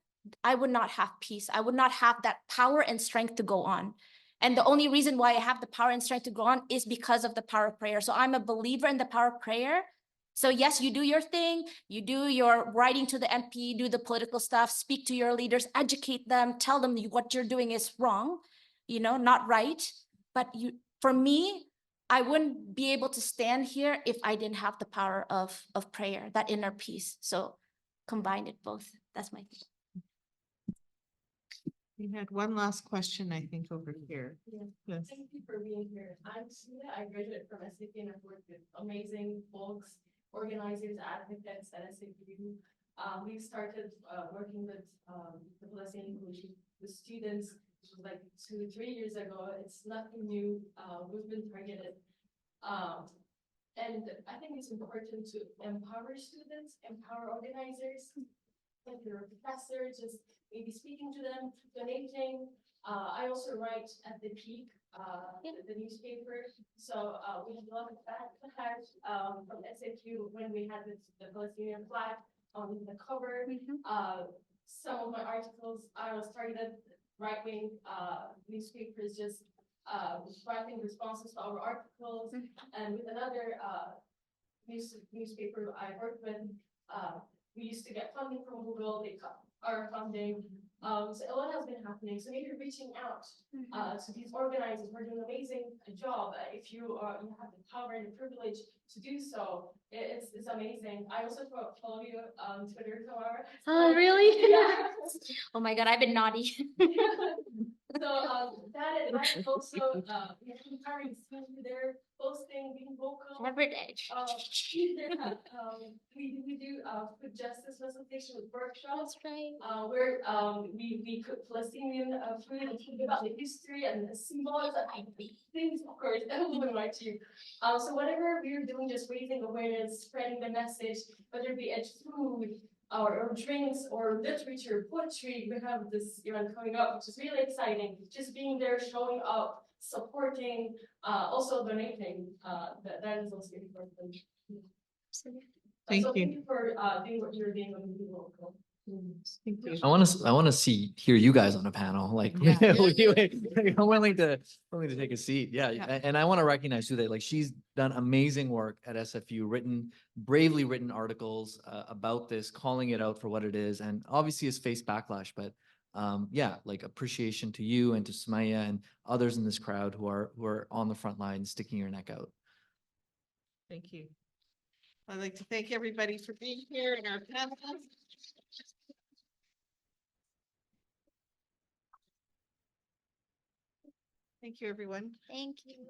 I would not have peace. I would not have that power and strength to go on. And the only reason why I have the power and strength to go on is because of the power of prayer. So I'm a believer in the power of prayer. So yes, you do your thing, you do your writing to the MP, do the political stuff, speak to your leaders, educate them, tell them what you're doing is wrong, you know, not right. But for me, I wouldn't be able to stand here if I didn't have the power of prayer, that inner peace. So combine it both. That's my thing. We had one last question, I think, over here. Yes. Thank you for being here. I'm Sula. I graduated from SAP and I've worked with amazing folks, organizers, advocates at SAP. We started working with the Palestinian community, with students, which was like 2-3 years ago. It's nothing new. We've been targeted. And I think it's important to empower students, empower organizers. If you're a professor, just maybe speaking to them, donating. I also write at the Peak, the newspaper. So we have a lot of backpack from SAQ when we had the Palestinian flag on the cover. Some of my articles, I was targeted right-wing newspapers just writing responses to our articles. And with another newspaper I worked with, we used to get funding from Google, they cut our funding. So a lot has been happening. So maybe reaching out to these organizers, we're doing an amazing job. If you have the power and the privilege to do so, it's amazing. I also follow you on Twitter, Tamara. Oh, really? Yeah. Oh my God, I've been naughty. So that also empowering students, they're posting, being vocal. Every day. We do food justice facilitation with workshops. That's right. Where we cook Palestinian food and think about the history and the symbols and things, of course, everyone likes you. So whatever we're doing, just raising awareness, spreading the message, whether it be food, or drinks, or literature, poetry. We have this event coming up, which is really exciting. Just being there, showing up, supporting, also donating. That is also important. Thank so you. Thank you for doing what you're doing on the local. Thank you. I want to hear you guys on a panel. Like, Yeah. I'm willing to take a seat. Yeah. Yeah. And I want to recognize too that like she's done amazing work at SFU, bravely written articles about this, calling it out for what it is, and obviously has faced backlash. But yeah, like appreciation to you and to Sumaya and others in this crowd who are on the front line, sticking your neck out. Thank you. I'd like to thank everybody for being here in our panel. Thank you, everyone. Thank you.